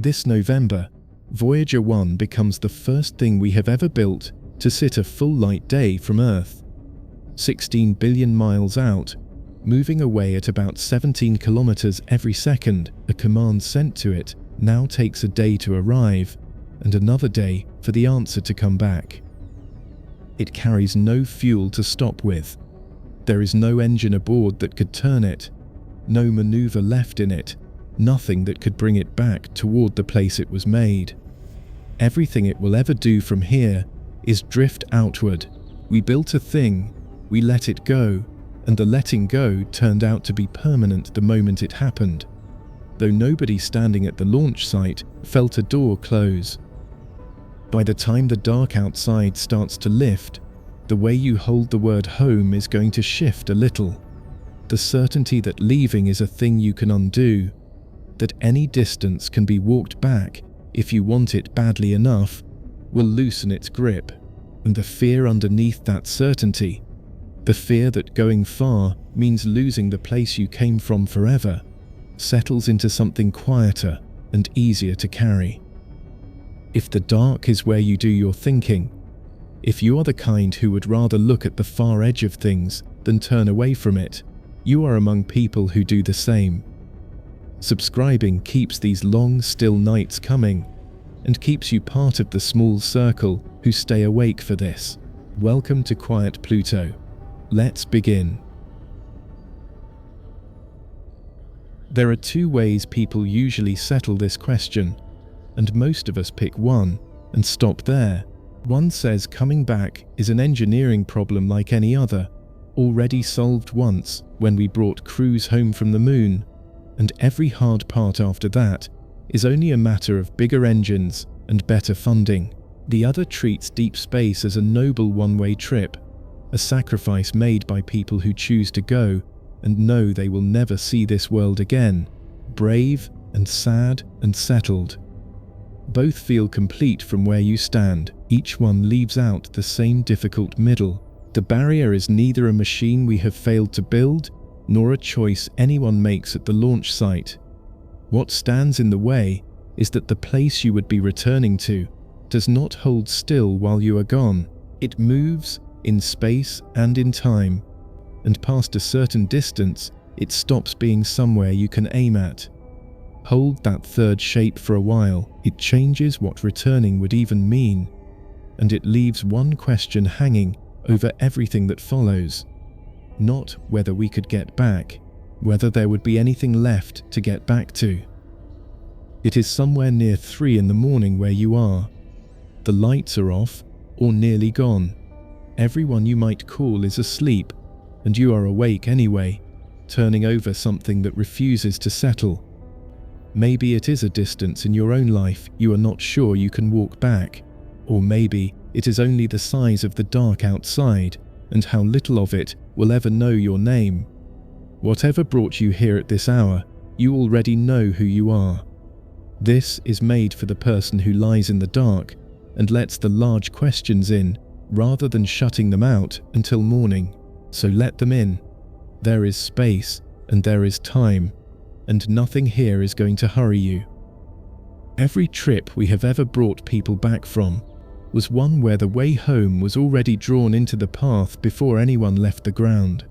This November, Voyager 1 becomes the first thing we have ever built to sit a full light day from Earth. 16 billion miles out, moving away at about 17 kilometers every second, a command sent to it now takes a day to arrive and another day for the answer to come back. It carries no fuel to stop with. There is no engine aboard that could turn it, no maneuver left in it, nothing that could bring it back toward the place it was made. Everything it will ever do from here is drift outward. We built a thing, we let it go, and the letting go turned out to be permanent the moment it happened, though nobody standing at the launch site felt a door close. By the time the dark outside starts to lift, the way you hold the word home is going to shift a little. The certainty that leaving is a thing you can undo, that any distance can be walked back if you want it badly enough, will loosen its grip, and the fear underneath that certainty, the fear that going far means losing the place you came from forever, settles into something quieter and easier to carry. If the dark is where you do your thinking, if you are the kind who would rather look at the far edge of things than turn away from it, you are among people who do the same. Subscribing keeps these long, still nights coming, and keeps you part of the small circle who stay awake for this. Welcome to Quiet Pluto. Let's begin. There are two ways people usually settle this question, and most of us pick one and stop there. One says coming back is an engineering problem like any other, already solved once when we brought crews home from the moon, and every hard part after that is only a matter of bigger engines and better funding. The other treats deep space as a noble one-way trip, a sacrifice made by people who choose to go and know they will never see this world again, brave and sad and settled. Both feel complete from where you stand. Each one leaves out the same difficult middle. The barrier is neither a machine we have failed to build, nor a choice anyone makes at the launch site. What stands in the way is that the place you would be returning to does not hold still while you are gone. It moves in space and in time, and past a certain distance, it stops being somewhere you can aim at. Hold that third shape for a while, it changes what returning would even mean, and it leaves one question hanging over everything that follows. Not whether we could get back, whether there would be anything left to get back to. It is somewhere near 3 in the morning where you are. The lights are off, or nearly gone. Everyone you might call is asleep, and you are awake anyway, turning over something that refuses to settle. Maybe it is a distance in your own life you are not sure you can walk back, or maybe it is only the size of the dark outside and how little of it will ever know your name. Whatever brought you here at this hour, you already know who you are. This is made for the person who lies in the dark and lets the large questions in rather than shutting them out until morning. So let them in. There is space and there is time, and nothing here is going to hurry you. Every trip we have ever brought people back from was one where the way home was already drawn into the path before anyone left the ground.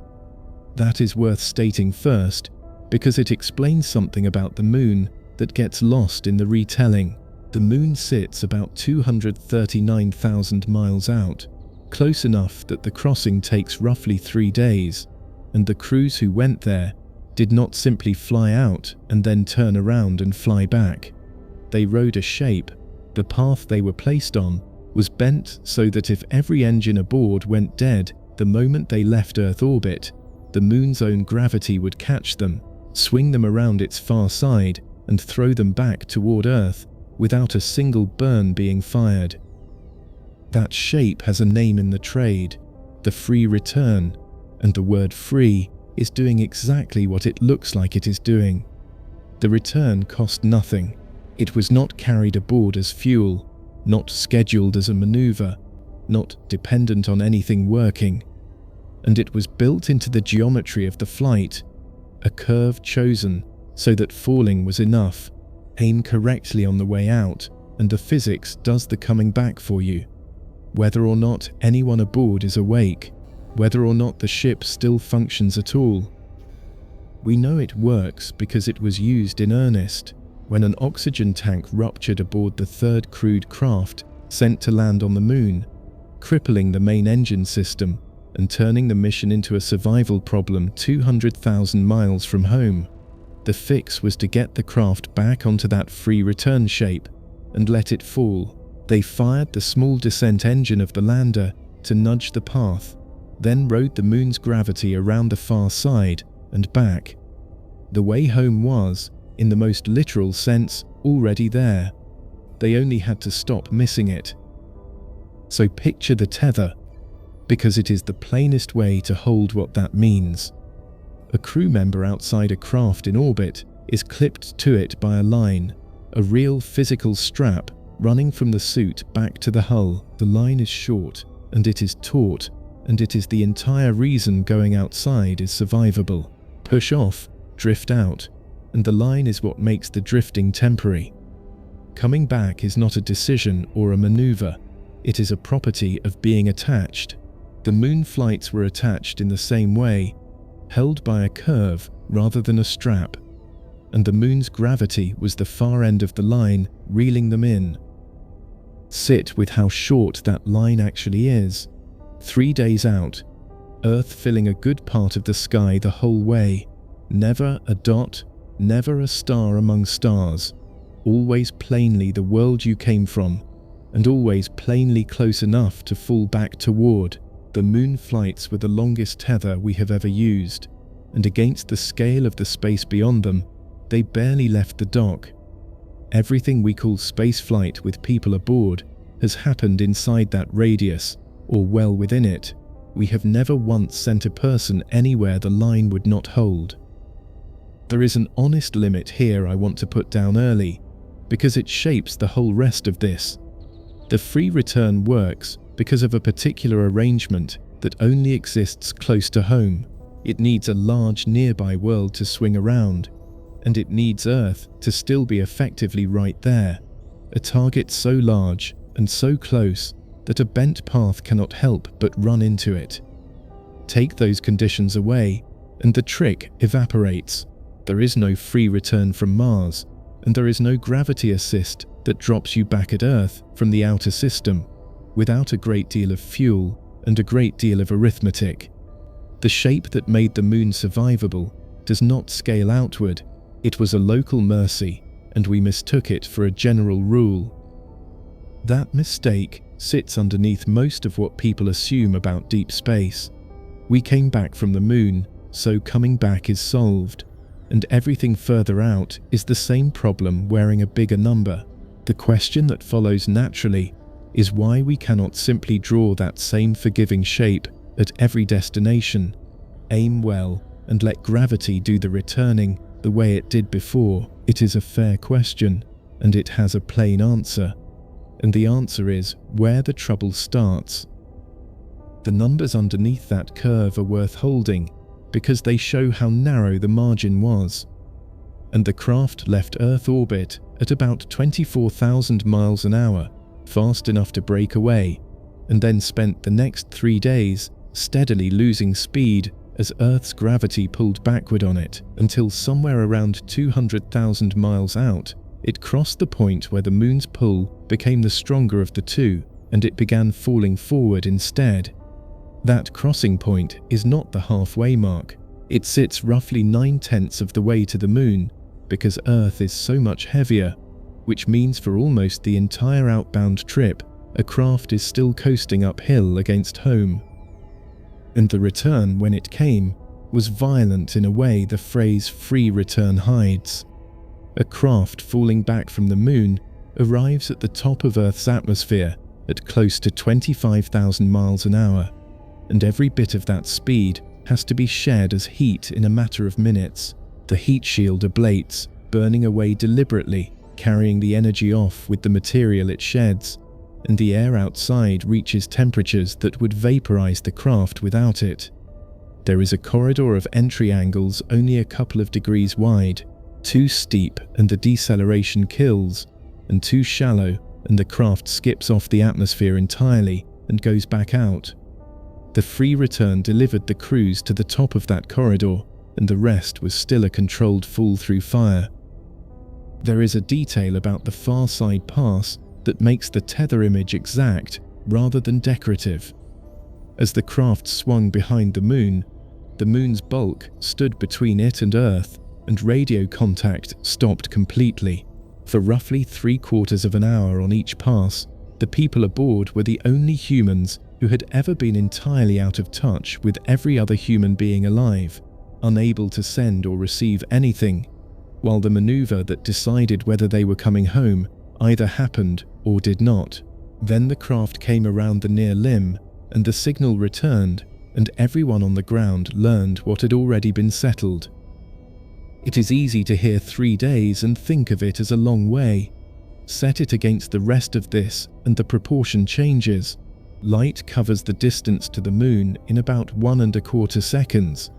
That is worth stating first, because it explains something about the moon that gets lost in the retelling. The moon sits about 239,000 miles out, close enough that the crossing takes roughly 3 days, and the crews who went there did not simply fly out and then turn around and fly back. They rode a shape. The path they were placed on was bent so that if every engine aboard went dead the moment they left Earth orbit, the moon's own gravity would catch them, swing them around its far side, and throw them back toward Earth without a single burn being fired. That shape has a name in the trade, the free return, and the word free is doing exactly what it looks like it is doing. The return cost nothing. It was not carried aboard as fuel, not scheduled as a maneuver, not dependent on anything working. And it was built into the geometry of the flight, a curve chosen so that falling was enough, Aim correctly on the way out, and the physics does the coming back for you. Whether or not anyone aboard is awake, whether or not the ship still functions at all. We know it works because it was used in earnest when an oxygen tank ruptured aboard the third crewed craft sent to land on the moon, crippling the main engine system and turning the mission into a survival problem 200,000 miles from home. The fix was to get the craft back onto that free return shape and let it fall. They fired the small descent engine of the lander to nudge the path, then rode the moon's gravity around the far side and back. The way home was, in the most literal sense, already there. They only had to stop missing it. So picture the tether, because it is the plainest way to hold what that means. A crew member outside a craft in orbit is clipped to it by a line, a real physical strap running from the suit back to the hull. The line is short, and it is taut, and it is the entire reason going outside is survivable. Push off, drift out, and the line is what makes the drifting temporary. Coming back is not a decision or a maneuver, it is a property of being attached. The moon flights were attached in the same way, held by a curve rather than a strap, and the moon's gravity was the far end of the line, reeling them in. Sit with how short that line actually is. 3 days out, Earth filling a good part of the sky the whole way, never a dot, never a star among stars, always plainly the world you came from, and always plainly close enough to fall back toward. The moon flights were the longest tether we have ever used, and against the scale of the space beyond them, they barely left the dock. Everything we call spaceflight with people aboard has happened inside that radius, or well within it. We have never once sent a person anywhere the line would not hold. There is an honest limit here I want to put down early, because it shapes the whole rest of this. The free return works because of a particular arrangement that only exists close to home. It needs a large nearby world to swing around, and it needs Earth to still be effectively right there, a target so large and so close that a bent path cannot help but run into it. Take those conditions away, and the trick evaporates. There is no free return from Mars, and there is no gravity assist that drops you back at Earth from the outer system, without a great deal of fuel and a great deal of arithmetic. The shape that made the moon survivable does not scale outward. It was a local mercy, and we mistook it for a general rule. That mistake sits underneath most of what people assume about deep space. We came back from the moon, so coming back is solved, and everything further out is the same problem wearing a bigger number. The question that follows naturally is why we cannot simply draw that same forgiving shape at every destination, aim well, and let gravity do the returning the way it did before. It is a fair question, and it has a plain answer. And the answer is where the trouble starts. The numbers underneath that curve are worth holding because they show how narrow the margin was. And the craft left Earth orbit at about 24,000 miles an hour, fast enough to break away, and then spent the next 3 days steadily losing speed as Earth's gravity pulled backward on it, until somewhere around 200,000 miles out, it crossed the point where the moon's pull became the stronger of the two, and it began falling forward instead. That crossing point is not the halfway mark. It sits roughly 9/10 of the way to the moon, because Earth is so much heavier, which means for almost the entire outbound trip, a craft is still coasting uphill against home. And the return, when it came, was violent in a way the phrase free return hides. A craft falling back from the moon arrives at the top of Earth's atmosphere at close to 25,000 miles an hour, and every bit of that speed has to be shared as heat in a matter of minutes. The heat shield ablates, burning away deliberately, carrying the energy off with the material it sheds, and the air outside reaches temperatures that would vaporize the craft without it. There is a corridor of entry angles only a couple of degrees wide, Too steep and the deceleration kills, and too shallow and the craft skips off the atmosphere entirely and goes back out. The free return delivered the crews to the top of that corridor, and the rest was still a controlled fall through fire. There is a detail about the far side pass that makes the tether image exact rather than decorative. As the craft swung behind the moon's bulk stood between it and Earth, and radio contact stopped completely. For roughly 3/4 of an hour on each pass, the people aboard were the only humans who had ever been entirely out of touch with every other human being alive, unable to send or receive anything, while the maneuver that decided whether they were coming home either happened or did not. Then the craft came around the near limb, and the signal returned, and everyone on the ground learned what had already been settled. It is easy to hear 3 days and think of it as a long way. Set it against the rest of this and the proportion changes. Light covers the distance to the moon in about 1¼ seconds,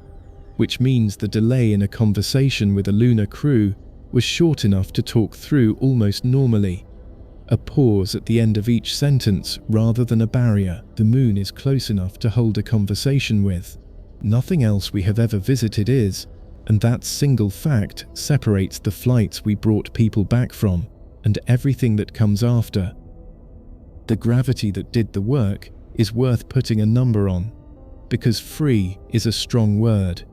which means the delay in a conversation with a lunar crew was short enough to talk through almost normally. A pause at the end of each sentence rather than a barrier the moon is close enough to hold a conversation with. Nothing else we have ever visited is, and that single fact separates the flights we brought people back from and everything that comes after. The gravity that did the work is worth putting a number on, because free is a strong word.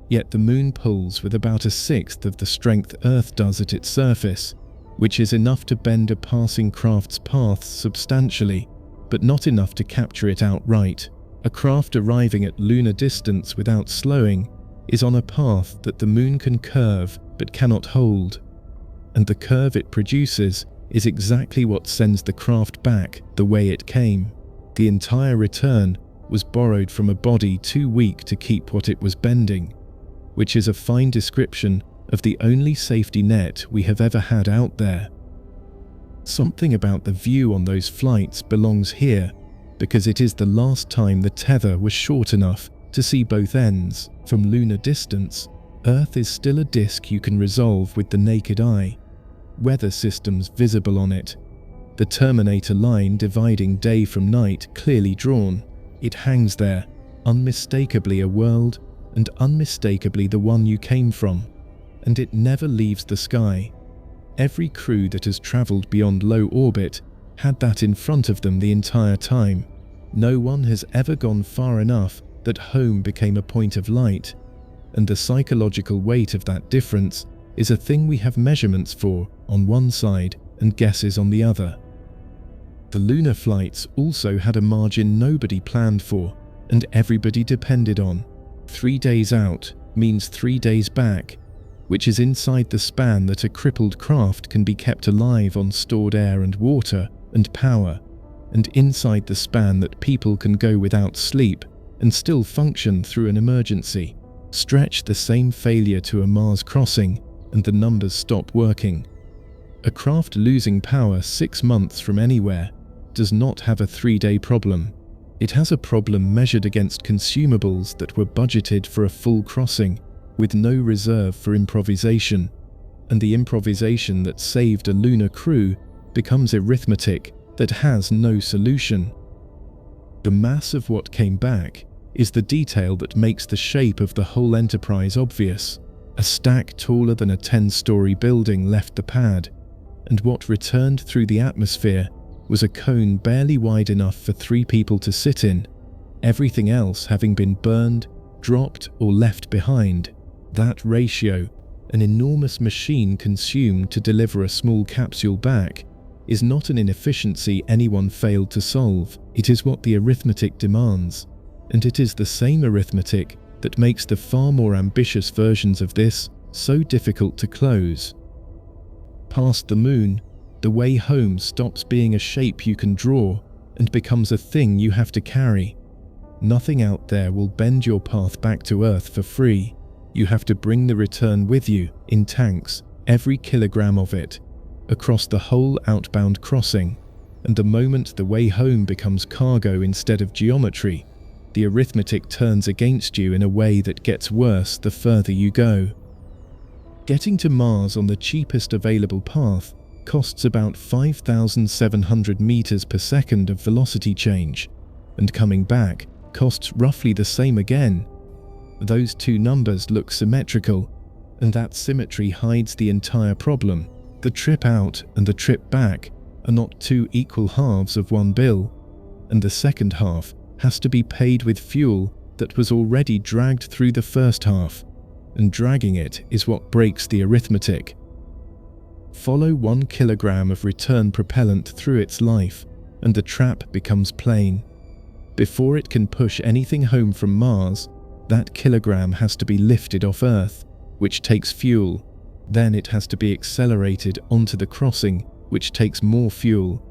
Yet the moon pulls with about 1/6 of the strength Earth does at its surface, which is enough to bend a passing craft's path substantially, but not enough to capture it outright. A craft arriving at lunar distance without slowing is on a path that the moon can curve but cannot hold, and the curve it produces is exactly what sends the craft back the way it came. The entire return was borrowed from a body too weak to keep what it was bending, which is a fine description of the only safety net we have ever had out there. Something about the view on those flights belongs here, because it is the last time the tether was short enough to see both ends. From lunar distance, Earth is still a disk you can resolve with the naked eye. Weather systems visible on it. The Terminator line dividing day from night clearly drawn. It hangs there, unmistakably a world, and unmistakably the one you came from. And it never leaves the sky. Every crew that has travelled beyond low orbit had that in front of them the entire time. No one has ever gone far enough that home became a point of light, and the psychological weight of that difference is a thing we have measurements for on one side and guesses on the other. The lunar flights also had a margin nobody planned for and everybody depended on. 3 days out means 3 days back, which is inside the span that a crippled craft can be kept alive on stored air and water and power, and inside the span that people can go without sleep and still function through an emergency. Stretch the same failure to a Mars crossing and the numbers stop working. A craft losing power 6 months from anywhere does not have a 3-day problem. It has a problem measured against consumables that were budgeted for a full crossing, with no reserve for improvisation, and the improvisation that saved a lunar crew becomes arithmetic that has no solution. The mass of what came back is the detail that makes the shape of the whole enterprise obvious. A stack taller than a 10-story building left the pad, and what returned through the atmosphere was a cone barely wide enough for 3 people to sit in, everything else having been burned, dropped, or left behind. That ratio, an enormous machine consumed to deliver a small capsule back, is not an inefficiency anyone failed to solve. It is what the arithmetic demands, and it is the same arithmetic that makes the far more ambitious versions of this so difficult to close. Past the moon, the way home stops being a shape you can draw and becomes a thing you have to carry. Nothing out there will bend your path back to Earth for free. You have to bring the return with you, in tanks, every kilogram of it, across the whole outbound crossing, and the moment the way home becomes cargo instead of geometry, the arithmetic turns against you in a way that gets worse the further you go. Getting to Mars on the cheapest available path costs about 5,700 meters per second of velocity change, and coming back costs roughly the same again. Those two numbers look symmetrical, and that symmetry hides the entire problem. The trip out and the trip back are not two equal halves of one bill, and the second half has to be paid with fuel that was already dragged through the first half, and dragging it is what breaks the arithmetic. Follow 1 kilogram of return propellant through its life, and the trap becomes plain. Before it can push anything home from Mars, that kilogram has to be lifted off Earth, which takes fuel. Then it has to be accelerated onto the crossing, which takes more fuel.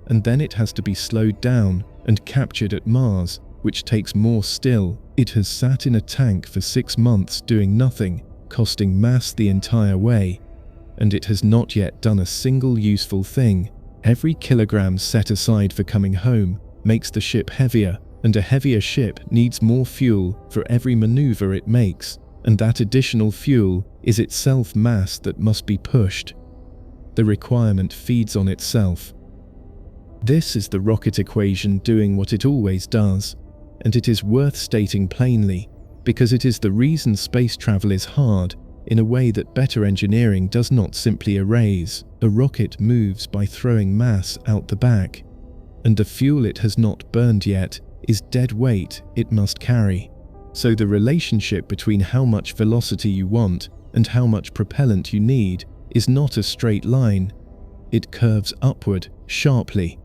And then it has to be slowed down and captured at Mars, which takes more still. It has sat in a tank for 6 months doing nothing, costing mass the entire way. And it has not yet done a single useful thing. Every kilogram set aside for coming home makes the ship heavier, and a heavier ship needs more fuel for every maneuver it makes, and that additional fuel is itself mass that must be pushed. The requirement feeds on itself. This is the rocket equation doing what it always does, and it is worth stating plainly, because it is the reason space travel is hard in a way that better engineering does not simply erase. A rocket moves by throwing mass out the back, and the fuel it has not burned yet is dead weight it must carry. So the relationship between how much velocity you want and how much propellant you need is not a straight line. It curves upward sharply.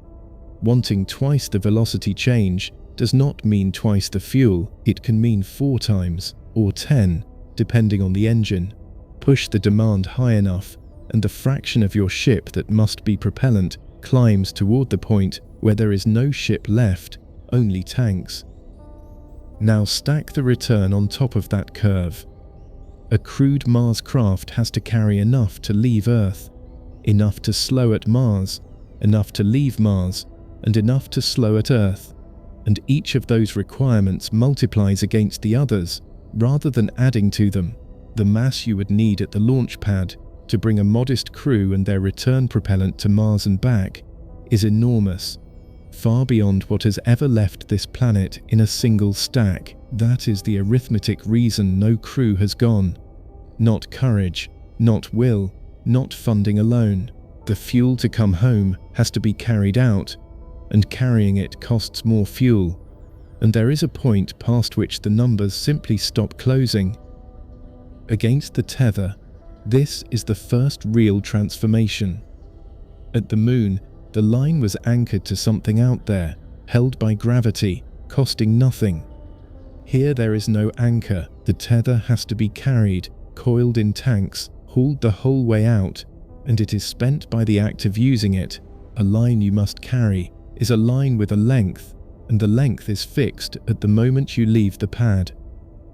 Wanting twice the velocity change does not mean twice the fuel. It can mean 4 times or 10, depending on the engine. Push the demand high enough, and the fraction of your ship that must be propellant climbs toward the point where there is no ship left, only tanks. Now stack the return on top of that curve. A crewed Mars craft has to carry enough to leave Earth, enough to slow at Mars, enough to leave Mars, and enough to slow at Earth. And each of those requirements multiplies against the others, rather than adding to them. The mass you would need at the launch pad to bring a modest crew and their return propellant to Mars and back is enormous, far beyond what has ever left this planet in a single stack. That is the arithmetic reason no crew has gone. Not courage, not will, not funding alone. The fuel to come home has to be carried out, and carrying it costs more fuel. And there is a point past which the numbers simply stop closing. Against the tether, this is the first real transformation. At the Moon, the line was anchored to something out there, held by gravity, costing nothing. Here there is no anchor. The tether has to be carried, coiled in tanks, hauled the whole way out, and it is spent by the act of using it. A line you must carry is a line with a length, and the length is fixed at the moment you leave the pad.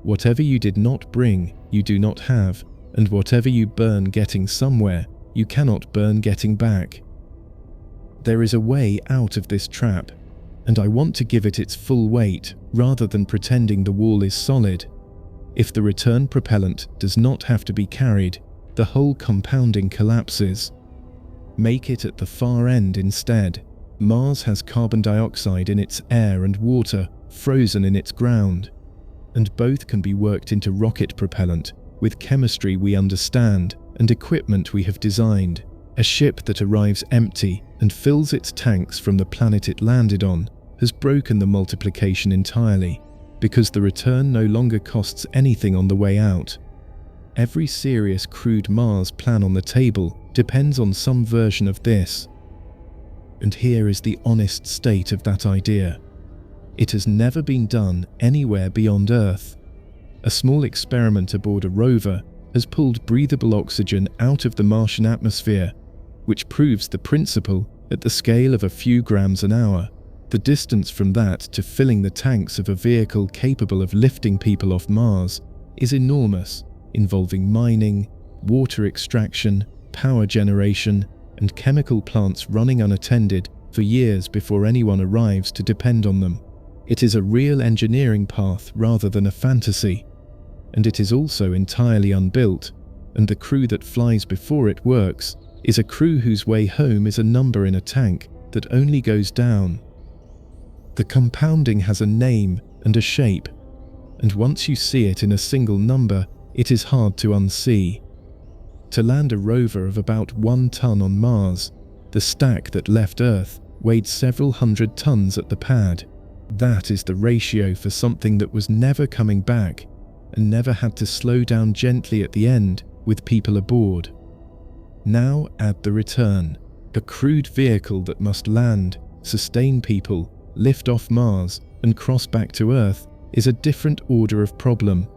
Whatever you did not bring, you do not have, and whatever you burn getting somewhere, you cannot burn getting back. There is a way out of this trap, and I want to give it its full weight rather than pretending the wall is solid. If the return propellant does not have to be carried, the whole compounding collapses. Make it at the far end instead. Mars has carbon dioxide in its air and water frozen in its ground, and both can be worked into rocket propellant with chemistry we understand and equipment we have designed. A ship that arrives empty and fills its tanks from the planet it landed on has broken the multiplication entirely, because the return no longer costs anything on the way out. Every serious crewed Mars plan on the table depends on some version of this. And here is the honest state of that idea. It has never been done anywhere beyond Earth. A small experiment aboard a rover has pulled breathable oxygen out of the Martian atmosphere, which proves the principle at the scale of a few grams an hour. The distance from that to filling the tanks of a vehicle capable of lifting people off Mars is enormous, involving mining, water extraction, power generation, and chemical plants running unattended for years before anyone arrives to depend on them. It is a real engineering path rather than a fantasy, and it is also entirely unbuilt, and the crew that flies before it works is a crew whose way home is a number in a tank that only goes down. The compounding has a name and a shape, and once you see it in a single number, it is hard to unsee. To land a rover of about 1 ton on Mars, the stack that left Earth weighed several hundred tons at the pad. That is the ratio for something that was never coming back and never had to slow down gently at the end with people aboard. Now add the return, a crewed vehicle that must land, sustain people, lift off Mars, and cross back to Earth is a different order of problem,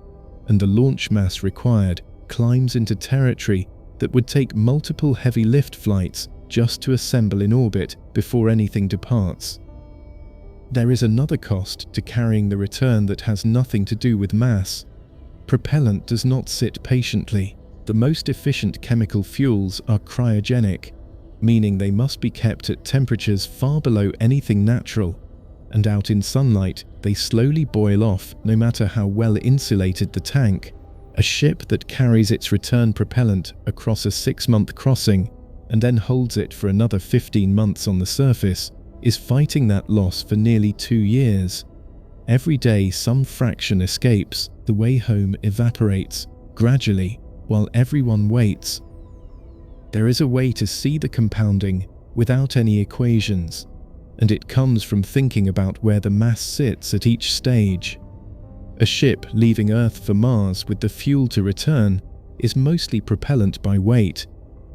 and the launch mass required climbs into territory that would take multiple heavy lift flights just to assemble in orbit before anything departs. There is another cost to carrying the return that has nothing to do with mass. Propellant does not sit patiently. The most efficient chemical fuels are cryogenic, meaning they must be kept at temperatures far below anything natural, and out in sunlight they slowly boil off no matter how well insulated the tank. A ship that carries its return propellant across a 6-month crossing and then holds it for another 15 months on the surface is fighting that loss for nearly 2 years. Every day some fraction escapes, the way home evaporates, gradually, while everyone waits. There is a way to see the compounding without any equations, and it comes from thinking about where the mass sits at each stage. A ship leaving Earth for Mars with the fuel to return is mostly propellant by weight,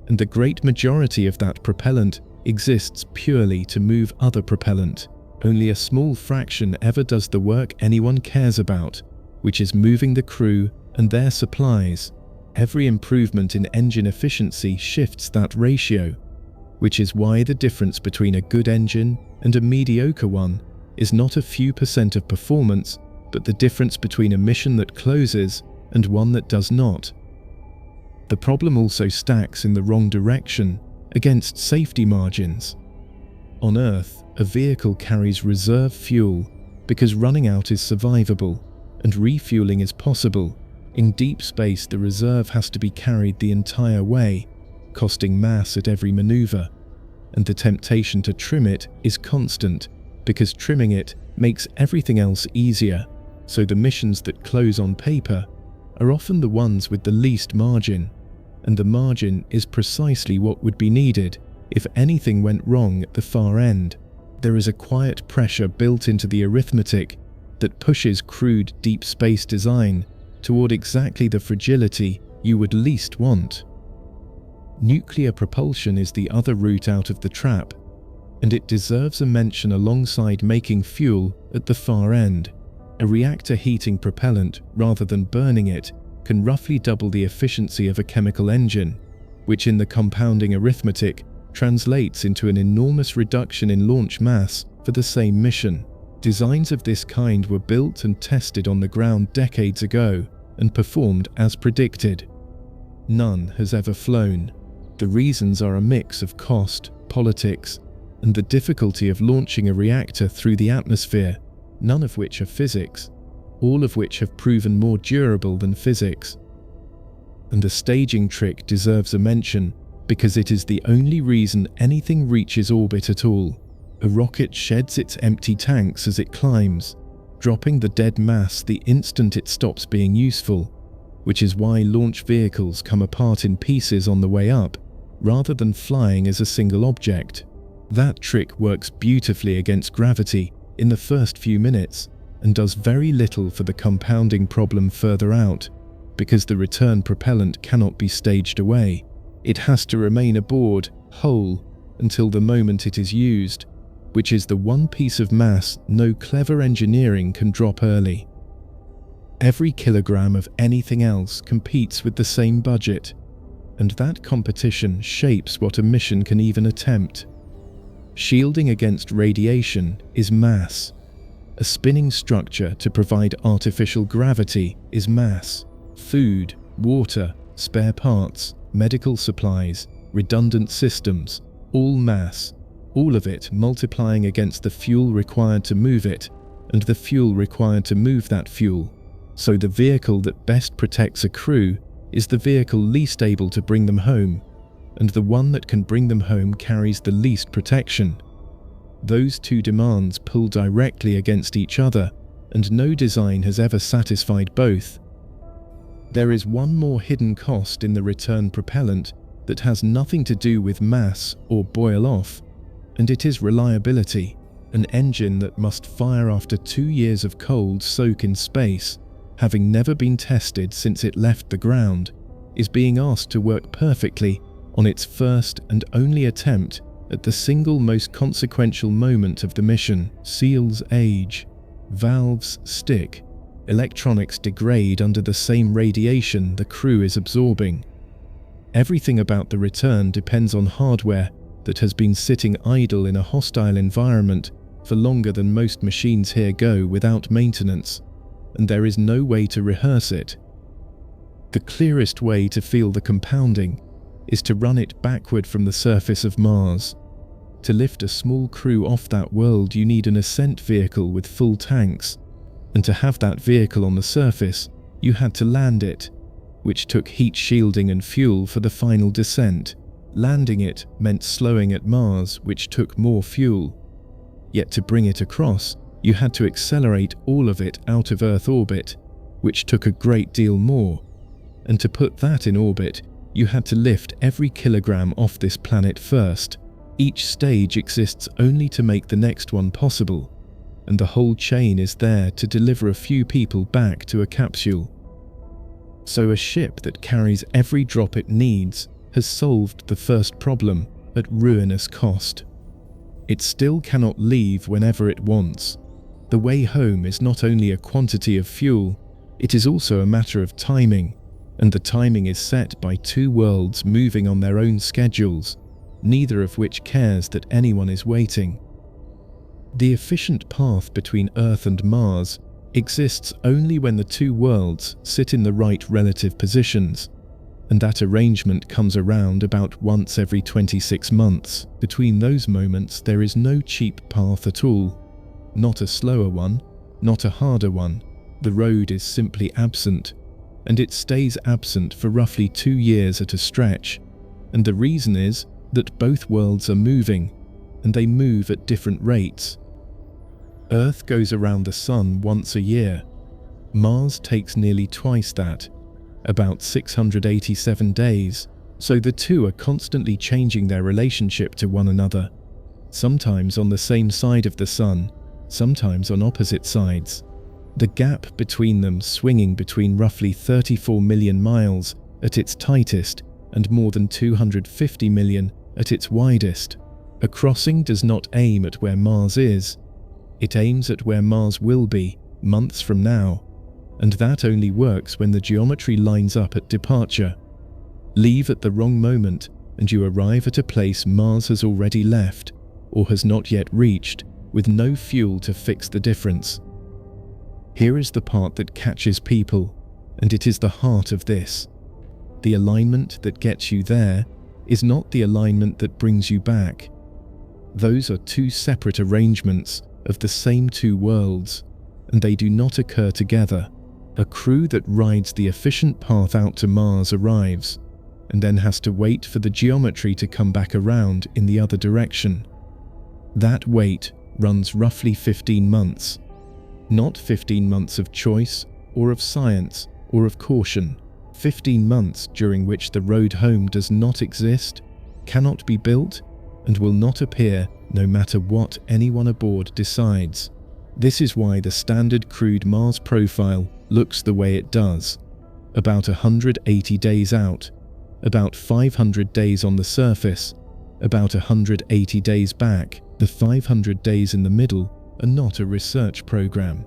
and the great majority of that propellant exists purely to move other propellant. Only a small fraction ever does the work anyone cares about, which is moving the crew and their supplies. Every improvement in engine efficiency shifts that ratio, which is why the difference between a good engine and a mediocre one is not a few % of performance, but the difference between a mission that closes and one that does not. The problem also stacks in the wrong direction against safety margins. On Earth, a vehicle carries reserve fuel because running out is survivable and refueling is possible. In deep space, the reserve has to be carried the entire way, costing mass at every maneuver, and the temptation to trim it is constant because trimming it makes everything else easier. So the missions that close on paper are often the ones with the least margin, and the margin is precisely what would be needed if anything went wrong at the far end. There is a quiet pressure built into the arithmetic that pushes crude deep space design toward exactly the fragility you would least want. Nuclear propulsion is the other route out of the trap, and it deserves a mention alongside making fuel at the far end. A reactor heating propellant rather than burning it can roughly double the efficiency of a chemical engine, which in the compounding arithmetic translates into an enormous reduction in launch mass for the same mission. Designs of this kind were built and tested on the ground decades ago and performed as predicted. None has ever flown. The reasons are a mix of cost, politics, and the difficulty of launching a reactor through the atmosphere, none of which are physics, all of which have proven more durable than physics. And the staging trick deserves a mention because it is the only reason anything reaches orbit at all. A rocket sheds its empty tanks as it climbs, dropping the dead mass the instant it stops being useful, which is why launch vehicles come apart in pieces on the way up, rather than flying as a single object. That trick works beautifully against gravity in the first few minutes, and does very little for the compounding problem further out, because the return propellant cannot be staged away. It has to remain aboard, whole, until the moment it is used, which is the one piece of mass no clever engineering can drop early. Every kilogram of anything else competes with the same budget, and that competition shapes what a mission can even attempt. Shielding against radiation is mass. A spinning structure to provide artificial gravity is mass. Food, water, spare parts, medical supplies, redundant systems, all mass. All of it multiplying against the fuel required to move it, and the fuel required to move that fuel. So the vehicle that best protects a crew is the vehicle least able to bring them home, and the one that can bring them home carries the least protection. Those two demands pull directly against each other, and no design has ever satisfied both. There is one more hidden cost in the return propellant that has nothing to do with mass or boil off, and it is reliability. An engine that must fire after 2 years of cold soak in space, having never been tested since it left the ground, is being asked to work perfectly on its first and only attempt at the single most consequential moment of the mission. Seals age, valves stick, electronics degrade under the same radiation the crew is absorbing. Everything about the return depends on hardware that has been sitting idle in a hostile environment for longer than most machines here go without maintenance, and there is no way to rehearse it. The clearest way to feel the compounding is to run it backward from the surface of Mars. To lift a small crew off that world, you need an ascent vehicle with full tanks, and to have that vehicle on the surface, you had to land it, which took heat shielding and fuel for the final descent. Landing it meant slowing at Mars, which took more fuel. Yet to bring it across, you had to accelerate all of it out of Earth orbit, which took a great deal more. And to put that in orbit, you had to lift every kilogram off this planet first. Each stage exists only to make the next one possible, and the whole chain is there to deliver a few people back to a capsule. So a ship that carries every drop it needs has solved the first problem at ruinous cost. It still cannot leave whenever it wants. The way home is not only a quantity of fuel, it is also a matter of timing, and the timing is set by two worlds moving on their own schedules, neither of which cares that anyone is waiting. The efficient path between Earth and Mars exists only when the two worlds sit in the right relative positions, and that arrangement comes around about once every 26 months. Between those moments, there is no cheap path at all. Not a slower one, not a harder one. The road is simply absent, and it stays absent for roughly 2 years at a stretch, and the reason is that both worlds are moving, and they move at different rates. Earth goes around the Sun once a year. Mars takes nearly twice that, about 687 days, so the two are constantly changing their relationship to one another, sometimes on the same side of the Sun, sometimes on opposite sides. The gap between them swinging between roughly 34 million miles at its tightest and more than 250 million at its widest. A crossing does not aim at where Mars is, it aims at where Mars will be months from now, and that only works when the geometry lines up at departure. Leave at the wrong moment and you arrive at a place Mars has already left or has not yet reached, with no fuel to fix the difference. Here is the part that catches people, and it is the heart of this. The alignment that gets you there is not the alignment that brings you back. Those are two separate arrangements of the same two worlds, and they do not occur together. A crew that rides the efficient path out to Mars arrives, and then has to wait for the geometry to come back around in the other direction. That wait runs roughly 15 months. Not 15 months of choice, or of science, or of caution. 15 months during which the road home does not exist, cannot be built, and will not appear no matter what anyone aboard decides. This is why the standard crude Mars profile looks the way it does. About 180 days out, about 500 days on the surface, about 180 days back. The 500 days in the middle are not a research program.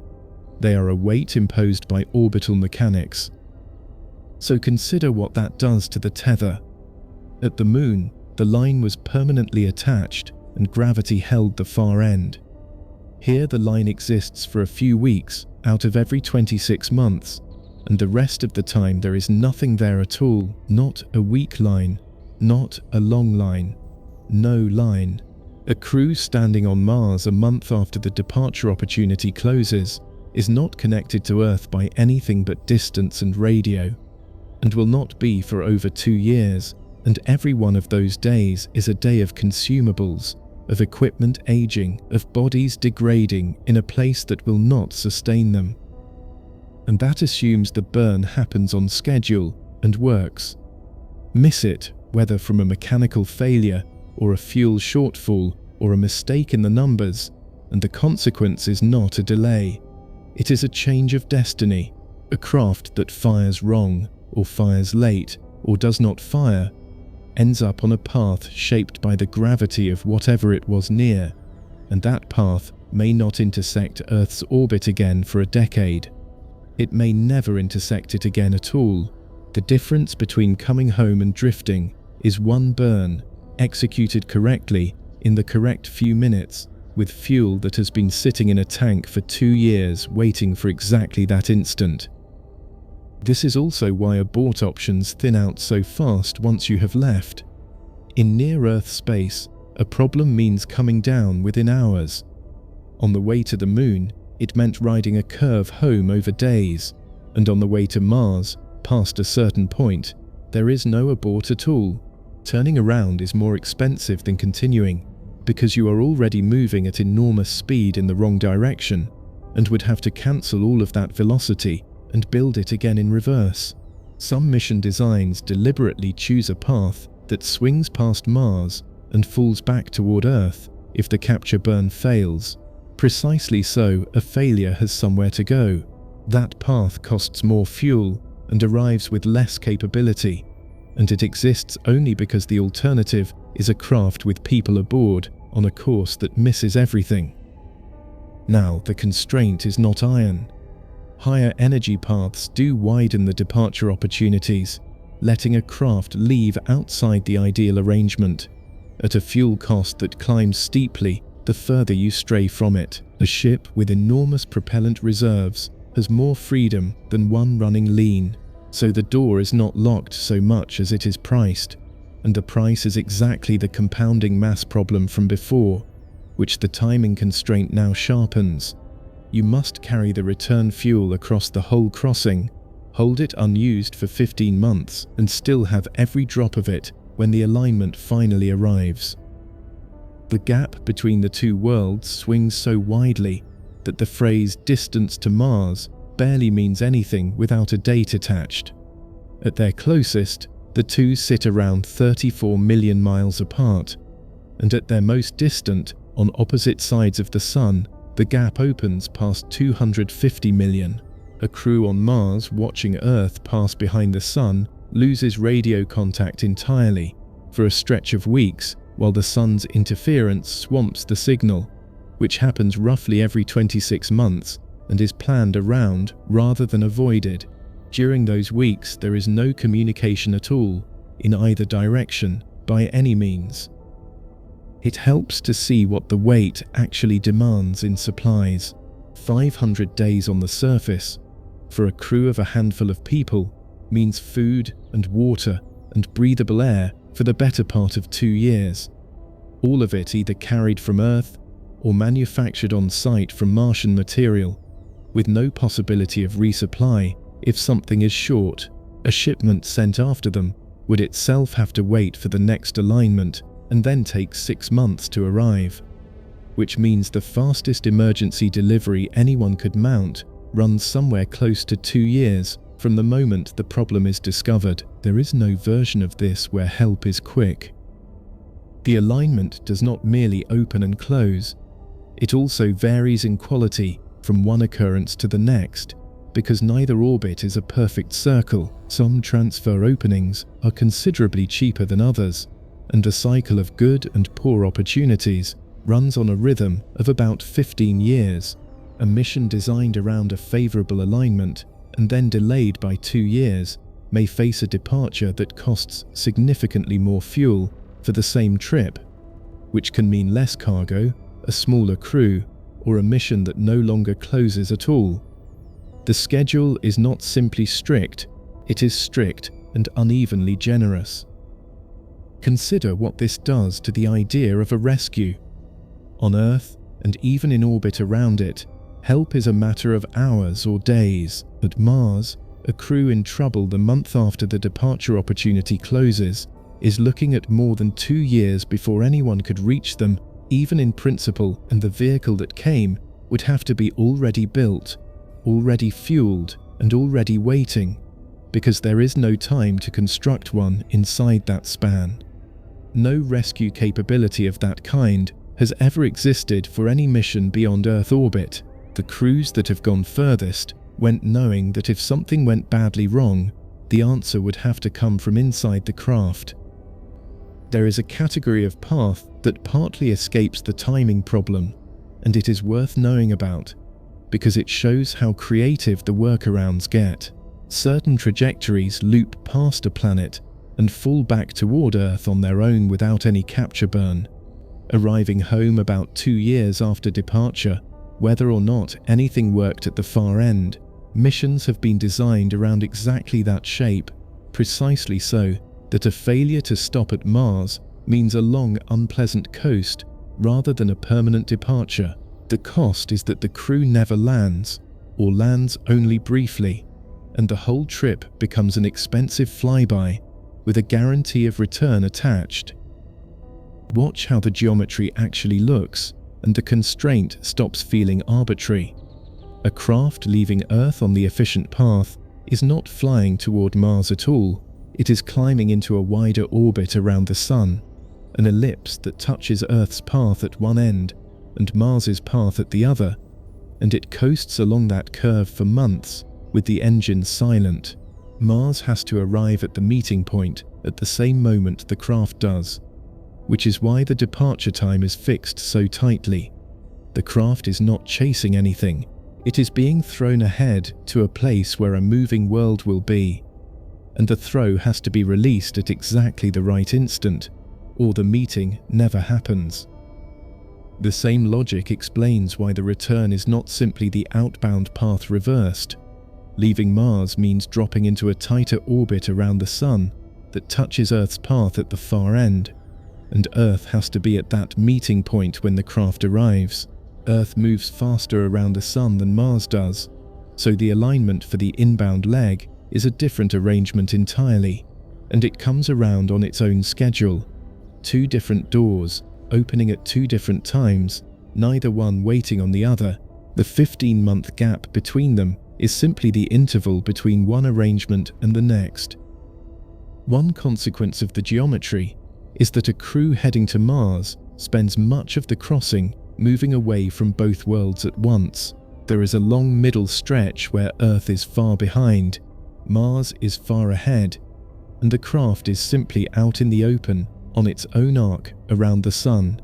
They are a weight imposed by orbital mechanics. So consider what that does to the tether. At the Moon, the line was permanently attached and gravity held the far end. Here the line exists for a few weeks out of every 26 months, and the rest of the time there is nothing there at all. Not a weak line, not a long line, no line. A crew standing on Mars a month after the departure opportunity closes is not connected to Earth by anything but distance and radio. and will not be for over 2 years, and every one of those days is a day of consumables, of equipment aging, of bodies degrading in a place that will not sustain them. And that assumes the burn happens on schedule and works. Miss it, whether from a mechanical failure or a fuel shortfall or a mistake in the numbers, and the consequence is not a delay. It is a change of destiny, a craft that fires wrong, or fires late, or does not fire, ends up on a path shaped by the gravity of whatever it was near, and that path may not intersect Earth's orbit again for a decade. It may never intersect it again at all. The difference between coming home and drifting is one burn, executed correctly, in the correct few minutes, with fuel that has been sitting in a tank for 2 years waiting for exactly that instant. This is also why abort options thin out so fast once you have left. In near-Earth space, a problem means coming down within hours. On the way to the Moon, it meant riding a curve home over days, and on the way to Mars, past a certain point, there is no abort at all. Turning around is more expensive than continuing, because you are already moving at enormous speed in the wrong direction, and would have to cancel all of that velocity and build it again in reverse. Some mission designs deliberately choose a path that swings past Mars and falls back toward Earth if the capture burn fails. Precisely so, a failure has somewhere to go. That path costs more fuel and arrives with less capability, and it exists only because the alternative is a craft with people aboard on a course that misses everything. Now, the constraint is not iron. Higher energy paths do widen the departure opportunities, letting a craft leave outside the ideal arrangement, at a fuel cost that climbs steeply the further you stray from it. A ship with enormous propellant reserves has more freedom than one running lean, so the door is not locked so much as it is priced, and the price is exactly the compounding mass problem from before, which the timing constraint now sharpens. You must carry the return fuel across the whole crossing, hold it unused for 15 months, and still have every drop of it when the alignment finally arrives. The gap between the two worlds swings so widely that the phrase "distance to Mars" barely means anything without a date attached. At their closest, the two sit around 34 million miles apart, and at their most distant, on opposite sides of the Sun, the gap opens past 250 million. A crew on Mars watching Earth pass behind the Sun loses radio contact entirely for a stretch of weeks while the Sun's interference swamps the signal, which happens roughly every 26 months and is planned around rather than avoided. During those weeks, there is no communication at all, in either direction, by any means. It helps to see what the weight actually demands in supplies. 500 days on the surface, for a crew of a handful of people, means food and water and breathable air for the better part of 2 years. All of it either carried from Earth or manufactured on site from Martian material, with no possibility of resupply if something is short. A shipment sent after them would itself have to wait for the next alignment and then take 6 months to arrive, which means the fastest emergency delivery anyone could mount runs somewhere close to 2 years from the moment the problem is discovered. There is no version of this where help is quick. The alignment does not merely open and close, it also varies in quality from one occurrence to the next, because neither orbit is a perfect circle. Some transfer openings are considerably cheaper than others, and the cycle of good and poor opportunities runs on a rhythm of about 15 years. A mission designed around a favorable alignment and then delayed by 2 years may face a departure that costs significantly more fuel for the same trip, which can mean less cargo, a smaller crew, or a mission that no longer closes at all. The schedule is not simply strict, it is strict and unevenly generous. Consider what this does to the idea of a rescue. On Earth, and even in orbit around it, help is a matter of hours or days. At Mars, A crew in trouble the month after the departure opportunity closes is looking at more than 2 years before anyone could reach them, even in principle, and the vehicle that came would have to be already built, already fueled, and already waiting, because there is no time to construct one inside that span. No rescue capability of that kind has ever existed for any mission beyond Earth orbit. The crews that have gone furthest went knowing that if something went badly wrong, the answer would have to come from inside the craft. There is a category of path that partly escapes the timing problem, and it is worth knowing about, because it shows how creative the workarounds get. Certain trajectories loop past a planet and fall back toward Earth on their own without any capture burn, arriving home about 2 years after departure. Whether or not anything worked at the far end, missions have been designed around exactly that shape, precisely so that a failure to stop at Mars means a long, unpleasant coast rather than a permanent departure. The cost is that the crew never lands, or lands only briefly, and the whole trip becomes an expensive flyby with a guarantee of return attached. Watch how the geometry actually looks, and the constraint stops feeling arbitrary. A craft leaving Earth on the efficient path is not flying toward Mars at all. It is climbing into a wider orbit around the Sun, an ellipse that touches Earth's path at one end and Mars's path at the other, and it coasts along that curve for months with the engine silent. Mars has to arrive at the meeting point at the same moment the craft does, which is why the departure time is fixed so tightly. The craft is not chasing anything. It is being thrown ahead to a place where a moving world will be, and the throw has to be released at exactly the right instant, or the meeting never happens. The same logic explains why the return is not simply the outbound path reversed. Leaving Mars means dropping into a tighter orbit around the Sun that touches Earth's path at the far end, and Earth has to be at that meeting point when the craft arrives. Earth moves faster around the Sun than Mars does, so the alignment for the inbound leg is a different arrangement entirely, and it comes around on its own schedule. 2 different doors, opening at 2 different times, neither one waiting on the other. The 15-month gap between them is simply the interval between one arrangement and the next. One consequence of the geometry is that a crew heading to Mars spends much of the crossing moving away from both worlds at once. There is a long middle stretch where Earth is far behind, Mars is far ahead, and the craft is simply out in the open on its own arc around the Sun,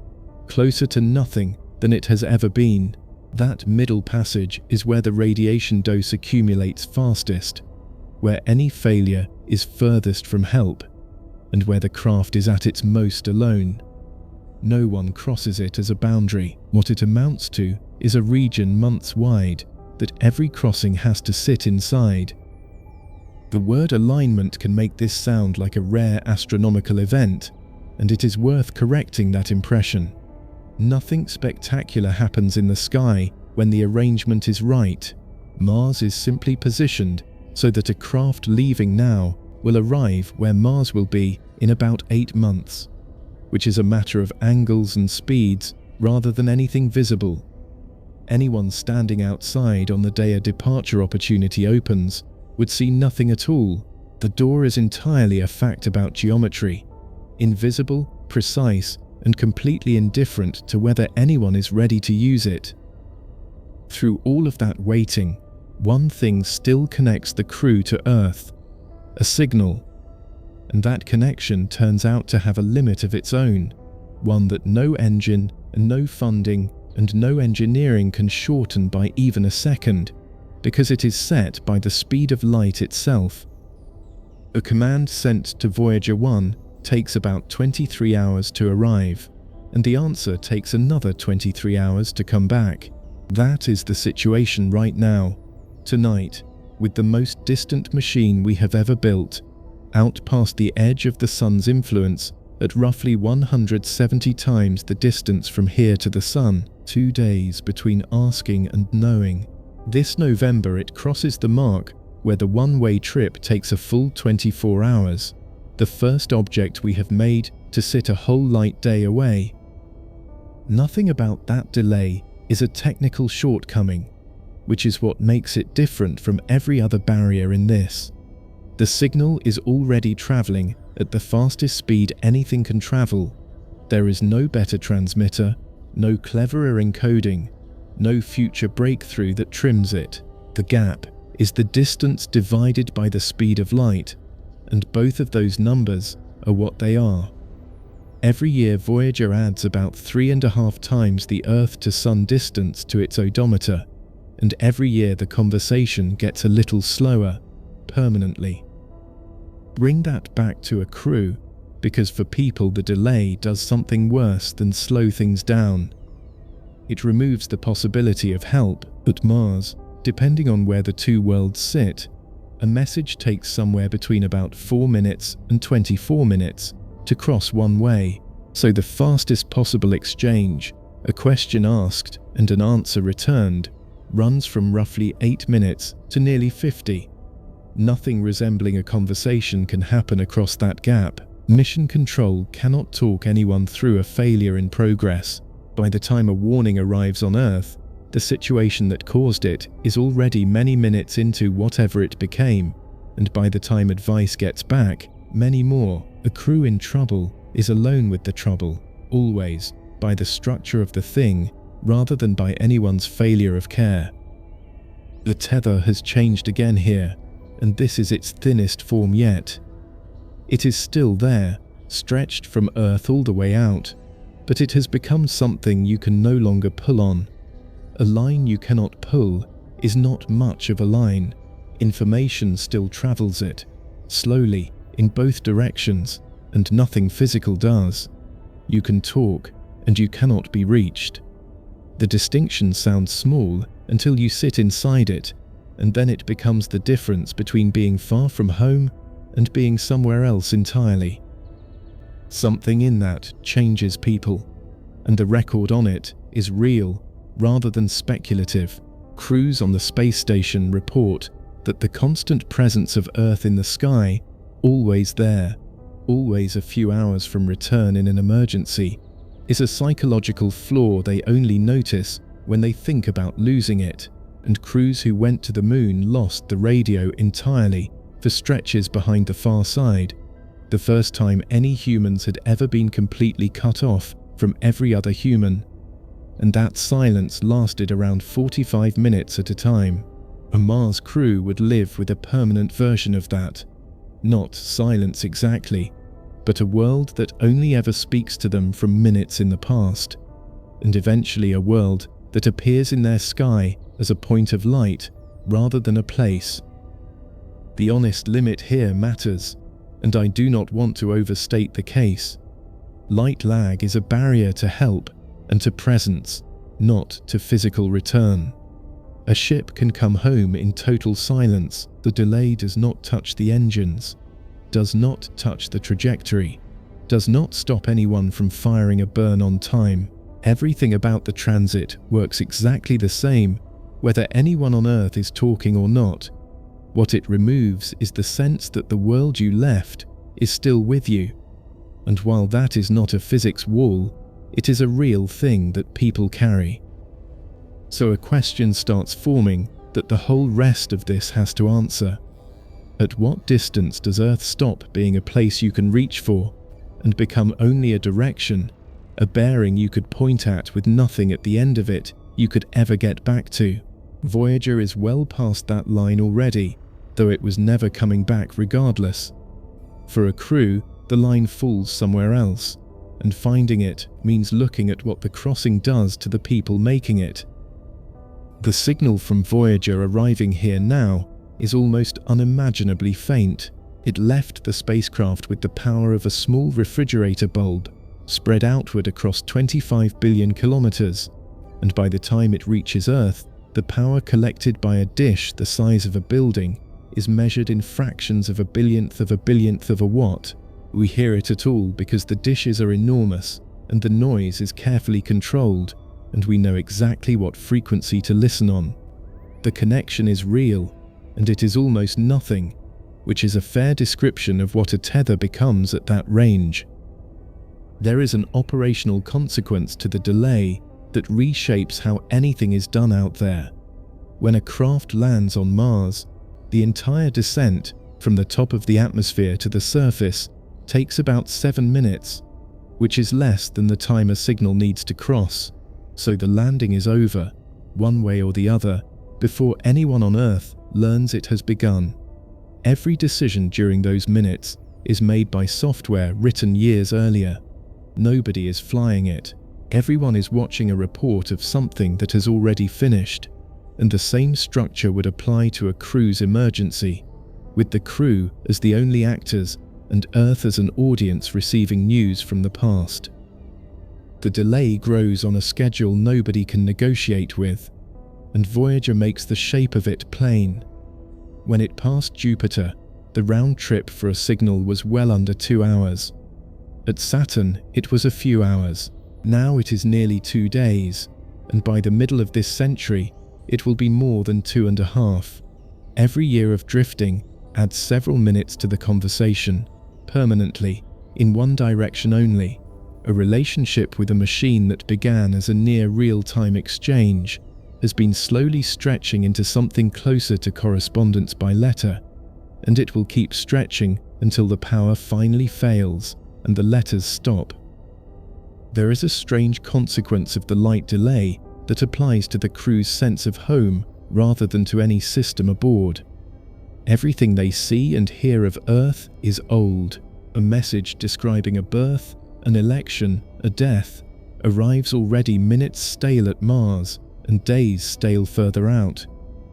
closer to nothing than it has ever been. That middle passage is where the radiation dose accumulates fastest, where any failure is furthest from help, and where the craft is at its most alone. No one crosses it as a boundary. What it amounts to is a region months wide that every crossing has to sit inside. The word alignment can make this sound like a rare astronomical event, and it is worth correcting that impression. Nothing spectacular happens in the sky when the arrangement is right. Mars is simply positioned so that a craft leaving now will arrive where Mars will be in about 8 months, which is a matter of angles and speeds rather than anything visible. Anyone standing outside on the day a departure opportunity opens would see nothing at all. The door is entirely a fact about geometry, invisible, precise, and completely indifferent to whether anyone is ready to use it. Through all of that waiting, one thing still connects the crew to Earth: a signal. And that connection turns out to have a limit of its own, one that no engine and no funding and no engineering can shorten by even a second, because it is set by the speed of light itself. A command sent to Voyager 1 takes about 23 hours to arrive, and the answer takes another 23 hours to come back. That is the situation right now, tonight, with the most distant machine we have ever built, out past the edge of the Sun's influence at roughly 170 times the distance from here to the Sun. 2 days between asking and knowing. This November it crosses the mark where the one-way trip takes a full 24 hours, the first object we have made to sit a whole light day away. Nothing about that delay is a technical shortcoming, which is what makes it different from every other barrier in this. The signal is already traveling at the fastest speed anything can travel. There is no better transmitter, no cleverer encoding, no future breakthrough that trims it. The gap is the distance divided by the speed of light, and both of those numbers are what they are. Every year Voyager adds about 3.5 times the Earth to Sun distance to its odometer, and every year the conversation gets a little slower, permanently. Bring that back to a crew, because for people the delay does something worse than slow things down. It removes the possibility of help. At Mars, depending on where the two worlds sit, a message takes somewhere between about 4 minutes and 24 minutes to cross one way, so the fastest possible exchange, a question asked and an answer returned, runs from roughly 8 minutes to nearly 50. Nothing resembling a conversation can happen across that gap. Mission Control cannot talk anyone through a failure in progress. By the time a warning arrives on Earth, the situation that caused it is already many minutes into whatever it became, and by the time advice gets back, many more. A crew in trouble is alone with the trouble, always, by the structure of the thing, rather than by anyone's failure of care. The tether has changed again here, and this is its thinnest form yet. It is still there, stretched from Earth all the way out, but it has become something you can no longer pull on. A line you cannot pull is not much of a line. Information still travels it, slowly, in both directions, and nothing physical does. You can talk, and you cannot be reached. The distinction sounds small until you sit inside it, and then it becomes the difference between being far from home and being somewhere else entirely. Something in that changes people, and the record on it is real rather than speculative. Crews on the space station report that the constant presence of Earth in the sky, always there, always a few hours from return in an emergency, is a psychological flaw they only notice when they think about losing it, and crews who went to the moon lost the radio entirely for stretches behind the far side, the first time any humans had ever been completely cut off from every other human. And that silence lasted around 45 minutes at a time. A Mars crew would live with a permanent version of that. Not silence exactly, but a world that only ever speaks to them from minutes in the past, and eventually a world that appears in their sky as a point of light rather than a place. The honest limit here matters, and I do not want to overstate the case. Light lag is a barrier to help and to presence, not to physical return. A ship can come home in total silence. The delay does not touch the engines, does not touch the trajectory, does not stop anyone from firing a burn on time. Everything about the transit works exactly the same, whether anyone on Earth is talking or not. What it removes is the sense that the world you left is still with you. And while that is not a physics wall, it is a real thing that people carry. So a question starts forming that the whole rest of this has to answer. At what distance does Earth stop being a place you can reach for and become only a direction, a bearing you could point at with nothing at the end of it you could ever get back to? Voyager is well past that line already, though it was never coming back regardless. For a crew, the line falls somewhere else, and finding it means looking at what the crossing does to the people making it. The signal from Voyager arriving here now is almost unimaginably faint. It left the spacecraft with the power of a small refrigerator bulb, spread outward across 25 billion kilometers, and by the time it reaches Earth, the power collected by a dish the size of a building is measured in fractions of a billionth of a watt. We hear it at all because the dishes are enormous and the noise is carefully controlled, and we know exactly what frequency to listen on. The connection is real, and it is almost nothing, which is a fair description of what a tether becomes at that range. There is an operational consequence to the delay that reshapes how anything is done out there. When a craft lands on Mars, the entire descent from the top of the atmosphere to the surface takes about 7 minutes, which is less than the time a signal needs to cross, so the landing is over, one way or the other, before anyone on Earth learns it has begun. Every decision during those minutes is made by software written years earlier. Nobody is flying it. Everyone is watching a report of something that has already finished, and the same structure would apply to a crew's emergency, with the crew as the only actors and Earth as an audience receiving news from the past. The delay grows on a schedule nobody can negotiate with, and Voyager makes the shape of it plain. When it passed Jupiter, the round trip for a signal was well under 2 hours. At Saturn, it was a few hours. Now it is nearly 2 days, and by the middle of this century, it will be more than 2.5. Every year of drifting adds several minutes to the conversation, permanently, in one direction only. A relationship with a machine that began as a near real-time exchange has been slowly stretching into something closer to correspondence by letter, and it will keep stretching until the power finally fails and the letters stop. There is a strange consequence of the light delay that applies to the crew's sense of home rather than to any system aboard. Everything they see and hear of Earth is old. A message describing a birth, an election, a death, arrives already minutes stale at Mars and days stale further out,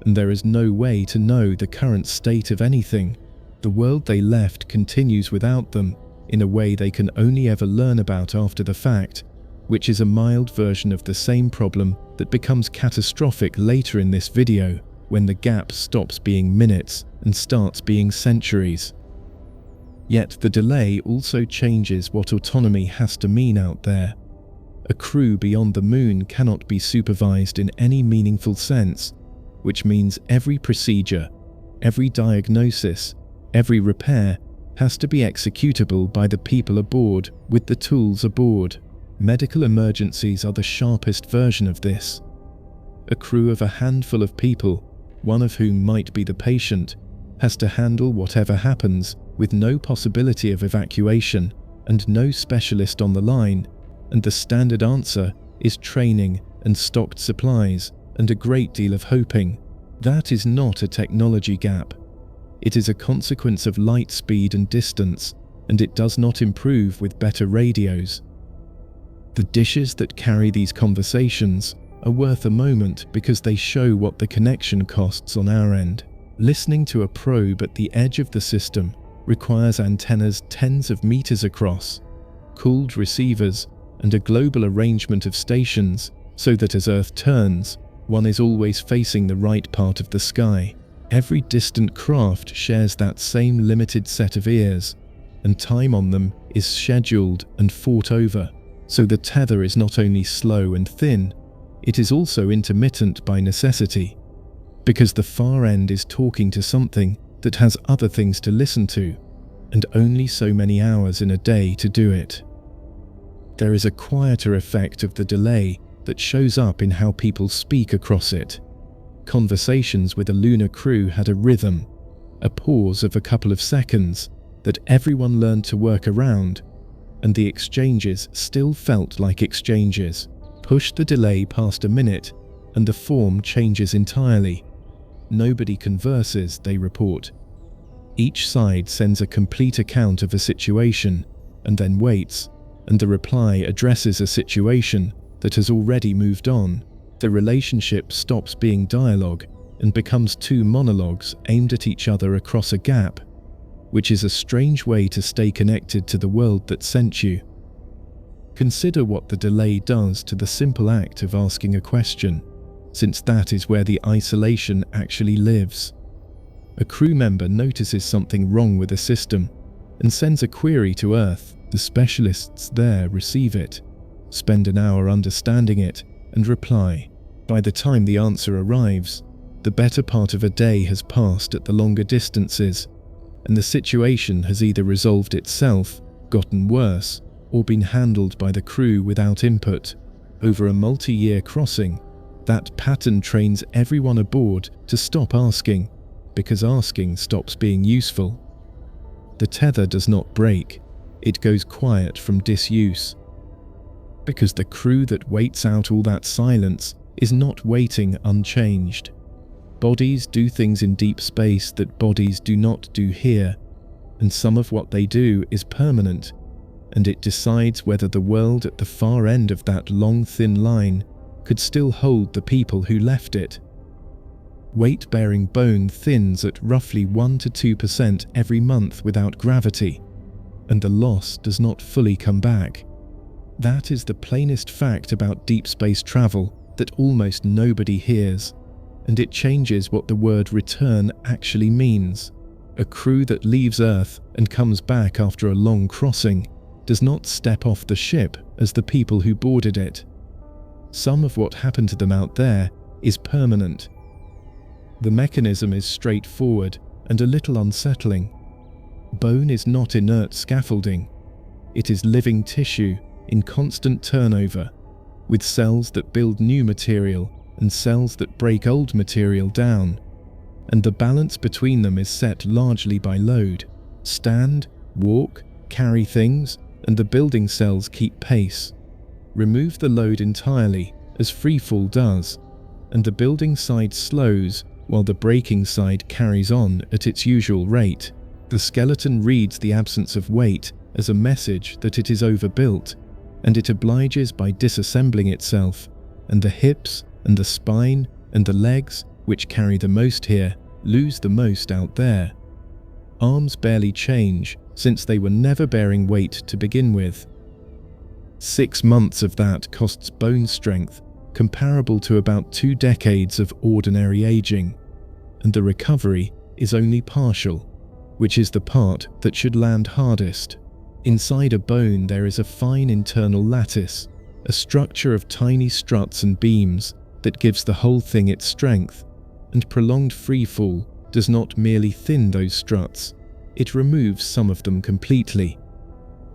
and there is no way to know the current state of anything. The world they left continues without them in a way they can only ever learn about after the fact, which is a mild version of the same problem that becomes catastrophic later in this video when the gap stops being minutes and starts being centuries. Yet the delay also changes what autonomy has to mean out there. A crew beyond the moon cannot be supervised in any meaningful sense, which means every procedure, every diagnosis, every repair has to be executable by the people aboard with the tools aboard. Medical emergencies are the sharpest version of this. A crew of a handful of people, one of whom might be the patient, has to handle whatever happens with no possibility of evacuation and no specialist on the line, and the standard answer is training and stocked supplies and a great deal of hoping. That is not a technology gap. It is a consequence of light speed and distance, and it does not improve with better radios. The dishes that carry these conversations are worth a moment because they show what the connection costs on our end. Listening to a probe at the edge of the system requires antennas tens of meters across, cooled receivers, and a global arrangement of stations so that as Earth turns, one is always facing the right part of the sky. Every distant craft shares that same limited set of ears, and time on them is scheduled and fought over, so the tether is not only slow and thin, it is also intermittent by necessity, because the far end is talking to something that has other things to listen to, and only so many hours in a day to do it. There is a quieter effect of the delay that shows up in how people speak across it. Conversations with a lunar crew had a rhythm, a pause of a couple of seconds that everyone learned to work around, and the exchanges still felt like exchanges. Push the delay past a minute, and the form changes entirely. Nobody converses, they report. Each side sends a complete account of a situation, and then waits, and the reply addresses a situation that has already moved on. The relationship stops being dialogue and becomes two monologues aimed at each other across a gap, which is a strange way to stay connected to the world that sent you. Consider what the delay does to the simple act of asking a question, since that is where the isolation actually lives. A crew member notices something wrong with a system and sends a query to Earth. The specialists there receive it, spend an hour understanding it, and reply. By the time the answer arrives, The better part of a day has passed at the longer distances, and the situation has either resolved itself, gotten worse, or been handled by the crew without input. Over a multi-year crossing, that pattern trains everyone aboard to stop asking, because asking stops being useful. The tether does not break, it goes quiet from disuse. Because the crew that waits out all that silence is not waiting unchanged. Bodies do things in deep space that bodies do not do here, and some of what they do is permanent, and it decides whether the world at the far end of that long thin line could still hold the people who left it. Weight-bearing bone thins at roughly 1 to 2% every month without gravity, and the loss does not fully come back. That is the plainest fact about deep space travel that almost nobody hears, and it changes what the word return actually means. A crew that leaves Earth and comes back after a long crossing does not step off the ship as the people who boarded it. Some of what happened to them out there is permanent. The mechanism is straightforward and a little unsettling. Bone is not inert scaffolding. It is living tissue in constant turnover, with cells that build new material and cells that break old material down, and the balance between them is set largely by load. Stand, walk, carry things, and the building cells keep pace. Remove the load entirely, as freefall does, and the building side slows while the breaking side carries on at its usual rate. The skeleton reads the absence of weight as a message that it is overbuilt, and it obliges by disassembling itself, and the hips and the spine and the legs, which carry the most here, lose the most out there. Arms barely change, since they were never bearing weight to begin with. 6 months of that costs bone strength comparable to about 2 decades of ordinary aging, and the recovery is only partial, which is the part that should land hardest. Inside a bone there is a fine internal lattice, a structure of tiny struts and beams that gives the whole thing its strength, and prolonged freefall does not merely thin those struts, it removes some of them completely.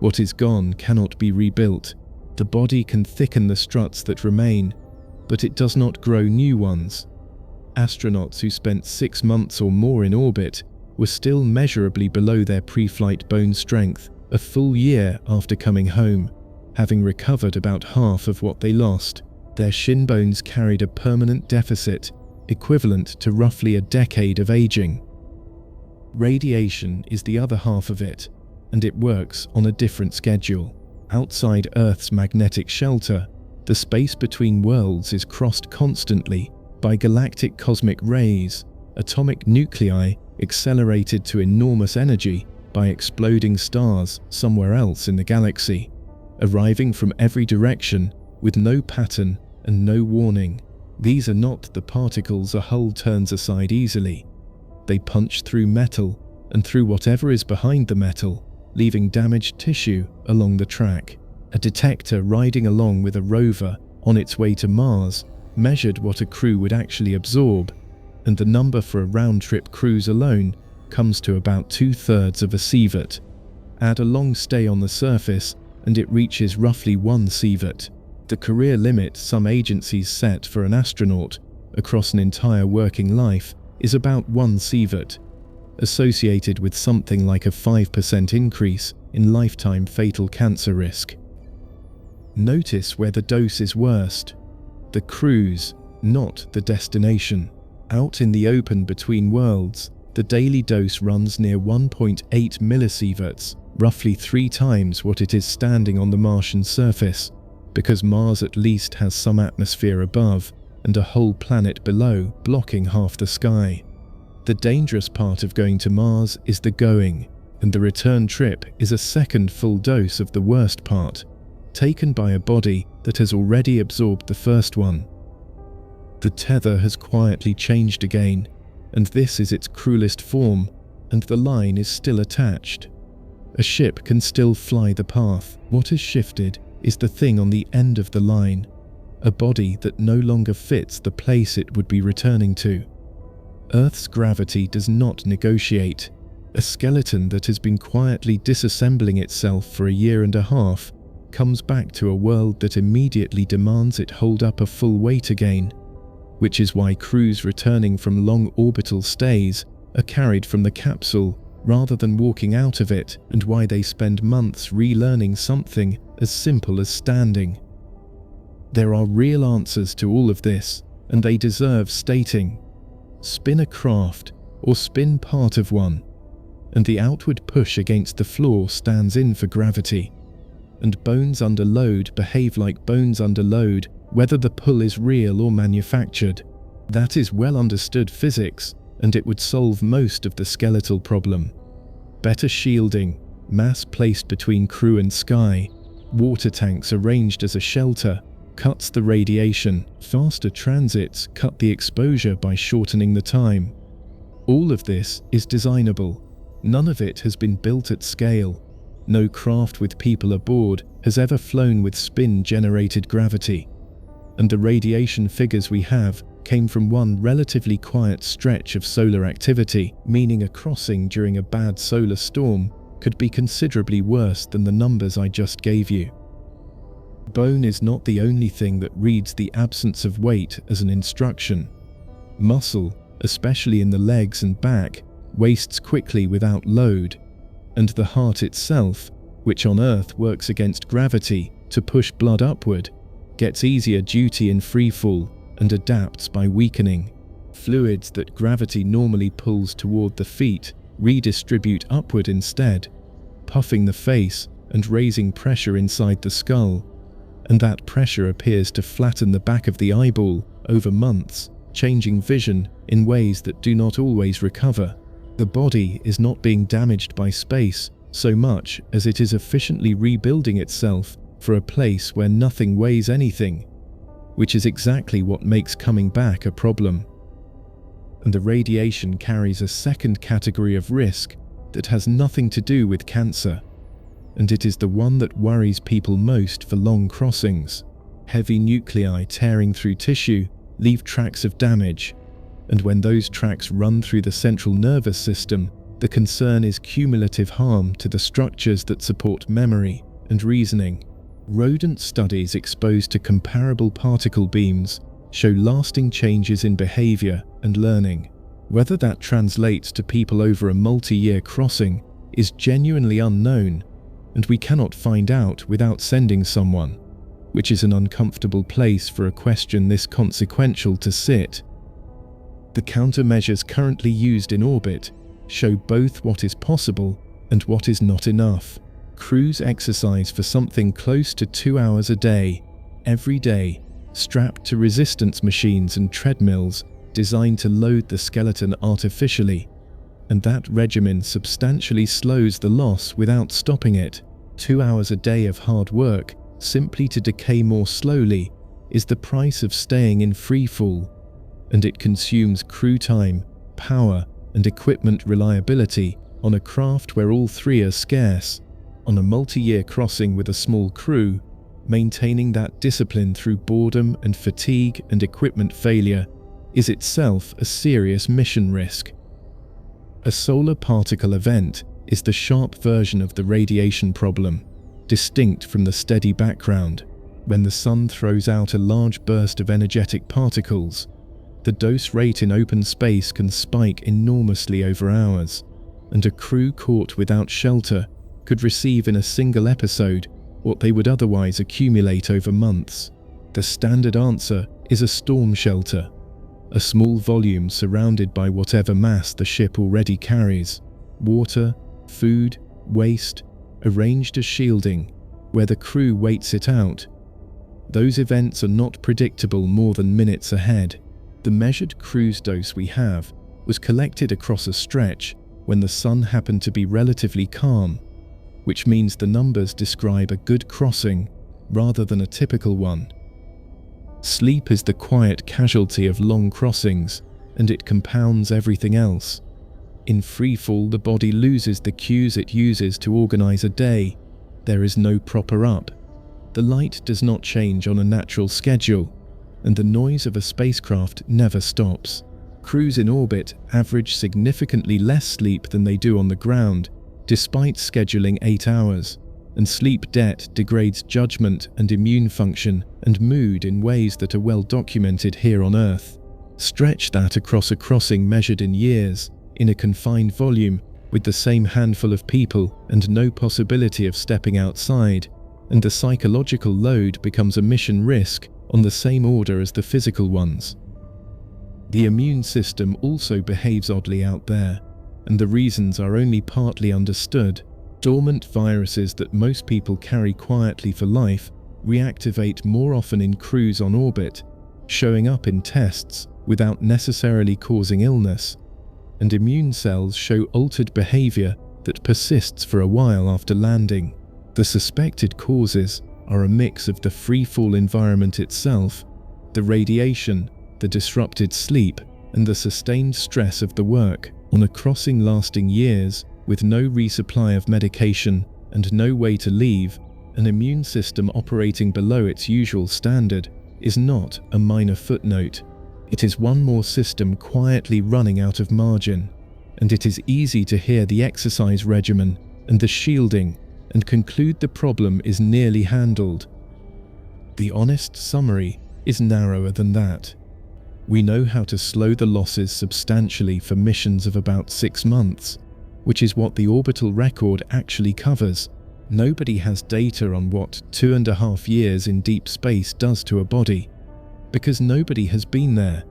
What is gone cannot be rebuilt. The body can thicken the struts that remain, but it does not grow new ones. Astronauts who spent 6 months or more in orbit were still measurably below their pre-flight bone strength a full year after coming home, having recovered about half of what they lost. Their shin bones carried a permanent deficit, equivalent to roughly a decade of aging. Radiation is the other half of it, and it works on a different schedule. Outside Earth's magnetic shelter, the space between worlds is crossed constantly by galactic cosmic rays, atomic nuclei accelerated to enormous energy by exploding stars somewhere else in the galaxy, arriving from every direction with no pattern and no warning. These are not the particles a hull turns aside easily. They punch through metal and through whatever is behind the metal, leaving damaged tissue along the track. A detector riding along with a rover on its way to Mars measured what a crew would actually absorb, and the number for a round-trip cruise alone comes to about 2/3 of a sievert. Add a long stay on the surface and it reaches roughly 1 sievert. The career limit some agencies set for an astronaut across an entire working life is about 1 sievert, associated with something like a 5% increase in lifetime fatal cancer risk. Notice where the dose is worst. The cruise, not the destination. Out in the open between worlds, the daily dose runs near 1.8 millisieverts, roughly 3 times what it is standing on the Martian surface, because Mars at least has some atmosphere above and a whole planet below blocking half the sky. The dangerous part of going to Mars is the going, and the return trip is a second full dose of the worst part, taken by a body that has already absorbed the first one. The tether has quietly changed again, and this is its cruelest form, and the line is still attached. A ship can still fly the path. What has shifted is the thing on the end of the line, a body that no longer fits the place it would be returning to. Earth's gravity does not negotiate. A skeleton that has been quietly disassembling itself for a year and a half comes back to a world that immediately demands it hold up a full weight again, which is why crews returning from long orbital stays are carried from the capsule rather than walking out of it, and why they spend months relearning something as simple as standing. There are real answers to all of this, and they deserve stating. Spin a craft, or spin part of one, and the outward push against the floor stands in for gravity. And bones under load behave like bones under load, whether the pull is real or manufactured. That is well understood physics, and it would solve most of the skeletal problem. Better shielding, mass placed between crew and sky, water tanks arranged as a shelter, cuts the radiation. Faster transits cut the exposure by shortening the time. All of this is designable. None of it has been built at scale. No craft with people aboard has ever flown with spin-generated gravity. And the radiation figures we have came from one relatively quiet stretch of solar activity, meaning a crossing during a bad solar storm could be considerably worse than the numbers I just gave you. Bone is not the only thing that reads the absence of weight as an instruction. Muscle, especially in the legs and back, wastes quickly without load, and the heart itself, which on Earth works against gravity to push blood upward, gets easier duty in freefall and adapts by weakening. Fluids that gravity normally pulls toward the feet redistribute upward instead, puffing the face and raising pressure inside the skull, and that pressure appears to flatten the back of the eyeball over months, changing vision in ways that do not always recover. The body is not being damaged by space so much as it is efficiently rebuilding itself for a place where nothing weighs anything, which is exactly what makes coming back a problem. And the radiation carries a second category of risk that has nothing to do with cancer, and it is the one that worries people most for long crossings. Heavy nuclei tearing through tissue leave tracks of damage, and when those tracks run through the central nervous system, the concern is cumulative harm to the structures that support memory and reasoning. Rodent studies exposed to comparable particle beams show lasting changes in behavior and learning. Whether that translates to people over a multi-year crossing is genuinely unknown, and we cannot find out without sending someone, which is an uncomfortable place for a question this consequential to sit. The countermeasures currently used in orbit show both what is possible and what is not enough. Crews exercise for something close to 2 hours a day, every day, strapped to resistance machines and treadmills designed to load the skeleton artificially, and that regimen substantially slows the loss without stopping it. 2 hours a day of hard work, simply to decay more slowly, is the price of staying in free fall, and it consumes crew time, power, and equipment reliability on a craft where all three are scarce. On a multi-year crossing with a small crew, maintaining that discipline through boredom and fatigue and equipment failure is itself a serious mission risk. A solar particle event is the sharp version of the radiation problem, distinct from the steady background. When the sun throws out a large burst of energetic particles, the dose rate in open space can spike enormously over hours, and a crew caught without shelter could receive in a single episode what they would otherwise accumulate over months. The standard answer is a storm shelter, a small volume surrounded by whatever mass the ship already carries, water, food, waste, arranged as shielding, where the crew waits it out. Those events are not predictable more than minutes ahead. The measured cruise dose we have was collected across a stretch when the sun happened to be relatively calm, which means the numbers describe a good crossing rather than a typical one. Sleep is the quiet casualty of long crossings, and it compounds everything else. In freefall, the body loses the cues it uses to organize a day. There is no proper up. The light does not change on a natural schedule, and the noise of a spacecraft never stops. Crews in orbit average significantly less sleep than they do on the ground, despite scheduling 8 hours, and sleep debt degrades judgment and immune function and mood in ways that are well documented here on Earth. Stretch that across a crossing measured in years, in a confined volume, with the same handful of people and no possibility of stepping outside, and the psychological load becomes a mission risk on the same order as the physical ones. The immune system also behaves oddly out there, and the reasons are only partly understood. Dormant viruses that most people carry quietly for life reactivate more often in crews on orbit, showing up in tests without necessarily causing illness, and immune cells show altered behavior that persists for a while after landing. The suspected causes are a mix of the free-fall environment itself, the radiation, the disrupted sleep, and the sustained stress of the work on a crossing lasting years. With no resupply of medication and no way to leave, an immune system operating below its usual standard is not a minor footnote. It is one more system quietly running out of margin, and it is easy to hear the exercise regimen and the shielding and conclude the problem is nearly handled. The honest summary is narrower than that. We know how to slow the losses substantially for missions of about 6 months, which is what the orbital record actually covers. Nobody has data on what 2.5 years in deep space does to a body, because nobody has been there,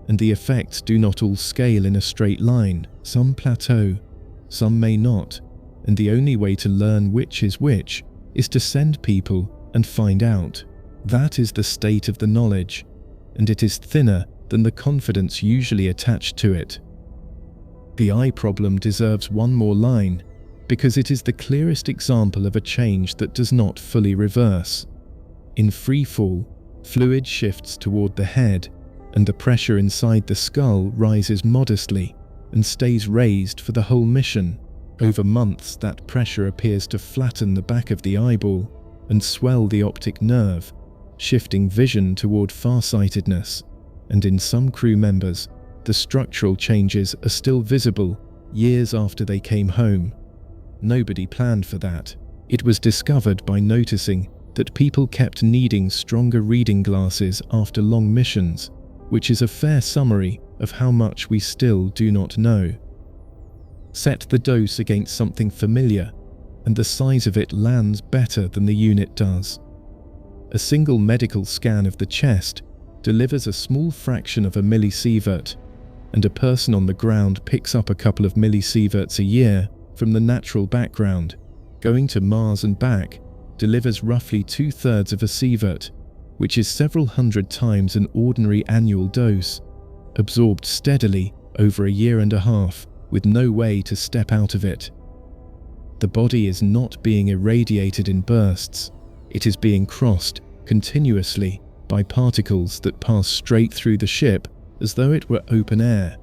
and the effects do not all scale in a straight line. Some plateau, some may not, and the only way to learn which is to send people and find out. That is the state of the knowledge, and it is thinner than the confidence usually attached to it. The eye problem deserves one more line, because it is the clearest example of a change that does not fully reverse. In freefall, fluid shifts toward the head, and the pressure inside the skull rises modestly and stays raised for the whole mission. Over months, that pressure appears to flatten the back of the eyeball and swell the optic nerve, shifting vision toward farsightedness, and in some crew members, the structural changes are still visible years after they came home. Nobody planned for that. It was discovered by noticing that people kept needing stronger reading glasses after long missions, which is a fair summary of how much we still do not know. Set the dose against something familiar, and the size of it lands better than the unit does. A single medical scan of the chest delivers a small fraction of a millisievert, and a person on the ground picks up a couple of millisieverts a year from the natural background. Going to Mars and back delivers roughly 2/3 of a sievert, which is several hundred times an ordinary annual dose, absorbed steadily over a year and a half with no way to step out of it. The body is not being irradiated in bursts, it is being crossed continuously by particles that pass straight through the ship as though it were open air.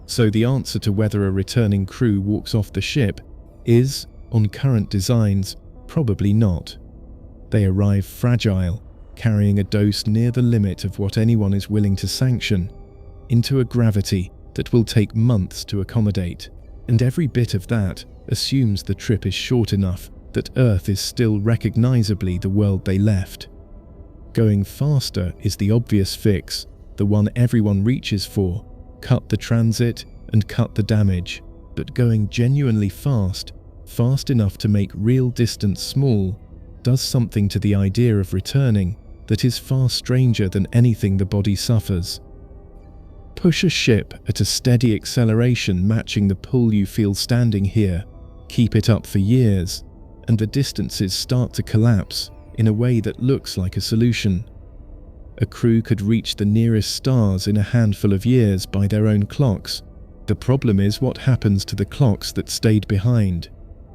So the answer to whether a returning crew walks off the ship is, on current designs, probably not. They arrive fragile, carrying a dose near the limit of what anyone is willing to sanction, into a gravity that will take months to accommodate, and every bit of that assumes the trip is short enough that Earth is still recognizably the world they left. Going faster is the obvious fix, the one everyone reaches for: cut the transit and cut the damage. But going genuinely fast enough to make real distance small, does something to the idea of returning that is far stranger than anything the body suffers. Push a ship at a steady acceleration matching the pull you feel standing here, keep it up for years, and the distances start to collapse in a way that looks like a solution. A crew could reach the nearest stars in a handful of years by their own clocks. The problem is what happens to the clocks that stayed behind.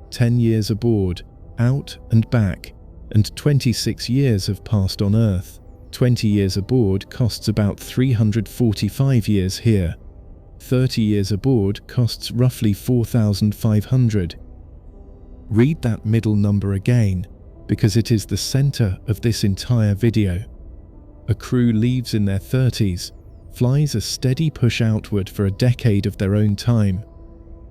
10 years aboard, out and back, and 26 years have passed on Earth. 20 years aboard costs about 345 years here. 30 years aboard costs roughly 4,500. Read that middle number again, because it is the center of this entire video. A crew leaves in their 30s, flies a steady push outward for a decade of their own time,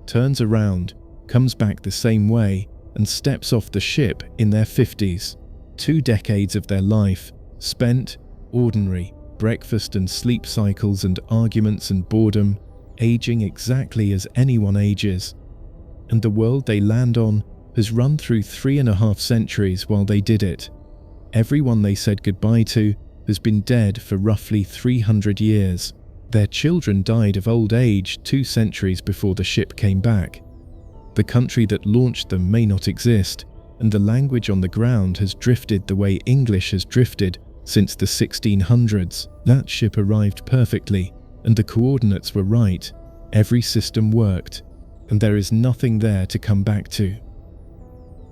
turns around, comes back the same way, and steps off the ship in their 50s. 2 decades of their life spent ordinary breakfast and sleep cycles and arguments and boredom, aging exactly as anyone ages. And the world they land on has run through 3.5 centuries while they did it. Everyone they said goodbye to has been dead for roughly 300 years. Their children died of old age 2 centuries before the ship came back. The country that launched them may not exist, and the language on the ground has drifted the way English has drifted since the 1600s. That ship arrived perfectly, and the coordinates were right. Every system worked, and there is nothing there to come back to.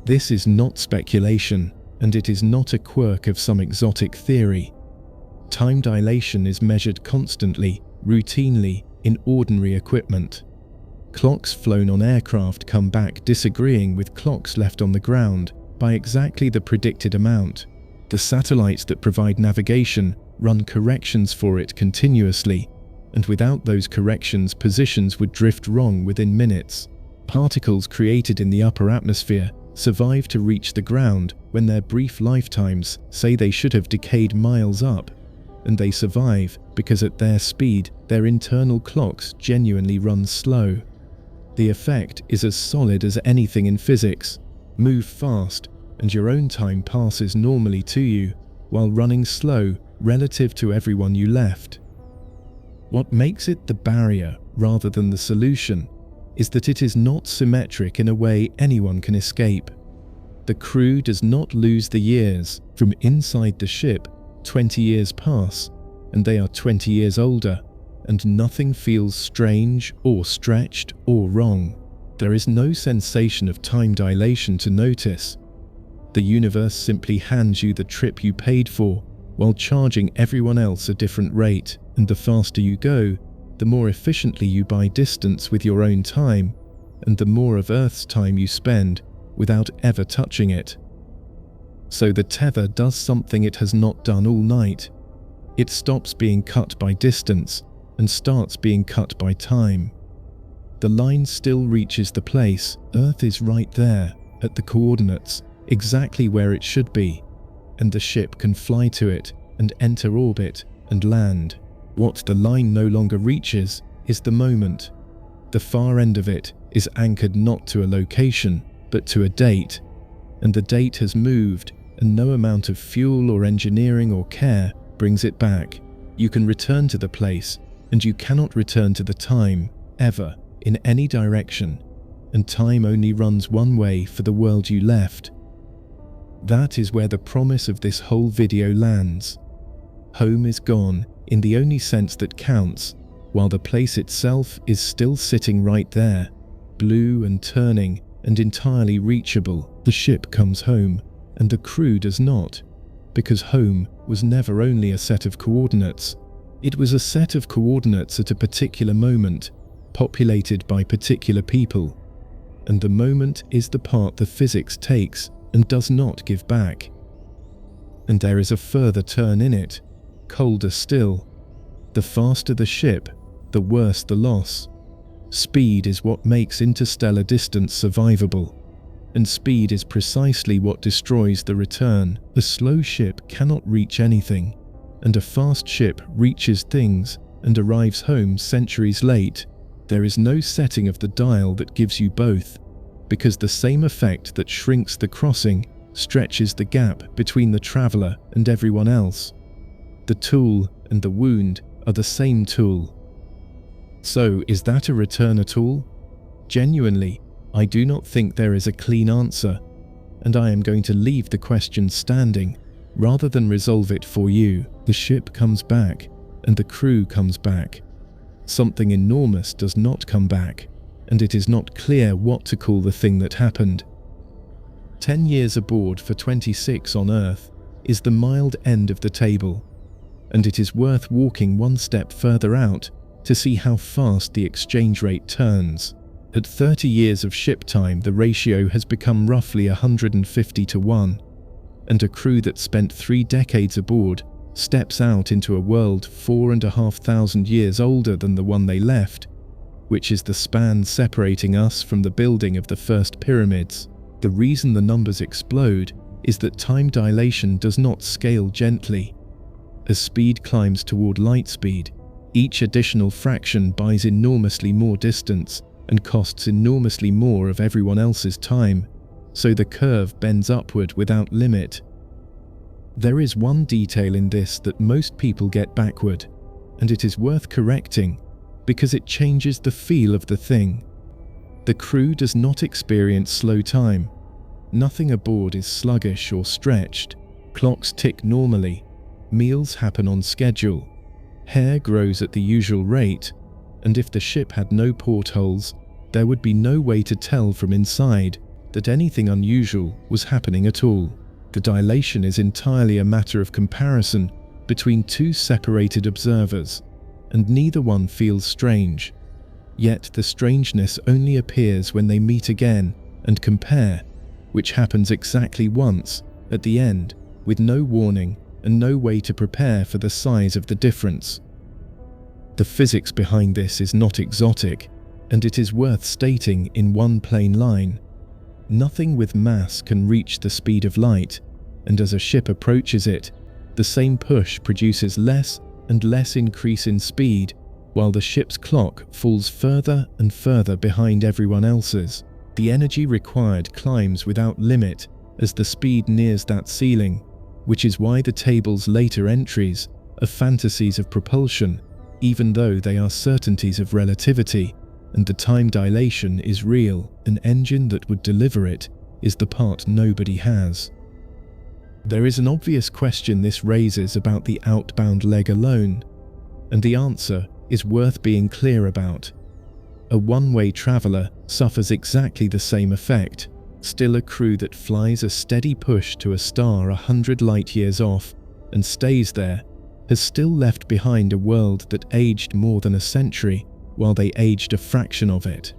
This is not speculation, and it is not a quirk of some exotic theory. Time dilation is measured constantly, routinely, in ordinary equipment. Clocks flown on aircraft come back disagreeing with clocks left on the ground by exactly the predicted amount. The satellites that provide navigation run corrections for it continuously, and without those corrections, positions would drift wrong within minutes. Particles created in the upper atmosphere survive to reach the ground when their brief lifetimes say they should have decayed miles up, and they survive because at their speed, their internal clocks genuinely run slow. The effect is as solid as anything in physics. Move fast, and your own time passes normally to you, while running slow relative to everyone you left. What makes it the barrier rather than the solution is that it is not symmetric in a way anyone can escape. The crew does not lose the years. From inside the ship, 20 years pass, and they are 20 years older, and nothing feels strange or stretched or wrong. There is no sensation of time dilation to notice. The universe simply hands you the trip you paid for, while charging everyone else a different rate, and the faster you go, the more efficiently you buy distance with your own time, and the more of Earth's time you spend without ever touching it. So the tether does something it has not done all night. It stops being cut by distance and starts being cut by time. The line still reaches the place. Earth is right there, at the coordinates, exactly where it should be, and the ship can fly to it and enter orbit and land. What the line no longer reaches is the moment. The far end of it is anchored not to a location, but to a date, and the date has moved, and no amount of fuel or engineering or care brings it back. You can return to the place, and you cannot return to the time, ever, in any direction, and time only runs one way for the world you left. That is where the promise of this whole video lands. Home is gone, in the only sense that counts, while the place itself is still sitting right there, blue and turning and entirely reachable. The ship comes home, and the crew does not, because home was never only a set of coordinates. It was a set of coordinates at a particular moment, populated by particular people, and the moment is the part the physics takes and does not give back. And there is a further turn in it, colder still. The faster the ship, the worse the loss. Speed is what makes interstellar distance survivable, and speed is precisely what destroys the return. A slow ship cannot reach anything, and a fast ship reaches things and arrives home centuries late. There is no setting of the dial that gives you both, because the same effect that shrinks the crossing stretches the gap between the traveler and everyone else. The tool and the wound are the same tool. So, is that a return at all? Genuinely, I do not think there is a clean answer, and I am going to leave the question standing rather than resolve it for you. The ship comes back, and the crew comes back. Something enormous does not come back, and it is not clear what to call the thing that happened. 10 years aboard for 26 on Earth is the mild end of the table, and it is worth walking one step further out to see how fast the exchange rate turns. At 30 years of ship time, the ratio has become roughly 150 to 1, and a crew that spent 3 decades aboard steps out into a world 4,500 years older than the one they left, which is the span separating us from the building of the first pyramids. The reason the numbers explode is that time dilation does not scale gently. As speed climbs toward light speed, each additional fraction buys enormously more distance and costs enormously more of everyone else's time, so the curve bends upward without limit. There is one detail in this that most people get backward, and it is worth correcting because it changes the feel of the thing. The crew does not experience slow time. Nothing aboard is sluggish or stretched. Clocks tick normally. Meals happen on schedule. Hair grows at the usual rate, and if the ship had no portholes, there would be no way to tell from inside that anything unusual was happening at all. The dilation is entirely a matter of comparison between two separated observers, and neither one feels strange. Yet the strangeness only appears when they meet again and compare, which happens exactly once, at the end, with no warning and no way to prepare for the size of the difference. The physics behind this is not exotic, and it is worth stating in one plain line. Nothing with mass can reach the speed of light, and as a ship approaches it, the same push produces less and less increase in speed, while the ship's clock falls further and further behind everyone else's. The energy required climbs without limit as the speed nears that ceiling, which is why the table's later entries are fantasies of propulsion, even though they are certainties of relativity, and the time dilation is real. An engine that would deliver it is the part nobody has. There is an obvious question this raises about the outbound leg alone, and the answer is worth being clear about. A one-way traveler suffers exactly the same effect. Still, a crew that flies a steady push to a star 100 light-years off and stays there has still left behind a world that aged more than a century while they aged a fraction of it.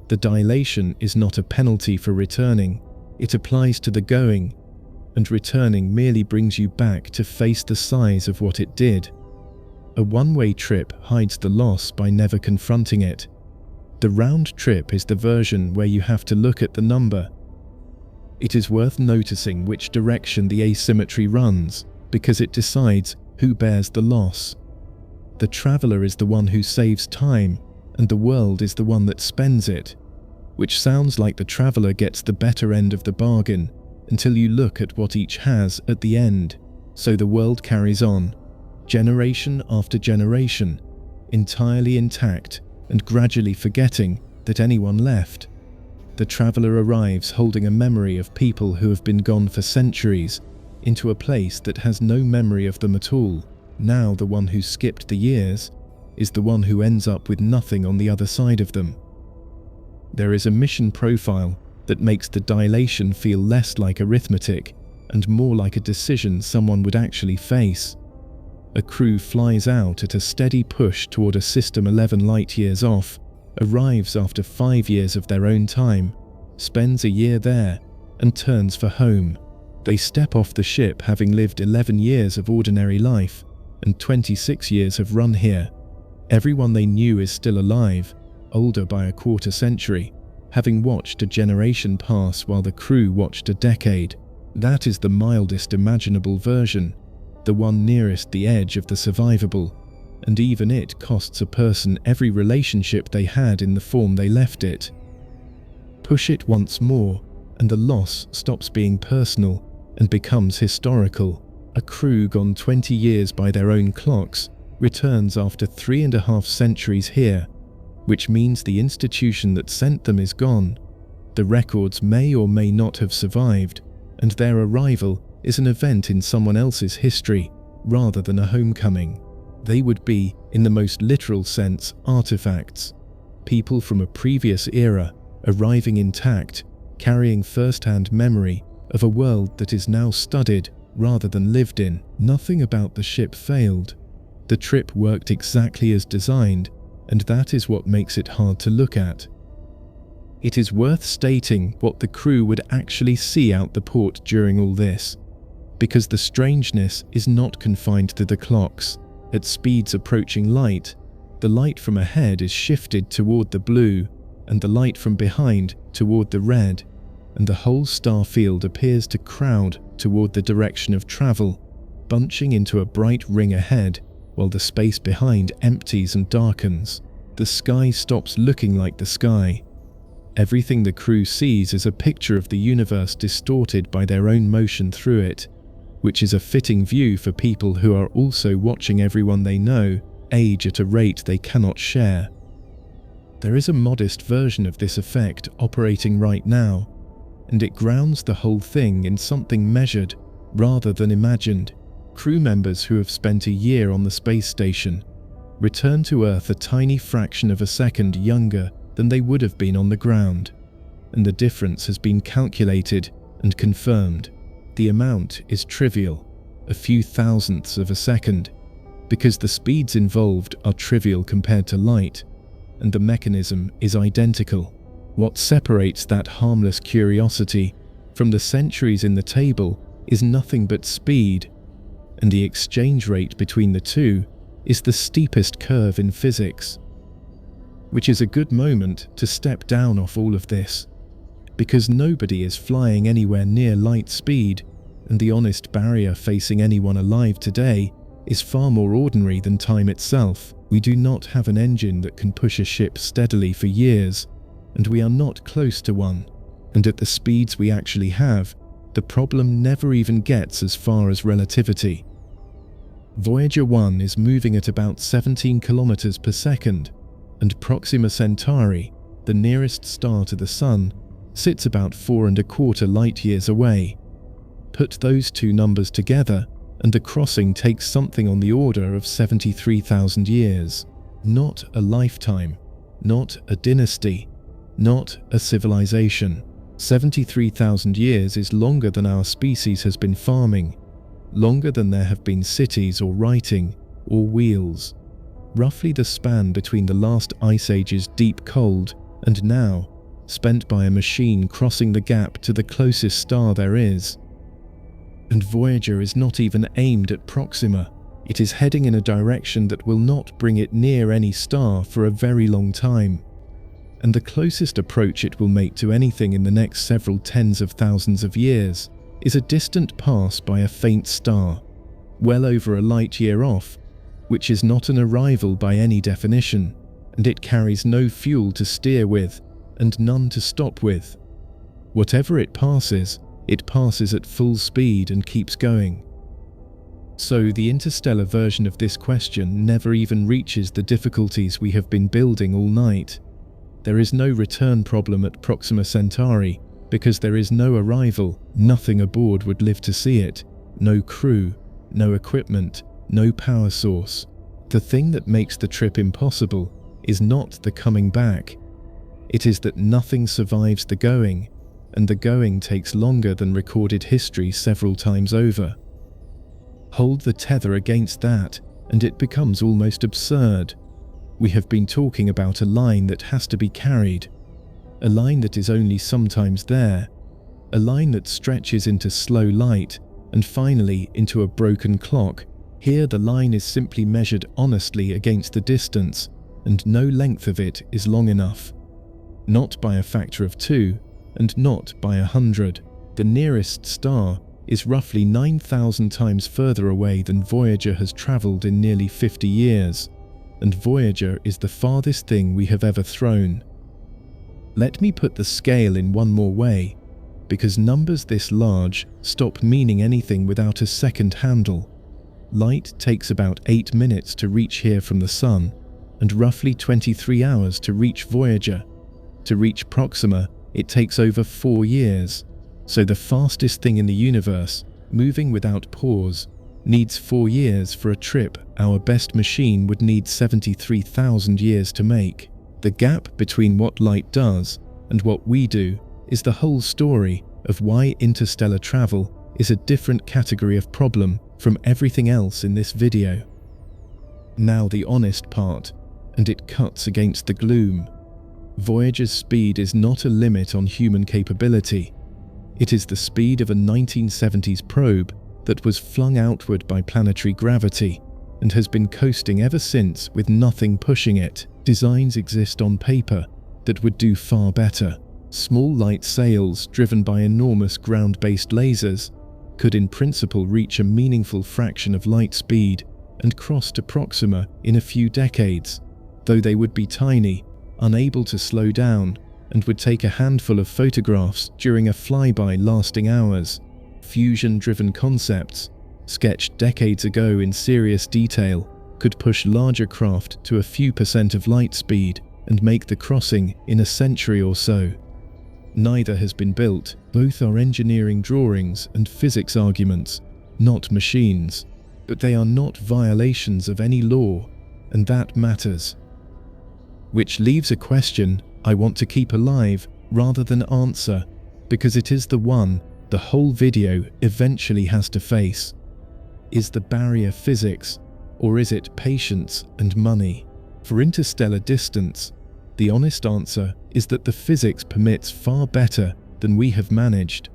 The dilation is not a penalty for returning, it applies to the going, and returning merely brings you back to face the size of what it did. A one-way trip hides the loss by never confronting it. The round trip is the version where you have to look at the number. It is worth noticing which direction the asymmetry runs, because it decides who bears the loss. The traveler is the one who saves time, and the world is the one that spends it, which sounds like the traveler gets the better end of the bargain until you look at what each has at the end. So the world carries on, generation after generation, entirely intact and gradually forgetting that anyone left. The traveler arrives holding a memory of people who have been gone for centuries into a place that has no memory of them at all. Now the one who skipped the years is the one who ends up with nothing on the other side of them. There is a mission profile that makes the dilation feel less like arithmetic and more like a decision someone would actually face. A crew flies out at a steady push toward a system 11 light-years off, arrives after 5 years of their own time, spends a year there, and turns for home. They step off the ship having lived 11 years of ordinary life, and 26 years have run here. Everyone they knew is still alive, older by a quarter century, having watched a generation pass while the crew watched a decade. That is the mildest imaginable version, the one nearest the edge of the survivable, and even it costs a person every relationship they had in the form they left it. Push it once more, and the loss stops being personal and becomes historical. A crew gone 20 years by their own clocks returns after 3.5 centuries here, which means the institution that sent them is gone. The records may or may not have survived, and their arrival is an event in someone else's history rather than a homecoming. They would be, in the most literal sense, artifacts, people from a previous era arriving intact, carrying first-hand memory of a world that is now studied rather than lived in. Nothing about the ship failed. The trip worked exactly as designed, and that is what makes it hard to look at. It is worth stating what the crew would actually see out the port during all this. Because the strangeness is not confined to the clocks. At speeds approaching light, the light from ahead is shifted toward the blue, and the light from behind toward the red, and the whole star field appears to crowd toward the direction of travel, bunching into a bright ring ahead, while the space behind empties and darkens. The sky stops looking like the sky. Everything the crew sees is a picture of the universe distorted by their own motion through it, which is a fitting view for people who are also watching everyone they know age at a rate they cannot share. There is a modest version of this effect operating right now, and it grounds the whole thing in something measured rather than imagined. Crew members who have spent a year on the space station return to Earth a tiny fraction of a second younger than they would have been on the ground, and the difference has been calculated and confirmed. The amount is trivial, a few thousandths of a second, because the speeds involved are trivial compared to light, and the mechanism is identical. What separates that harmless curiosity from the centuries in the table is nothing but speed, and the exchange rate between the two is the steepest curve in physics. Which is a good moment to step down off all of this, because nobody is flying anywhere near light speed, and the honest barrier facing anyone alive today is far more ordinary than time itself. We do not have an engine that can push a ship steadily for years, and we are not close to one, and at the speeds we actually have, the problem never even gets as far as relativity. Voyager 1 is moving at about 17 kilometers per second, and Proxima Centauri, the nearest star to the Sun, sits about 4¼ light-years away. Put those two numbers together, and the crossing takes something on the order of 73,000 years. Not a lifetime, not a dynasty, not a civilization. 73,000 years is longer than our species has been farming, longer than there have been cities or writing or wheels. Roughly the span between the last ice age's deep cold and now, spent by a machine crossing the gap to the closest star there is. And Voyager is not even aimed at Proxima. It is heading in a direction that will not bring it near any star for a very long time. And the closest approach it will make to anything in the next several tens of thousands of years is a distant pass by a faint star, well over a light-year off, which is not an arrival by any definition, and it carries no fuel to steer with and none to stop with. Whatever it passes at full speed and keeps going. So the interstellar version of this question never even reaches the difficulties we have been building all night. There is no return problem at Proxima Centauri, because there is no arrival, nothing aboard would live to see it, no crew, no equipment, no power source. The thing that makes the trip impossible is not the coming back. It is that nothing survives the going, and the going takes longer than recorded history several times over. Hold the tether against that, and it becomes almost absurd. We have been talking about a line that has to be carried, a line that is only sometimes there, a line that stretches into slow light and finally into a broken clock. Here the line is simply measured honestly against the distance, and no length of it is long enough. Not by a factor of 2, and not by 100. The nearest star is roughly 9,000 times further away than Voyager has travelled in nearly 50 years, and Voyager is the farthest thing we have ever thrown. Let me put the scale in one more way, because numbers this large stop meaning anything without a second handle. Light takes about 8 minutes to reach here from the Sun, and roughly 23 hours to reach Voyager. To reach Proxima, it takes over 4 years. So the fastest thing in the universe, moving without pause, needs 4 years for a trip our best machine would need 73,000 years to make. The gap between what light does and what we do is the whole story of why interstellar travel is a different category of problem from everything else in this video. Now the honest part, and it cuts against the gloom. Voyager's speed is not a limit on human capability. It is the speed of a 1970s probe that was flung outward by planetary gravity and has been coasting ever since with nothing pushing it. Designs exist on paper that would do far better. Small light sails driven by enormous ground-based lasers could in principle reach a meaningful fraction of light speed and cross to Proxima in a few decades, though they would be tiny, unable to slow down, and would take a handful of photographs during a flyby lasting hours. Fusion-driven concepts, sketched decades ago in serious detail, could push larger craft to a few % of light speed and make the crossing in a century or so. Neither has been built. Both are engineering drawings and physics arguments, not machines. But they are not violations of any law, and that matters. Which leaves a question I want to keep alive rather than answer, because it is the one the whole video eventually has to face. Is the barrier physics, or is it patience and money? For interstellar distance, the honest answer is that the physics permits far better than we have managed,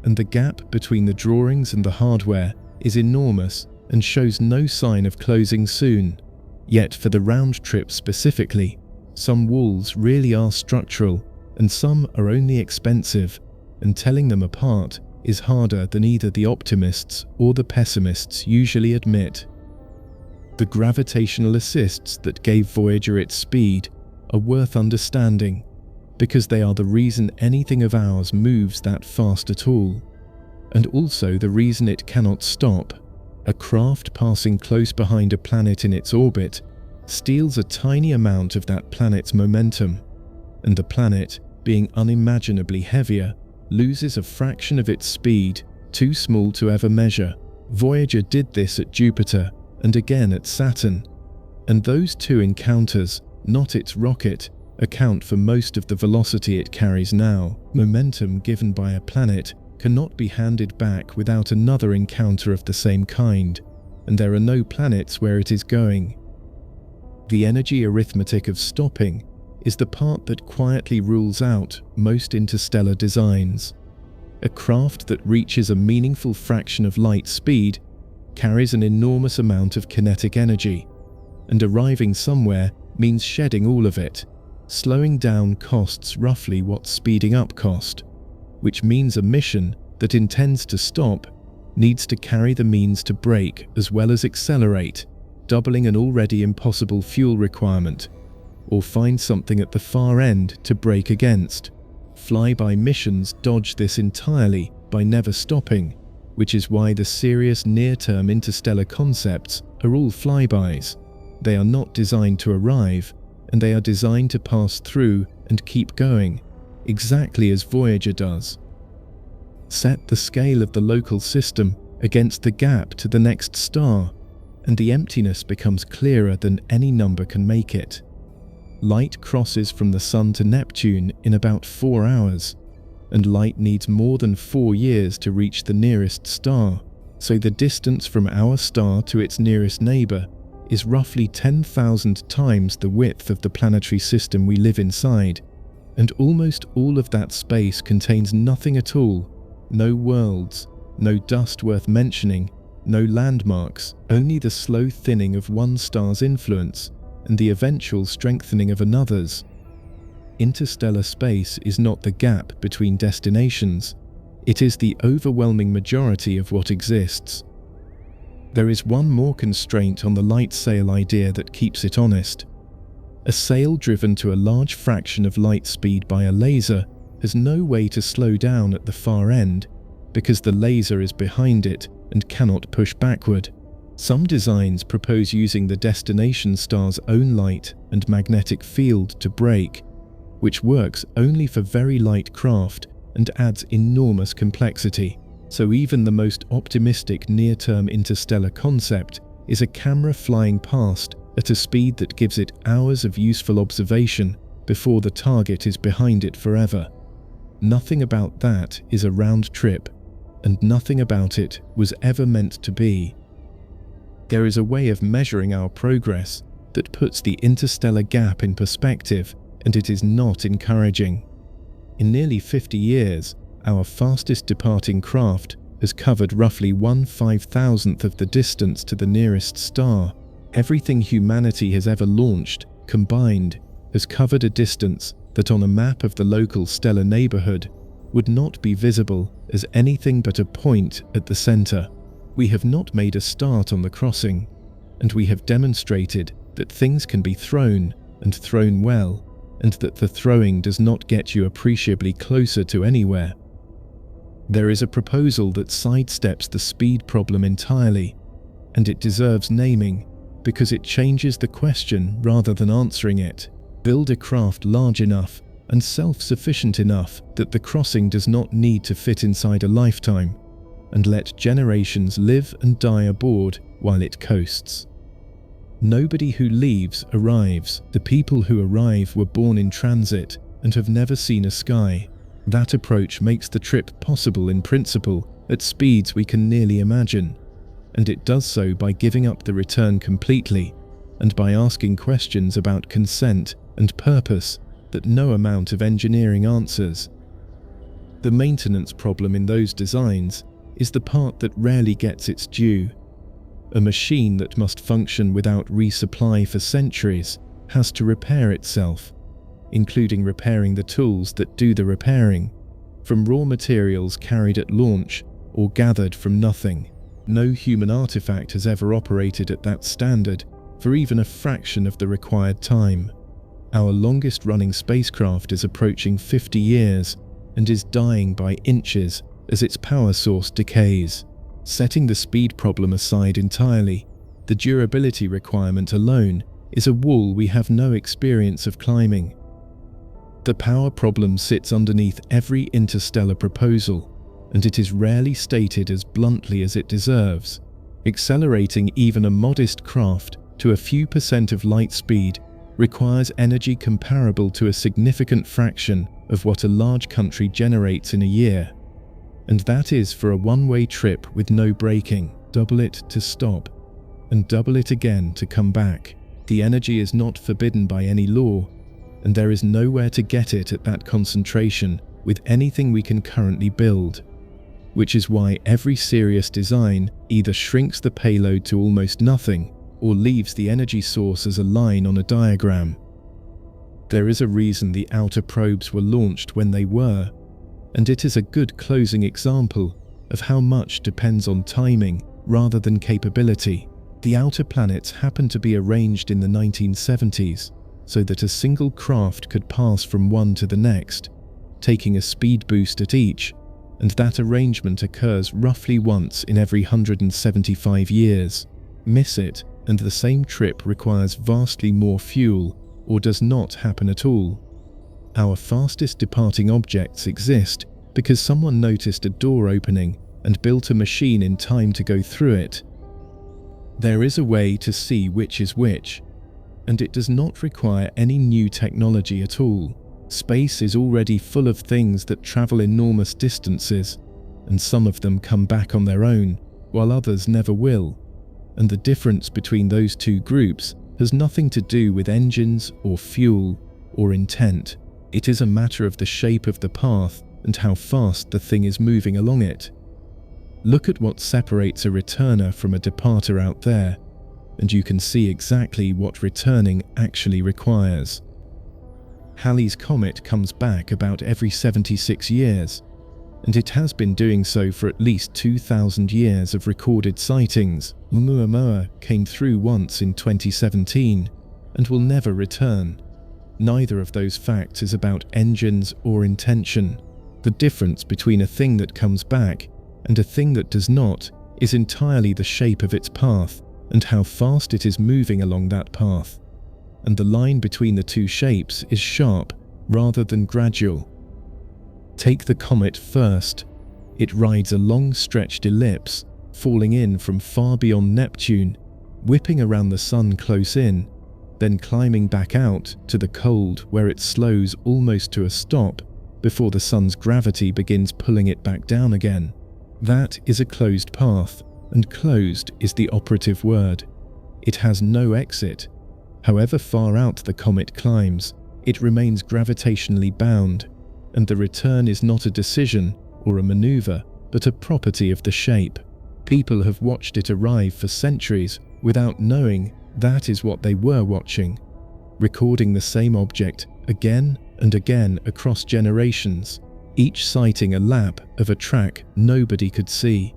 and the gap between the drawings and the hardware is enormous and shows no sign of closing soon. Yet for the round trip specifically, some walls really are structural and some are only expensive, and telling them apart is harder than either the optimists or the pessimists usually admit. The gravitational assists that gave Voyager its speed are worth understanding, because they are the reason anything of ours moves that fast at all, and also the reason it cannot stop. A craft passing close behind a planet in its orbit steals a tiny amount of that planet's momentum, and the planet, being unimaginably heavier, loses a fraction of its speed, too small to ever measure. Voyager did this at Jupiter and again at Saturn, and those two encounters, not its rocket, account for most of the velocity it carries now. Momentum given by a planet cannot be handed back without another encounter of the same kind, and there are no planets where it is going. The energy arithmetic of stopping is the part that quietly rules out most interstellar designs. A craft that reaches a meaningful fraction of light speed carries an enormous amount of kinetic energy, and arriving somewhere means shedding all of it. Slowing down costs roughly what speeding up cost, which means a mission that intends to stop needs to carry the means to brake as well as accelerate, doubling an already impossible fuel requirement, or find something at the far end to brake against. Flyby missions dodge this entirely by never stopping, which is why the serious near-term interstellar concepts are all flybys. They are not designed to arrive, and they are designed to pass through and keep going, exactly as Voyager does. Set the scale of the local system against the gap to the next star, and the emptiness becomes clearer than any number can make it. Light crosses from the Sun to Neptune in about 4 hours, and light needs more than 4 years to reach the nearest star, so the distance from our star to its nearest neighbor is roughly 10,000 times the width of the planetary system we live inside, and almost all of that space contains nothing at all. No worlds, no dust worth mentioning, no landmarks, only the slow thinning of one star's influence and the eventual strengthening of another's. Interstellar space is not the gap between destinations, it is the overwhelming majority of what exists. There is one more constraint on the light sail idea that keeps it honest. A sail driven to a large fraction of light speed by a laser has no way to slow down at the far end because the laser is behind it and cannot push backward. Some designs propose using the destination star's own light and magnetic field to brake, which works only for very light craft and adds enormous complexity. So even the most optimistic near-term interstellar concept is a camera flying past at a speed that gives it hours of useful observation before the target is behind it forever. Nothing about that is a round trip, and nothing about it was ever meant to be. There is a way of measuring our progress that puts the interstellar gap in perspective, and it is not encouraging. In nearly 50 years, our fastest departing craft has covered roughly 1/5000th of the distance to the nearest star. Everything humanity has ever launched, combined, has covered a distance that on a map of the local stellar neighborhood would not be visible as anything but a point at the center. We have not made a start on the crossing, and we have demonstrated that things can be thrown, and thrown well, and that the throwing does not get you appreciably closer to anywhere. There is a proposal that sidesteps the speed problem entirely, and it deserves naming because it changes the question rather than answering it. Build a craft large enough and self-sufficient enough that the crossing does not need to fit inside a lifetime, and let generations live and die aboard while it coasts. Nobody who leaves arrives. The people who arrive were born in transit and have never seen a sky. That approach makes the trip possible in principle at speeds we can nearly imagine, and it does so by giving up the return completely and by asking questions about consent and purpose that no amount of engineering answers. The maintenance problem in those designs is the part that rarely gets its due. A machine that must function without resupply for centuries has to repair itself, including repairing the tools that do the repairing, from raw materials carried at launch or gathered from nothing. No human artifact has ever operated at that standard for even a fraction of the required time. Our longest-running spacecraft is approaching 50 years and is dying by inches as its power source decays. Setting the speed problem aside entirely, the durability requirement alone is a wall we have no experience of climbing. The power problem sits underneath every interstellar proposal, and it is rarely stated as bluntly as it deserves. Accelerating even a modest craft to a few percent of light speed requires energy comparable to a significant fraction of what a large country generates in a year. And that is for a one-way trip with no braking. Double it to stop, and double it again to come back. The energy is not forbidden by any law, and there is nowhere to get it at that concentration with anything we can currently build. Which is why every serious design either shrinks the payload to almost nothing or leaves the energy source as a line on a diagram. There is a reason the outer probes were launched when they were, and it is a good closing example of how much depends on timing rather than capability. The outer planets happened to be arranged in the 1970s so that a single craft could pass from one to the next, taking a speed boost at each, and that arrangement occurs roughly once in every 175 years. Miss it, and the same trip requires vastly more fuel or does not happen at all. Our fastest departing objects exist because someone noticed a door opening and built a machine in time to go through it. There is a way to see which is which, and it does not require any new technology at all. Space is already full of things that travel enormous distances, and some of them come back on their own, while others never will. And the difference between those two groups has nothing to do with engines or fuel or intent. It is a matter of the shape of the path and how fast the thing is moving along it. Look at what separates a returner from a departer out there, and you can see exactly what returning actually requires. Halley's Comet comes back about every 76 years, and it has been doing so for at least 2,000 years of recorded sightings. Oumuamua came through once in 2017 and will never return. Neither of those facts is about engines or intention. The difference between a thing that comes back and a thing that does not is entirely the shape of its path and how fast it is moving along that path. And the line between the two shapes is sharp rather than gradual. Take the comet first. It rides a long stretched ellipse, falling in from far beyond Neptune, whipping around the sun close in, then climbing back out to the cold where it slows almost to a stop before the sun's gravity begins pulling it back down again. That is a closed path, and closed is the operative word. It has no exit. However far out the comet climbs, it remains gravitationally bound, and the return is not a decision or a maneuver, but a property of the shape. People have watched it arrive for centuries without knowing that is what they were watching, recording the same object again and again across generations, each sighting a lap of a track nobody could see.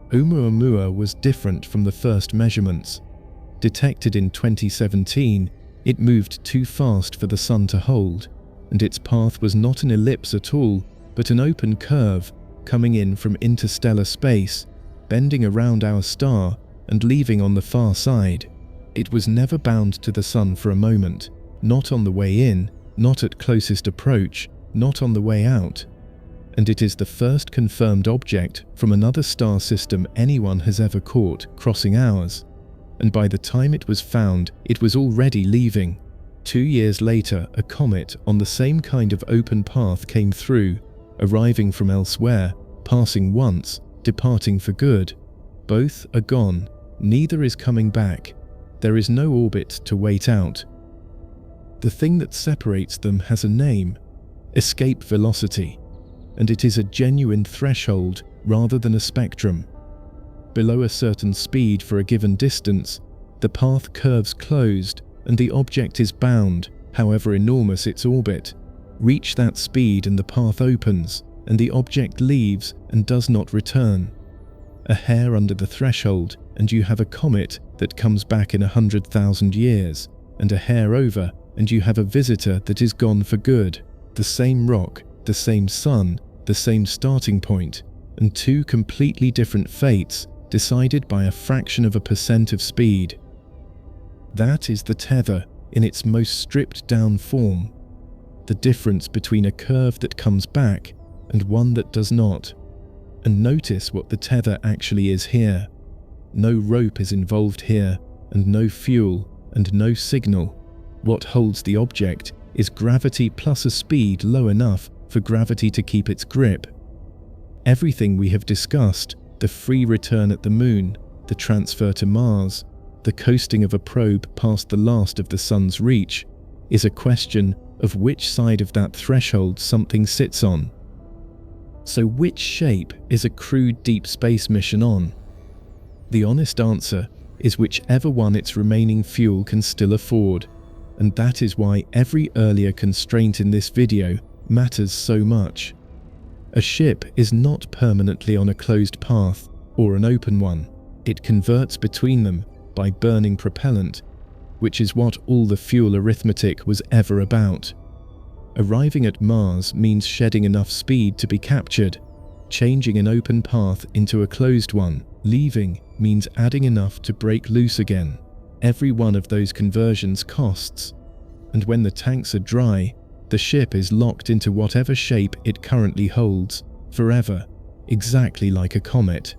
Oumuamua was different from the first measurements. Detected in 2017, it moved too fast for the Sun to hold, and its path was not an ellipse at all, but an open curve coming in from interstellar space, bending around our star and leaving on the far side. It was never bound to the Sun for a moment, not on the way in, not at closest approach, not on the way out. And it is the first confirmed object from another star system anyone has ever caught crossing ours. And by the time it was found, it was already leaving. 2 years later, a comet on the same kind of open path came through, arriving from elsewhere, passing once, departing for good. Both are gone. Neither is coming back. There is no orbit to wait out. The thing that separates them has a name: escape velocity, and it is a genuine threshold rather than a spectrum. Below a certain speed for a given distance, the path curves closed and the object is bound, however enormous its orbit. Reach that speed and the path opens, and the object leaves and does not return. A hair under the threshold, and you have a comet that comes back in 100,000 years, and a hair over, and you have a visitor that is gone for good. The same rock, the same sun, the same starting point, and two completely different fates decided by a fraction of a percent of speed. That is the tether in its most stripped down form. The difference between a curve that comes back and one that does not. And notice what the tether actually is here. No rope is involved here, and no fuel, and no signal. What holds the object is gravity plus a speed low enough for gravity to keep its grip. Everything we have discussed, the free return at the Moon, the transfer to Mars, the coasting of a probe past the last of the Sun's reach, is a question of which side of that threshold something sits on. So which shape is a crewed deep space mission on? The honest answer is whichever one its remaining fuel can still afford, and that is why every earlier constraint in this video matters so much. A ship is not permanently on a closed path or an open one. It converts between them by burning propellant, which is what all the fuel arithmetic was ever about. Arriving at Mars means shedding enough speed to be captured. Changing an open path into a closed one, leaving, means adding enough to break loose again. Every one of those conversions costs. And when the tanks are dry, the ship is locked into whatever shape it currently holds, forever, exactly like a comet.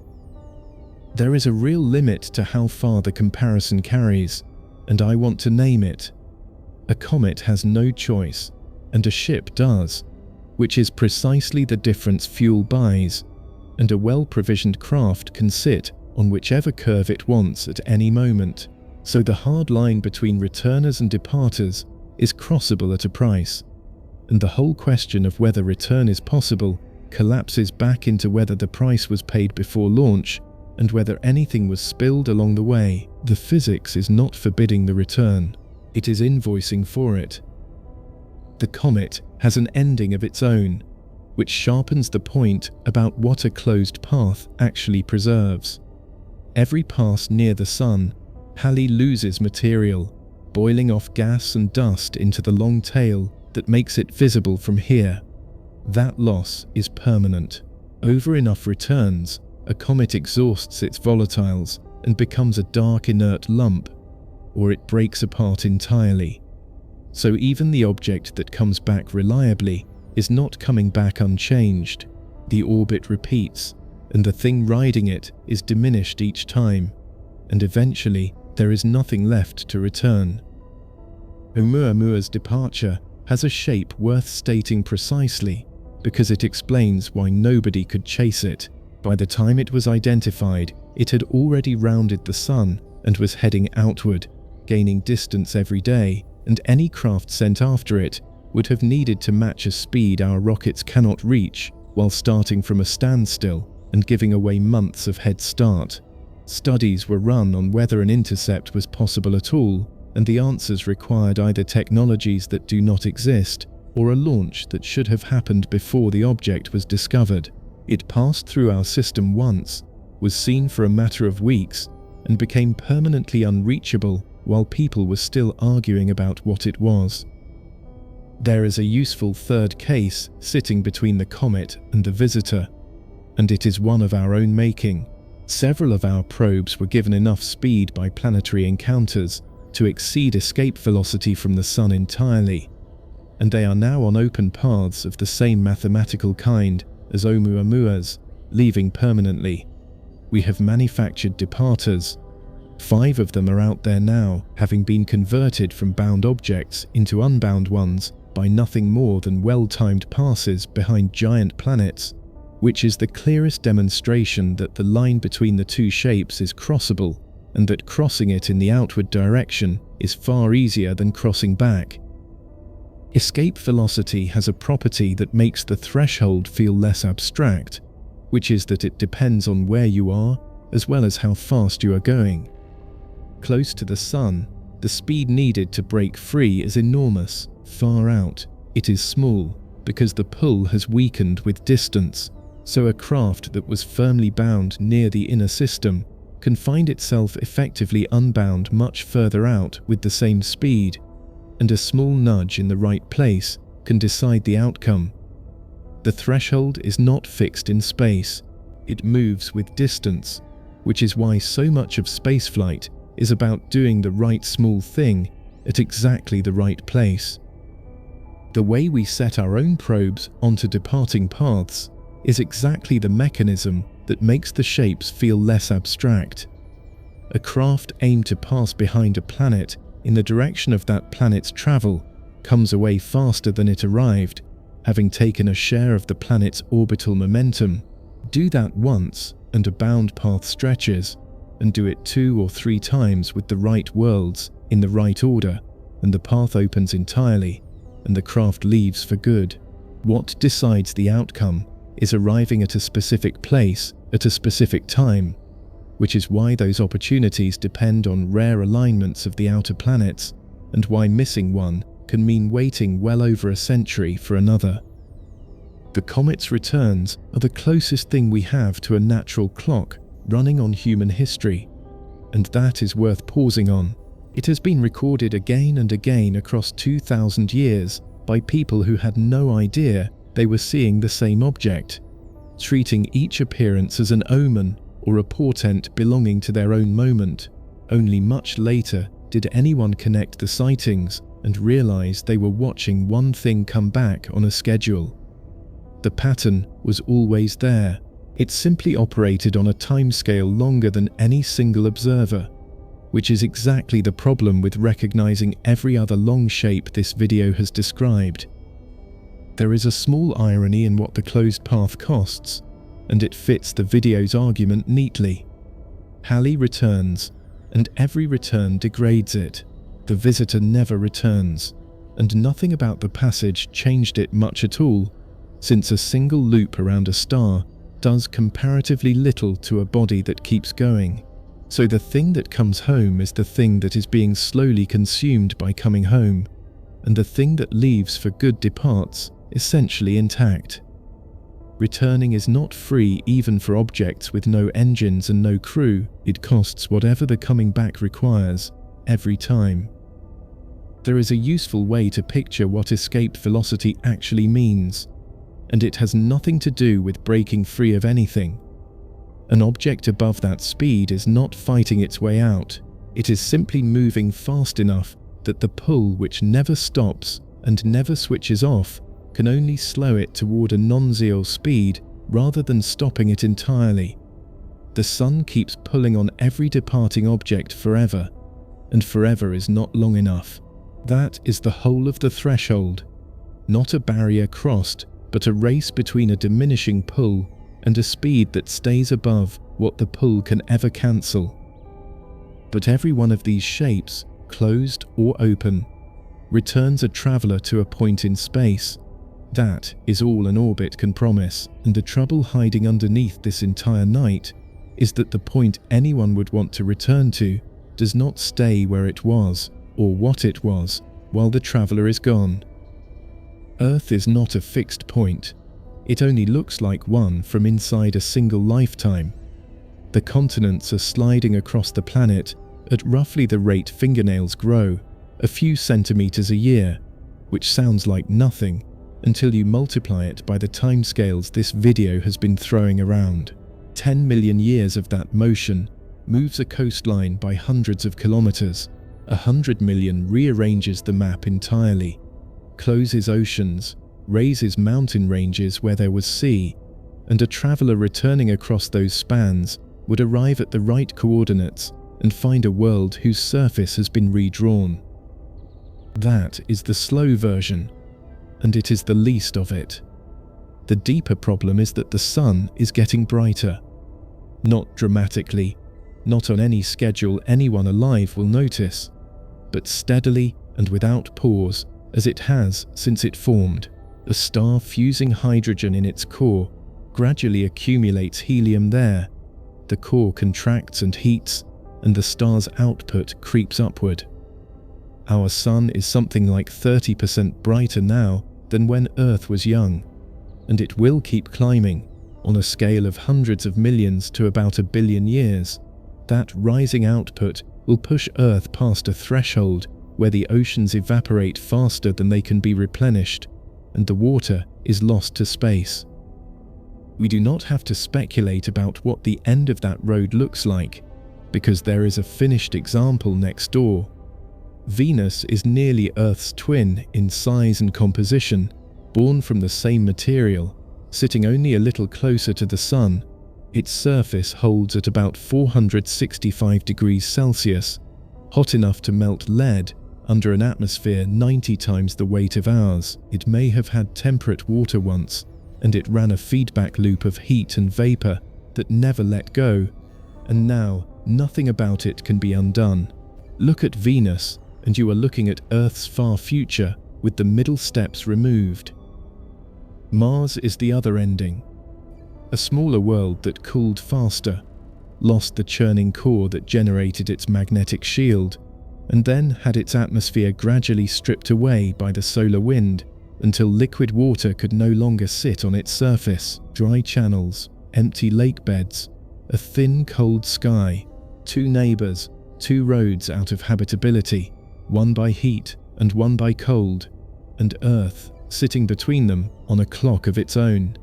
There is a real limit to how far the comparison carries, and I want to name it. A comet has no choice, and a ship does, which is precisely the difference fuel buys, and a well-provisioned craft can sit on whichever curve it wants at any moment. So the hard line between returners and departers is crossable at a price, and the whole question of whether return is possible collapses back into whether the price was paid before launch and whether anything was spilled along the way. The physics is not forbidding the return, it is invoicing for it. The comet has an ending of its own, which sharpens the point about what a closed path actually preserves. Every pass near the Sun, Halley loses material, boiling off gas and dust into the long tail that makes it visible from here. That loss is permanent. Over enough returns, a comet exhausts its volatiles and becomes a dark inert lump, or it breaks apart entirely. So even the object that comes back reliably is not coming back unchanged. The orbit repeats, and the thing riding it is diminished each time, and eventually there is nothing left to return. Oumuamua's departure has a shape worth stating precisely, because it explains why nobody could chase it. By the time it was identified, it had already rounded the Sun and was heading outward, gaining distance every day, and any craft sent after it would have needed to match a speed our rockets cannot reach, while starting from a standstill and giving away months of head start. Studies were run on whether an intercept was possible at all, and the answers required either technologies that do not exist or a launch that should have happened before the object was discovered. It passed through our system once, was seen for a matter of weeks, and became permanently unreachable while people were still arguing about what it was. There is a useful third case sitting between the comet and the visitor, and it is one of our own making. Several of our probes were given enough speed by planetary encounters to exceed escape velocity from the Sun entirely, and they are now on open paths of the same mathematical kind as Oumuamua's, leaving permanently. We have manufactured departers. 5 of them are out there now, having been converted from bound objects into unbound ones by nothing more than well-timed passes behind giant planets, which is the clearest demonstration that the line between the two shapes is crossable, and that crossing it in the outward direction is far easier than crossing back. Escape velocity has a property that makes the threshold feel less abstract, which is that it depends on where you are as well as how fast you are going. Close to the Sun, the speed needed to break free is enormous. Far out, it is small because the pull has weakened with distance, so a craft that was firmly bound near the inner system can find itself effectively unbound much further out with the same speed, and a small nudge in the right place can decide the outcome. The threshold is not fixed in space, it moves with distance, which is why so much of spaceflight is about doing the right small thing at exactly the right place. The way we set our own probes onto departing paths is exactly the mechanism that makes the shapes feel less abstract. A craft aimed to pass behind a planet in the direction of that planet's travel comes away faster than it arrived, having taken a share of the planet's orbital momentum. Do that once and a bound path stretches, and do it 2 or 3 times with the right worlds in the right order, and the path opens entirely, and the craft leaves for good. What decides the outcome is arriving at a specific place at a specific time, which is why those opportunities depend on rare alignments of the outer planets, and why missing one can mean waiting well over a century for another. The comet's returns are the closest thing we have to a natural clock running on human history, and that is worth pausing on. It has been recorded again and again across 2,000 years by people who had no idea they were seeing the same object, treating each appearance as an omen or a portent belonging to their own moment. Only much later did anyone connect the sightings and realize they were watching one thing come back on a schedule. The pattern was always there. It simply operated on a timescale longer than any single observer, which is exactly the problem with recognizing every other long shape this video has described. There is a small irony in what the closed path costs, and it fits the video's argument neatly. Halley returns, and every return degrades it. The visitor never returns, and nothing about the passage changed it much at all, since a single loop around a star does comparatively little to a body that keeps going. So the thing that comes home is the thing that is being slowly consumed by coming home, and the thing that leaves for good departs essentially intact. Returning is not free even for objects with no engines and no crew. It costs whatever the coming back requires, every time. There is a useful way to picture what escape velocity actually means, and it has nothing to do with breaking free of anything. An object above that speed is not fighting its way out, it is simply moving fast enough that the pull, which never stops and never switches off, can only slow it toward a non-zero speed rather than stopping it entirely. The Sun keeps pulling on every departing object forever, and forever is not long enough. That is the whole of the threshold. Not a barrier crossed, but a race between a diminishing pull and a speed that stays above what the pull can ever cancel. But every one of these shapes, closed or open, returns a traveler to a point in space, That is all an orbit can promise, and the trouble hiding underneath this entire night is that the point anyone would want to return to does not stay where it was, or what it was, while the traveller is gone. Earth is not a fixed point. It only looks like one from inside a single lifetime. The continents are sliding across the planet at roughly the rate fingernails grow, a few centimeters a year, which sounds like nothing until you multiply it by the timescales this video has been throwing around. 10 million years of that motion moves a coastline by hundreds of kilometers. 100 million rearranges the map entirely, closes oceans, raises mountain ranges where there was sea, and a traveller returning across those spans would arrive at the right coordinates and find a world whose surface has been redrawn. That is the slow version, and it is the least of it. The deeper problem is that the sun is getting brighter. Not dramatically, not on any schedule anyone alive will notice, but steadily and without pause, as it has since it formed. A star fusing hydrogen in its core gradually accumulates helium there. The core contracts and heats, and the star's output creeps upward. Our sun is something like 30% brighter now than when Earth was young, and it will keep climbing on a scale of hundreds of millions to about 1 billion years. That rising output will push Earth past a threshold where the oceans evaporate faster than they can be replenished, and the water is lost to space. We do not have to speculate about what the end of that road looks like, because there is a finished example next door. Venus is nearly Earth's twin in size and composition, born from the same material, sitting only a little closer to the Sun. Its surface holds at about 465 degrees Celsius, hot enough to melt lead under an atmosphere 90 times the weight of ours. It may have had temperate water once, and it ran a feedback loop of heat and vapor that never let go, and now nothing about it can be undone. Look at Venus, and you are looking at Earth's far future with the middle steps removed. Mars is the other ending. A smaller world that cooled faster, lost the churning core that generated its magnetic shield, and then had its atmosphere gradually stripped away by the solar wind until liquid water could no longer sit on its surface. Dry channels, empty lake beds, a thin cold sky, 2 neighbours, 2 roads out of habitability, one by heat and one by cold, and Earth sitting between them on a clock of its own.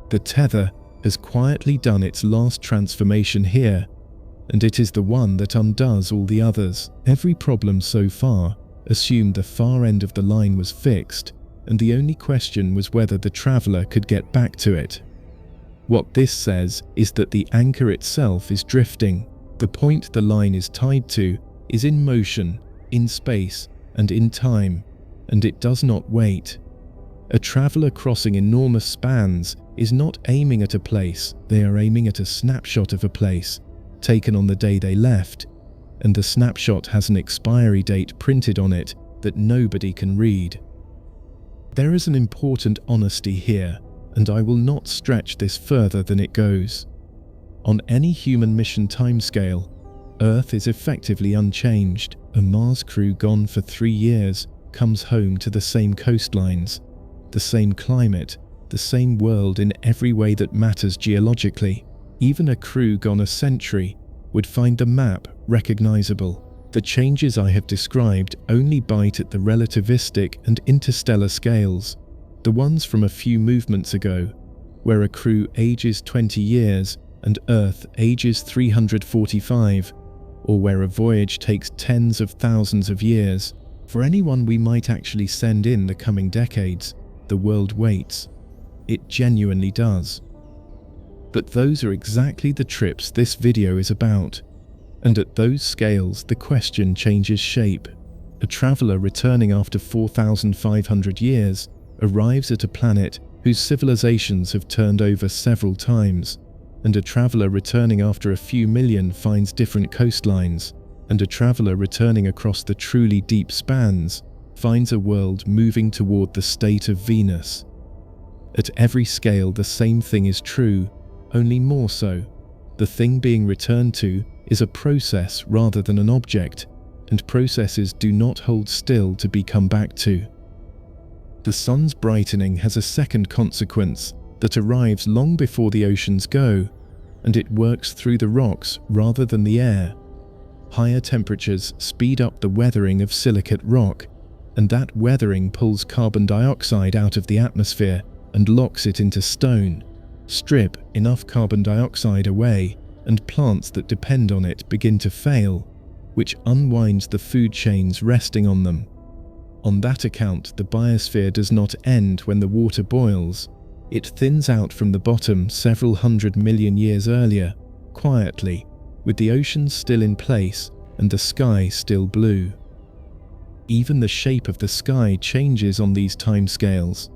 The tether has quietly done its last transformation here, and it is the one that undoes all the others. Every problem so far assumed the far end of the line was fixed, and the only question was whether the traveller could get back to it. What this says is that the anchor itself is drifting. The point the line is tied to is in motion, in space, and in time, and it does not wait. A traveller crossing enormous spans is not aiming at a place, they are aiming at a snapshot of a place, taken on the day they left, and the snapshot has an expiry date printed on it that nobody can read. There is an important honesty here, and I will not stretch this further than it goes. On any human mission timescale, Earth is effectively unchanged. A Mars crew gone for 3 years comes home to the same coastlines, the same climate, the same world in every way that matters geologically. Even a crew gone a century would find the map recognizable. The changes I have described only bite at the relativistic and interstellar scales, the ones from a few movements ago, where a crew ages 20 years and Earth ages 345, or where a voyage takes tens of thousands of years. For anyone we might actually send in the coming decades, the world waits. It genuinely does. But those are exactly the trips this video is about. And at those scales, the question changes shape. A traveller returning after 4,500 years arrives at a planet whose civilizations have turned over several times, and a traveller returning after a few million finds different coastlines, and a traveller returning across the truly deep spans finds a world moving toward the state of Venus. At every scale the same thing is true, only more so. The thing being returned to is a process rather than an object, and processes do not hold still to be come back to. The sun's brightening has a second consequence that arrives long before the oceans go, and it works through the rocks rather than the air. Higher temperatures speed up the weathering of silicate rock, and that weathering pulls carbon dioxide out of the atmosphere and locks it into stone. Strip enough carbon dioxide away, and plants that depend on it begin to fail, which unwinds the food chains resting on them. On that account, the biosphere does not end when the water boils. It thins out from the bottom several 100 million years earlier, quietly, with the oceans still in place and the sky still blue. Even the shape of the sky changes on these timescales,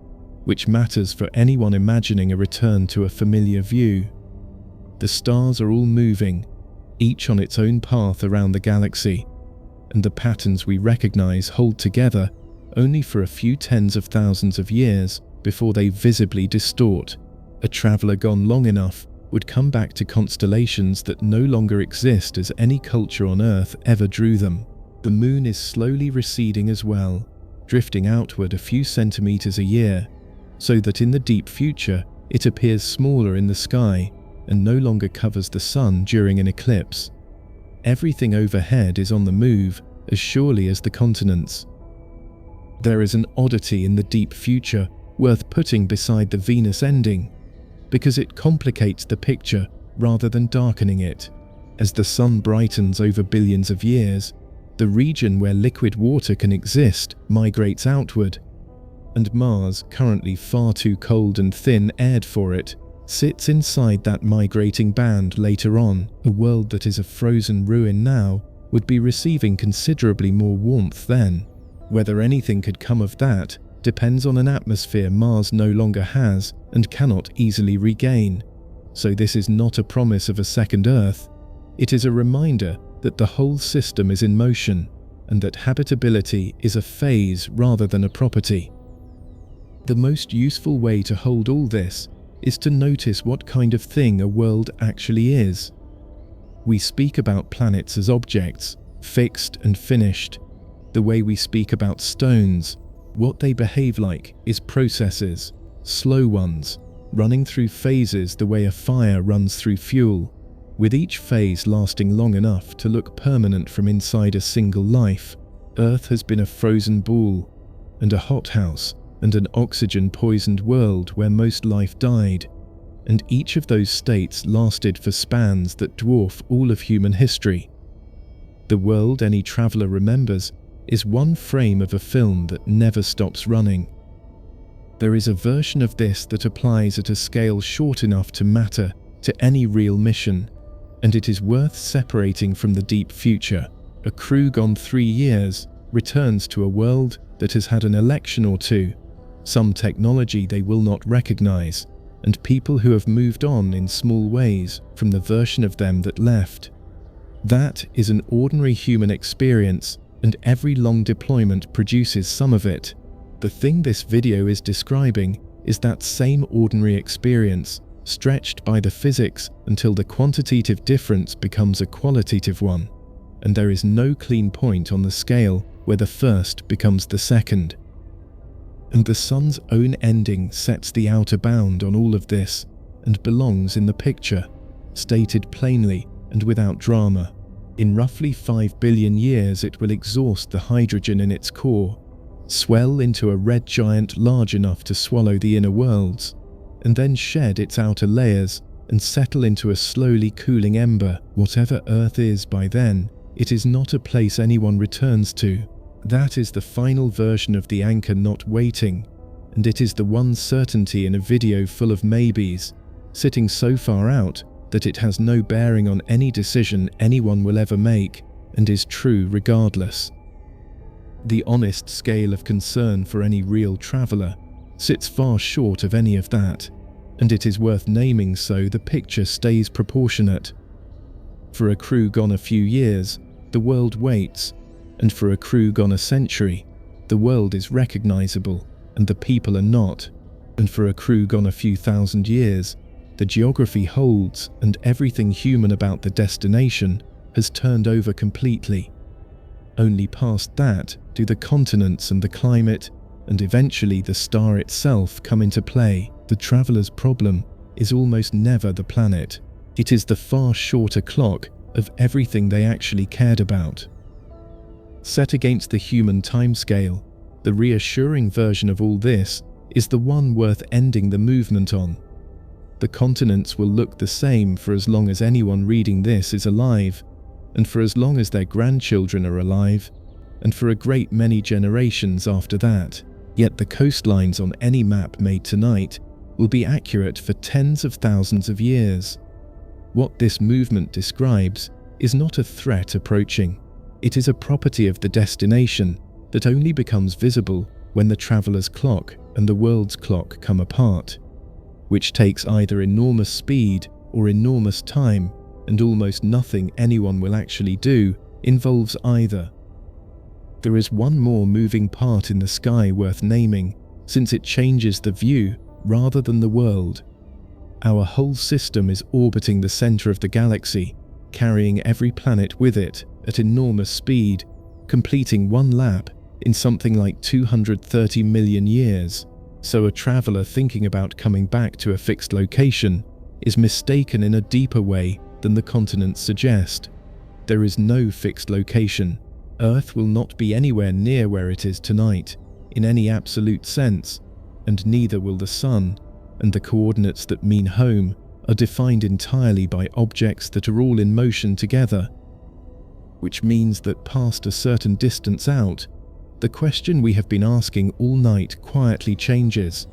which matters for anyone imagining a return to a familiar view. The stars are all moving, each on its own path around the galaxy, and the patterns we recognize hold together only for a few tens of thousands of years before they visibly distort. A traveler gone long enough would come back to constellations that no longer exist as any culture on Earth ever drew them. The moon is slowly receding as well, drifting outward a few centimeters a year, so that in the deep future it appears smaller in the sky and no longer covers the sun during an eclipse. Everything overhead is on the move as surely as the continents. There is an oddity in the deep future worth putting beside the Venus ending, because it complicates the picture rather than darkening it. As the sun brightens over billions of years, the region where liquid water can exist migrates outward, and Mars, currently far too cold and thin-aired for it, sits inside that migrating band later on. A world that is a frozen ruin now would be receiving considerably more warmth then. Whether anything could come of that depends on an atmosphere Mars no longer has and cannot easily regain. So this is not a promise of a second Earth. It is a reminder that the whole system is in motion, and that habitability is a phase rather than a property. The most useful way to hold all this is to notice what kind of thing a world actually is. We speak about planets as objects, fixed and finished. The way we speak about stones, what they behave like, is processes, slow ones, running through phases the way a fire runs through fuel, with each phase lasting long enough to look permanent from inside a single life. Earth has been a frozen ball, and a hothouse, and an oxygen-poisoned world where most life died, and each of those states lasted for spans that dwarf all of human history. The world any traveler remembers is one frame of a film that never stops running. There is a version of this that applies at a scale short enough to matter to any real mission, and it is worth separating from the deep future. A crew gone 3 years returns to a world that has had an election or two, some technology they will not recognize, and people who have moved on in small ways from the version of them that left. That is an ordinary human experience, and every long deployment produces some of it. The thing this video is describing is that same ordinary experience, stretched by the physics until the quantitative difference becomes a qualitative one, and there is no clean point on the scale where the first becomes the second. And the sun's own ending sets the outer bound on all of this, and belongs in the picture, stated plainly and without drama. In roughly 5 billion years it will exhaust the hydrogen in its core, swell into a red giant large enough to swallow the inner worlds, and then shed its outer layers and settle into a slowly cooling ember. Whatever Earth is by then, it is not a place anyone returns to. That is the final version of the anchor not waiting, and it is the one certainty in a video full of maybes, sitting so far out that it has no bearing on any decision anyone will ever make, and is true regardless. The honest scale of concern for any real traveler sits far short of any of that, and it is worth naming so the picture stays proportionate. For a crew gone a few years, the world waits, and for a crew gone a century, The world is recognizable, and the people are not. And for a crew gone a few thousand years, the geography holds, and everything human about the destination has turned over completely. Only past that do the continents and the climate, and eventually the star itself come into play. The traveler's problem is almost never the planet. It is the far shorter clock of everything they actually cared about. Set against the human timescale, the reassuring version of all this is the one worth ending the movement on. The continents will look the same for as long as anyone reading this is alive, and for as long as their grandchildren are alive, and for a great many generations after that. Yet the coastlines on any map made tonight will be accurate for tens of thousands of years. What this movement describes is not a threat approaching. It is a property of the destination that only becomes visible when the traveler's clock and the world's clock come apart, which takes either enormous speed or enormous time, and almost nothing anyone will actually do involves either. There is one more moving part in the sky worth naming, since it changes the view rather than the world. Our whole system is orbiting the center of the galaxy, carrying every planet with it at enormous speed, completing one lap in something like 230 million years. So a traveler thinking about coming back to a fixed location is mistaken in a deeper way than the continents suggest. There is no fixed location. Earth will not be anywhere near where it is tonight, in any absolute sense, and neither will the sun, and the coordinates that mean home are defined entirely by objects that are all in motion together, which means that past a certain distance out, the question we have been asking all night quietly changes.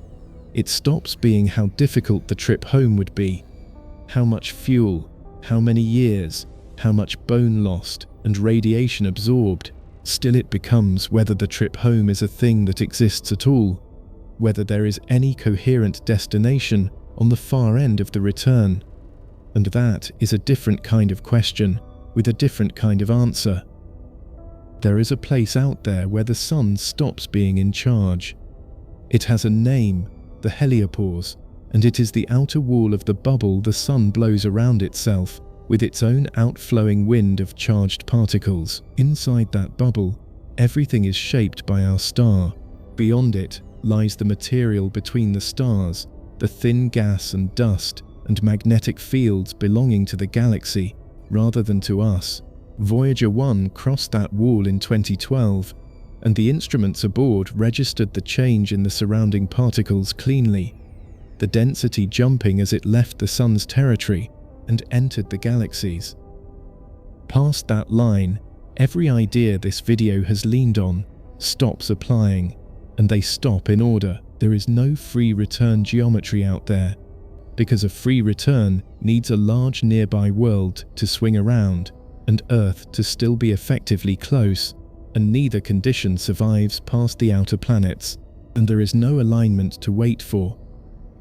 It stops being how difficult the trip home would be, how much fuel, how many years, how much bone lost and radiation absorbed. Still it becomes whether the trip home is a thing that exists at all, whether there is any coherent destination on the far end of the return. And that is a different kind of question, with a different kind of answer. There is a place out there where the sun stops being in charge. It has a name, the heliopause, and it is the outer wall of the bubble the sun blows around itself with its own outflowing wind of charged particles. Inside that bubble, everything is shaped by our star. Beyond it lies the material between the stars, the thin gas and dust and magnetic fields belonging to the galaxy rather than to us. Voyager 1 crossed that wall in 2012, and the instruments aboard registered the change in the surrounding particles cleanly, the density jumping as it left the sun's territory and entered the galaxies. Past that line, every idea this video has leaned on stops applying, and they stop in order. There is no free return geometry out there, because a free return needs a large nearby world to swing around and Earth to still be effectively close, and neither condition survives past the outer planets, and there is no alignment to wait for,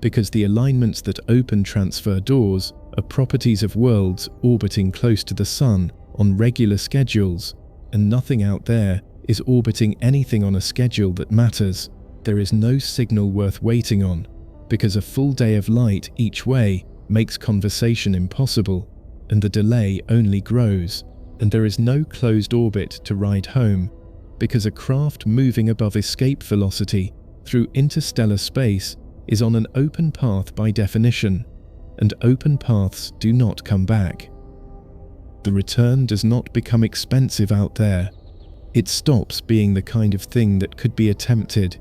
because the alignments that open transfer doors are properties of worlds orbiting close to the sun on regular schedules, and nothing out there is orbiting anything on a schedule that matters. There is no signal worth waiting on, because a full day of light each way makes conversation impossible, and the delay only grows, and there is no closed orbit to ride home, because a craft moving above escape velocity through interstellar space is on an open path by definition, and open paths do not come back. The return does not become expensive out there. It stops being the kind of thing that could be attempted.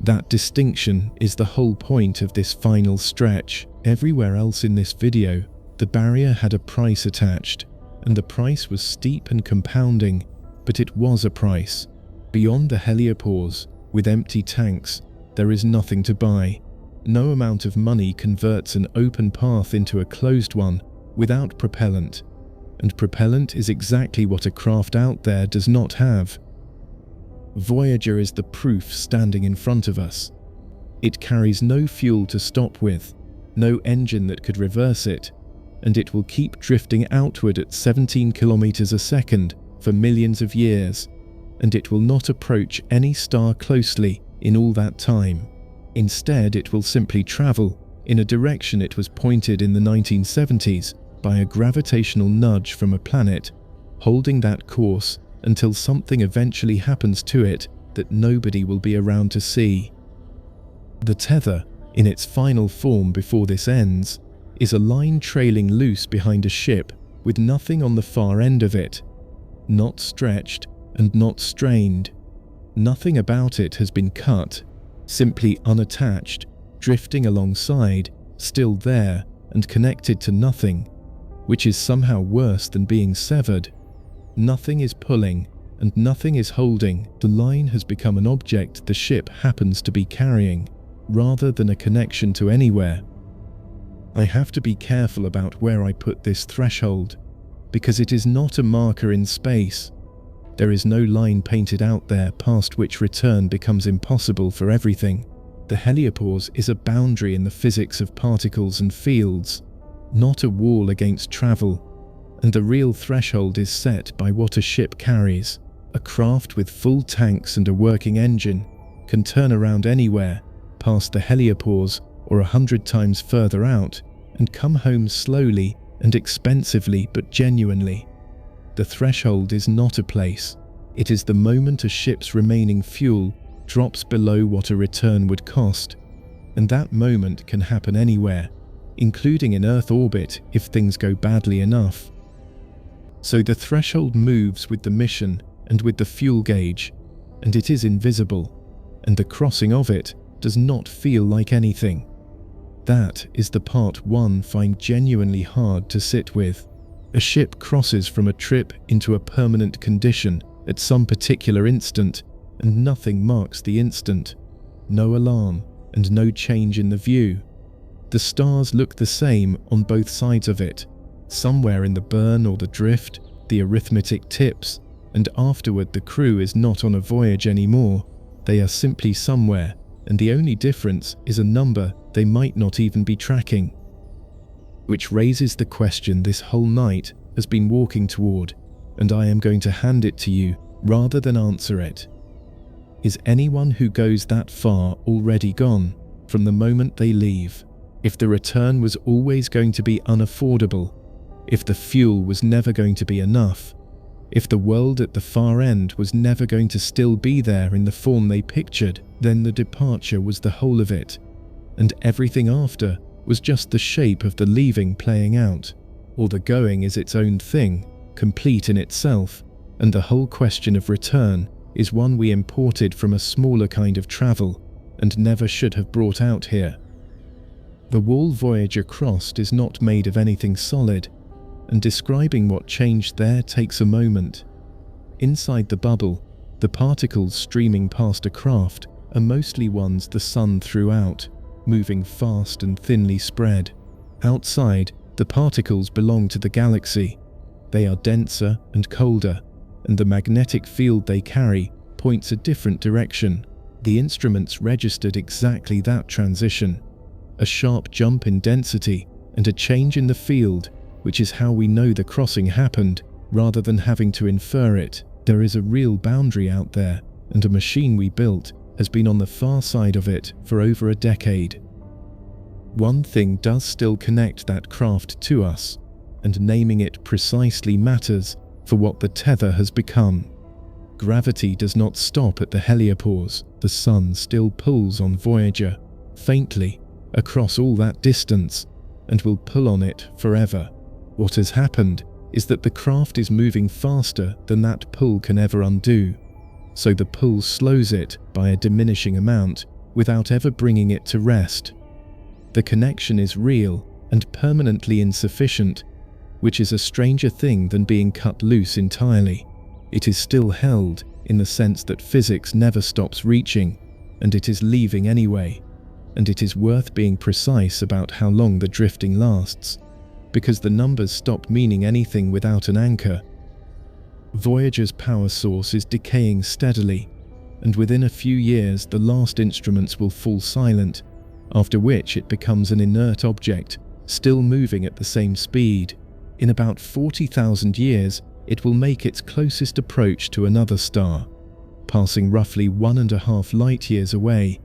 That distinction is the whole point of this final stretch. Everywhere else in this video, the barrier had a price attached, and the price was steep and compounding, but it was a price. Beyond the heliopause, with empty tanks, there is nothing to buy. No amount of money converts an open path into a closed one without propellant, and propellant is exactly what a craft out there does not have. Voyager is the proof standing in front of us. It carries no fuel to stop with, no engine that could reverse it, and it will keep drifting outward at 17 kilometers a second for millions of years. and it will not approach any star closely in all that time. Instead, it will simply travel in a direction it was pointed in the 1970s by a gravitational nudge from a planet, holding that course until something eventually happens to it that nobody will be around to see. The tether, in its final form before this ends, is a line trailing loose behind a ship with nothing on the far end of it. Not stretched and not strained. Nothing about it has been cut, simply unattached, drifting alongside, still there and connected to nothing, which is somehow worse than being severed. Nothing is pulling and nothing is holding. The line has become an object the ship happens to be carrying, rather than a connection to anywhere. I have to be careful about where I put this threshold, because it is not a marker in space. There is no line painted out there past which return becomes impossible for everything. The heliopause is a boundary in the physics of particles and fields, not a wall against travel, and the real threshold is set by what a ship carries. A craft with full tanks and a working engine can turn around anywhere, past the heliopause or 100 times further out, and come home slowly and expensively but genuinely. The threshold is not a place. It is the moment a ship's remaining fuel drops below what a return would cost, and that moment can happen anywhere, including in Earth orbit if things go badly enough. So the threshold moves with the mission and with the fuel gauge, and it is invisible, and the crossing of it does not feel like anything. That is the part one find genuinely hard to sit with. A ship crosses from a trip into a permanent condition at some particular instant, and nothing marks the instant. No alarm, and no change in the view. The stars look the same on both sides of it. Somewhere in the burn or the drift, the arithmetic tips, and afterward the crew is not on a voyage anymore. They are simply somewhere, and the only difference is a number they might not even be tracking. Which raises the question this whole night has been walking toward, and I am going to hand it to you rather than answer it. Is anyone who goes that far already gone from the moment they leave? If the return was always going to be unaffordable, if the fuel was never going to be enough, if the world at the far end was never going to still be there in the form they pictured, then the departure was the whole of it, and everything after was just the shape of the leaving playing out, or the going is its own thing, complete in itself, and the whole question of return is one we imported from a smaller kind of travel and never should have brought out here. The wall Voyager crossed is not made of anything solid, and describing what changed there takes a moment. Inside the bubble, the particles streaming past a craft are mostly ones the sun threw out, moving fast and thinly spread. Outside, the particles belong to the galaxy. They are denser and colder, and the magnetic field they carry points a different direction. The instruments registered exactly that transition. A sharp jump in density and a change in the field, which is how we know the crossing happened, rather than having to infer it. There is a real boundary out there, and a machine we built has been on the far side of it for over a decade. One thing does still connect that craft to us, and naming it precisely matters for what the tether has become. Gravity does not stop at the heliopause. The sun still pulls on Voyager, faintly, across all that distance, and will pull on it forever. What has happened is that the craft is moving faster than that pull can ever undo, so the pull slows it by a diminishing amount without ever bringing it to rest. The connection is real and permanently insufficient, which is a stranger thing than being cut loose entirely. It is still held in the sense that physics never stops reaching, and it is leaving anyway, and it is worth being precise about how long the drifting lasts, because the numbers stop meaning anything without an anchor. Voyager's power source is decaying steadily, and within a few years the last instruments will fall silent, after which it becomes an inert object, still moving at the same speed. In about 40,000 years, it will make its closest approach to another star, passing roughly 1.5 light years away,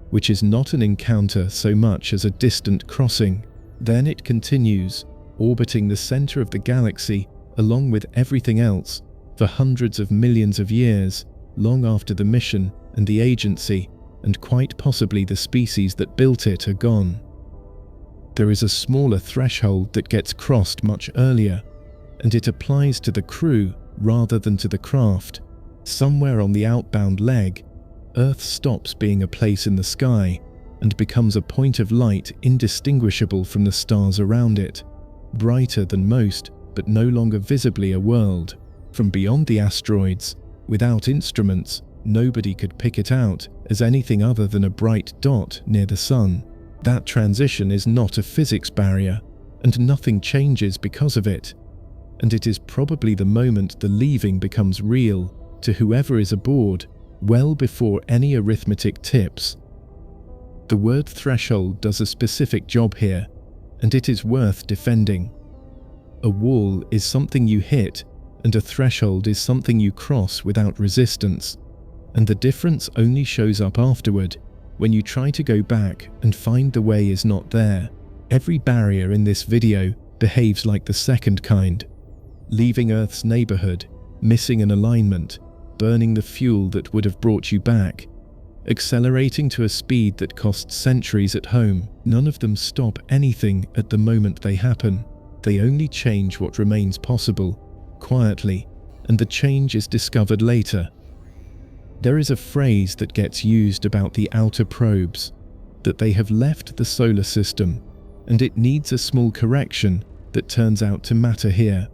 which is not an encounter so much as a distant crossing. Then it continues, orbiting the center of the galaxy along with everything else for hundreds of millions of years, long after the mission and the agency, and quite possibly the species that built it, are gone. There is a smaller threshold that gets crossed much earlier, and it applies to the crew rather than to the craft. Somewhere on the outbound leg, Earth stops being a place in the sky and becomes a point of light indistinguishable from the stars around it, brighter than most, but no longer visibly a world. From beyond the asteroids, without instruments, nobody could pick it out as anything other than a bright dot near the sun. That transition is not a physics barrier, and nothing changes because of it. And it is probably the moment the leaving becomes real to whoever is aboard, well before any arithmetic tips. The word threshold does a specific job here, and it is worth defending. A wall is something you hit, and a threshold is something you cross without resistance, and the difference only shows up afterward, when you try to go back and find the way is not there. Every barrier in this video behaves like the second kind. Leaving Earth's neighborhood, missing an alignment, burning the fuel that would have brought you back, accelerating to a speed that costs centuries at home. None of them stop anything at the moment they happen. They only change what remains possible, quietly, and the change is discovered later. There is a phrase that gets used about the outer probes, that they have left the solar system, and it needs a small correction that turns out to matter here.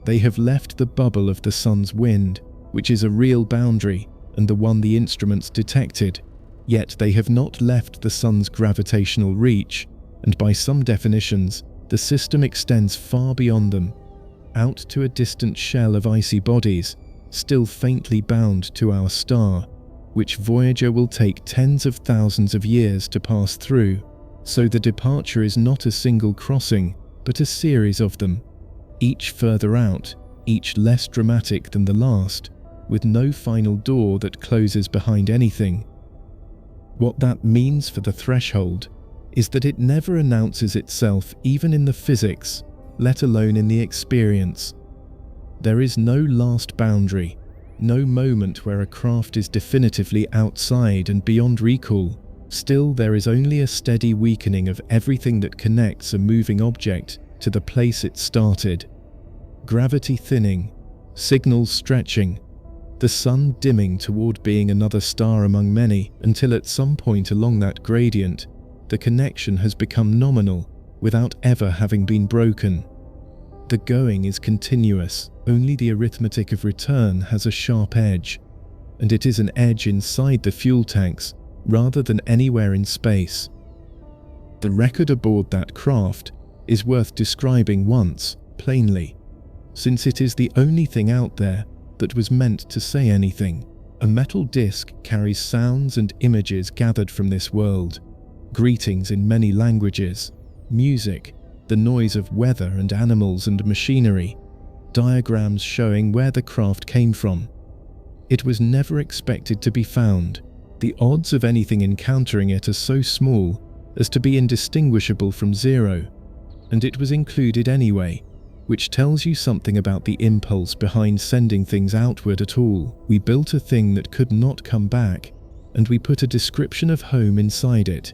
They have left the bubble of the sun's wind, which is a real boundary and the one the instruments detected, yet they have not left the sun's gravitational reach, and by some definitions, the system extends far beyond them, out to a distant shell of icy bodies, still faintly bound to our star, which Voyager will take tens of thousands of years to pass through. So the departure is not a single crossing, but a series of them, each further out, each less dramatic than the last, with no final door that closes behind anything. What that means for the threshold is that it never announces itself even in the physics, let alone in the experience. There is no last boundary, no moment where a craft is definitively outside and beyond recall. Still, there is only a steady weakening of everything that connects a moving object to the place it started. Gravity thinning, signals stretching, the sun dimming toward being another star among many, until at some point along that gradient, the connection has become nominal without ever having been broken. The going is continuous, only the arithmetic of return has a sharp edge, and it is an edge inside the fuel tanks rather than anywhere in space. The record aboard that craft is worth describing once, plainly, since it is the only thing out there that was meant to say anything. A metal disc carries sounds and images gathered from this world, greetings in many languages, music, the noise of weather and animals and machinery, diagrams showing where the craft came from. It was never expected to be found. The odds of anything encountering it are so small as to be indistinguishable from zero, and it was included anyway, which tells you something about the impulse behind sending things outward at all. We built a thing that could not come back, and we put a description of home inside it.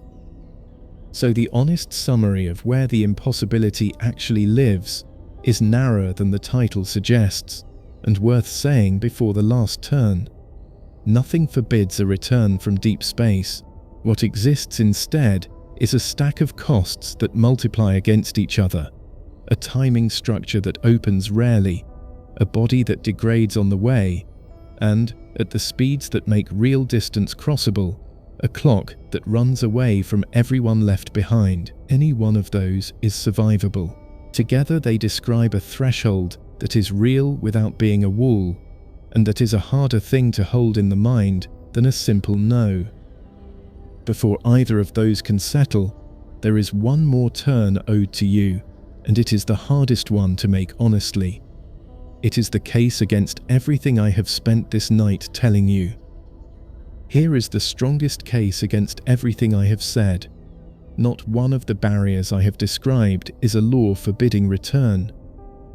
So the honest summary of where the impossibility actually lives is narrower than the title suggests, and worth saying before the last turn. Nothing forbids a return from deep space. What exists instead is a stack of costs that multiply against each other, a timing structure that opens rarely, a body that degrades on the way, and, at the speeds that make real distance crossable, a clock that runs away from everyone left behind. Any one of those is survivable. Together they describe a threshold that is real without being a wall, and that is a harder thing to hold in the mind than a simple no. Before either of those can settle, there is one more turn owed to you, and it is the hardest one to make honestly. It is the case against everything I have spent this night telling you. Here is the strongest case against everything I have said. Not one of the barriers I have described is a law forbidding return.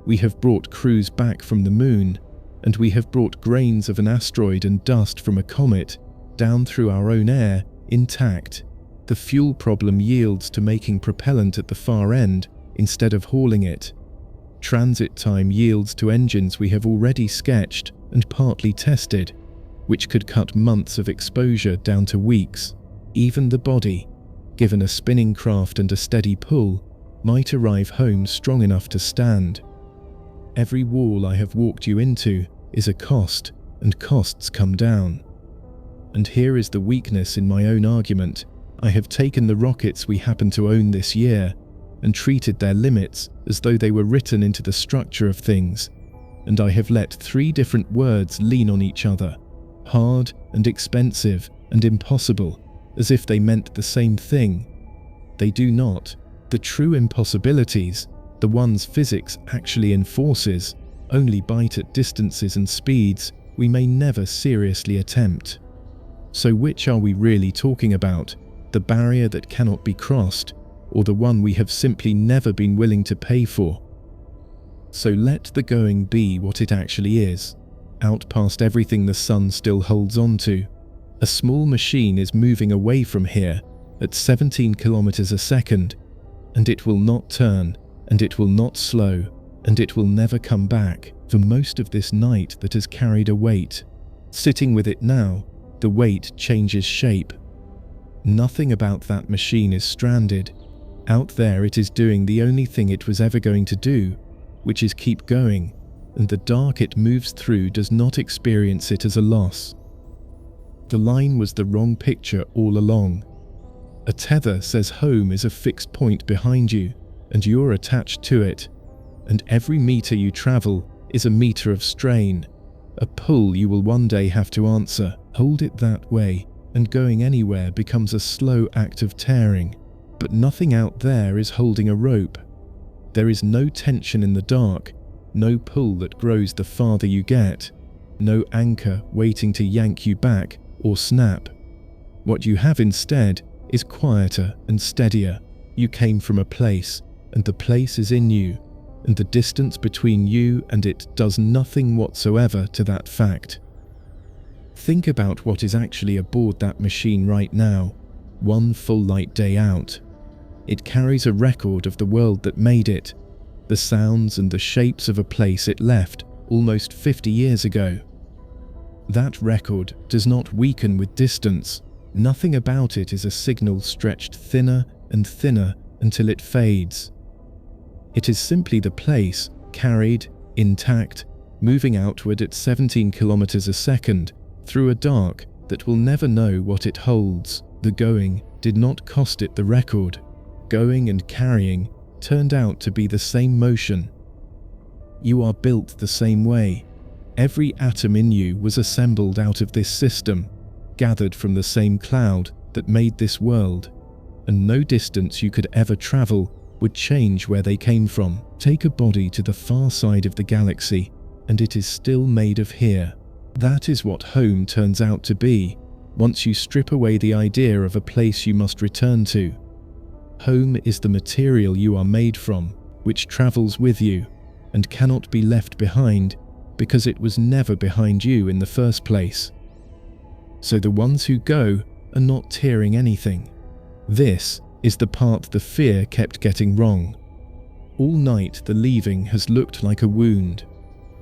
We have brought crews back from the moon, and we have brought grains of an asteroid and dust from a comet down through our own air, intact. The fuel problem yields to making propellant at the far end instead of hauling it. Transit time yields to engines we have already sketched and partly tested, which could cut months of exposure down to weeks. Even the body, given a spinning craft and a steady pull, might arrive home strong enough to stand. Every wall I have walked you into is a cost, and costs come down. And here is the weakness in my own argument. I have taken the rockets we happen to own this year and treated their limits as though they were written into the structure of things, and I have let 3 different words lean on each other: hard and expensive and impossible, as if they meant the same thing. They do not. The true impossibilities, the ones physics actually enforces, only bite at distances and speeds we may never seriously attempt. So which are we really talking about? The barrier that cannot be crossed, or the one we have simply never been willing to pay for? So let the going be what it actually is. Out past everything the sun still holds on to, a small machine is moving away from here at 17 kilometers a second, and it will not turn, and it will not slow, and it will never come back for most of this night that has carried a weight. Sitting with it now, the weight changes shape. Nothing about that machine is stranded. Out there it is doing the only thing it was ever going to do, which is keep going, and the dark it moves through does not experience it as a loss. The line was the wrong picture all along. A tether says home is a fixed point behind you, and you're attached to it, and every meter you travel is a meter of strain, a pull you will one day have to answer. Hold it that way, and going anywhere becomes a slow act of tearing. But nothing out there is holding a rope. There is no tension in the dark, no pull that grows the farther you get, no anchor waiting to yank you back or snap. What you have instead is quieter and steadier. You came from a place, and the place is in you, and the distance between you and it does nothing whatsoever to that fact. Think about what is actually aboard that machine right now, one full light day out. It carries a record of the world that made it, the sounds and the shapes of a place it left almost 50 years ago. That record does not weaken with distance. Nothing about it is a signal stretched thinner and thinner until it fades. It is simply the place, carried, intact, moving outward at 17 kilometers a second through a dark that will never know what it holds. The going did not cost it the record. Going and carrying turned out to be the same motion. You are built the same way. Every atom in you was assembled out of this system, gathered from the same cloud that made this world, and no distance you could ever travel would change where they came from. Take a body to the far side of the galaxy, and it is still made of here. That is what home turns out to be, once you strip away the idea of a place you must return to. Home is the material you are made from, which travels with you, and cannot be left behind, because it was never behind you in the first place. So the ones who go are not tearing anything. This is the part the fear kept getting wrong. All night the leaving has looked like a wound,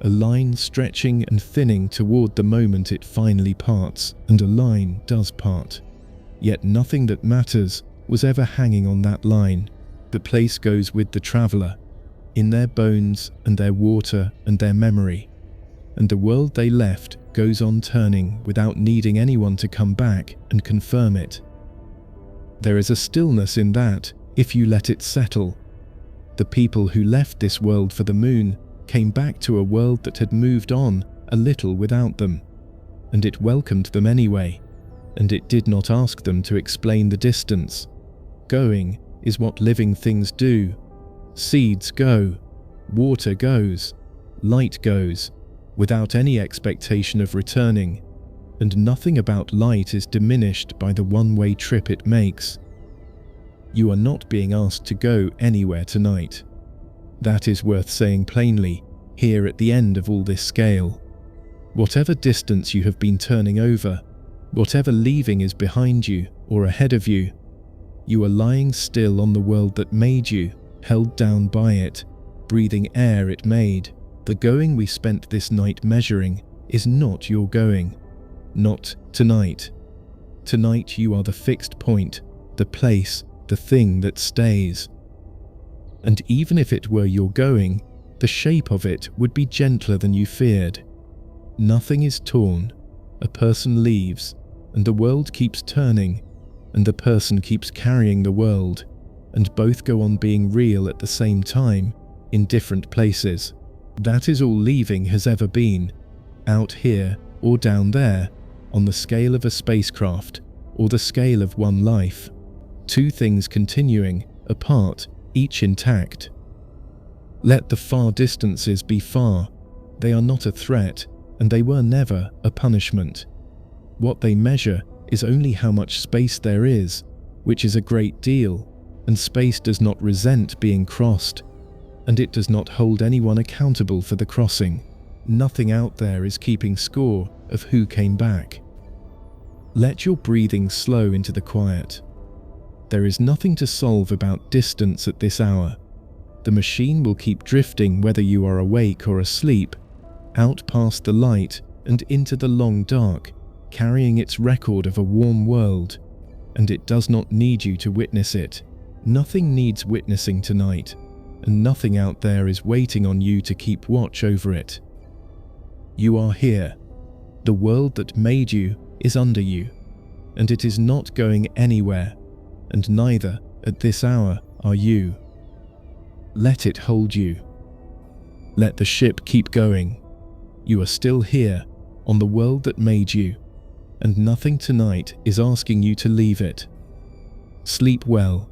a line stretching and thinning toward the moment it finally parts, and a line does part. Yet nothing that matters was ever hanging on that line. The place goes with the traveller, in their bones and their water and their memory, and the world they left goes on turning without needing anyone to come back and confirm it. There is a stillness in that, if you let it settle. The people who left this world for the moon came back to a world that had moved on a little without them, and it welcomed them anyway, and it did not ask them to explain the distance. Going is what living things do. Seeds go, water goes, Light goes, without any expectation of returning, and nothing about light is diminished by the one-way trip it makes. You are not being asked to go anywhere tonight. That is worth saying plainly, here at the end of all this scale. Whatever distance you have been turning over, whatever leaving is behind you or ahead of you, you are lying still on the world that made you, held down by it, breathing air it made. The going we spent this night measuring is not your going. Not tonight. Tonight you are the fixed point, the place, the thing that stays. And even if it were your going, the shape of it would be gentler than you feared. Nothing is torn, a person leaves, and the world keeps turning, and the person keeps carrying the world, and both go on being real at the same time, in different places. That is all leaving has ever been, out here or down there, on the scale of a spacecraft, or the scale of one life. Two things continuing, apart, each intact. Let the far distances be far. They are not a threat, and they were never a punishment. What they measure is only how much space there is, which is a great deal, and space does not resent being crossed, and it does not hold anyone accountable for the crossing. Nothing out there is keeping score of who came back. Let your breathing slow into the quiet. There is nothing to solve about distance at this hour. The machine will keep drifting whether you are awake or asleep, out past the light and into the long dark, carrying its record of a warm world, and it does not need you to witness it. Nothing needs witnessing tonight, and nothing out there is waiting on you to keep watch over it. You are here. The world that made you is under you, and it is not going anywhere, and neither, at this hour, are you. Let it hold you. Let the ship keep going. You are still here, on the world that made you, and nothing tonight is asking you to leave it. Sleep well.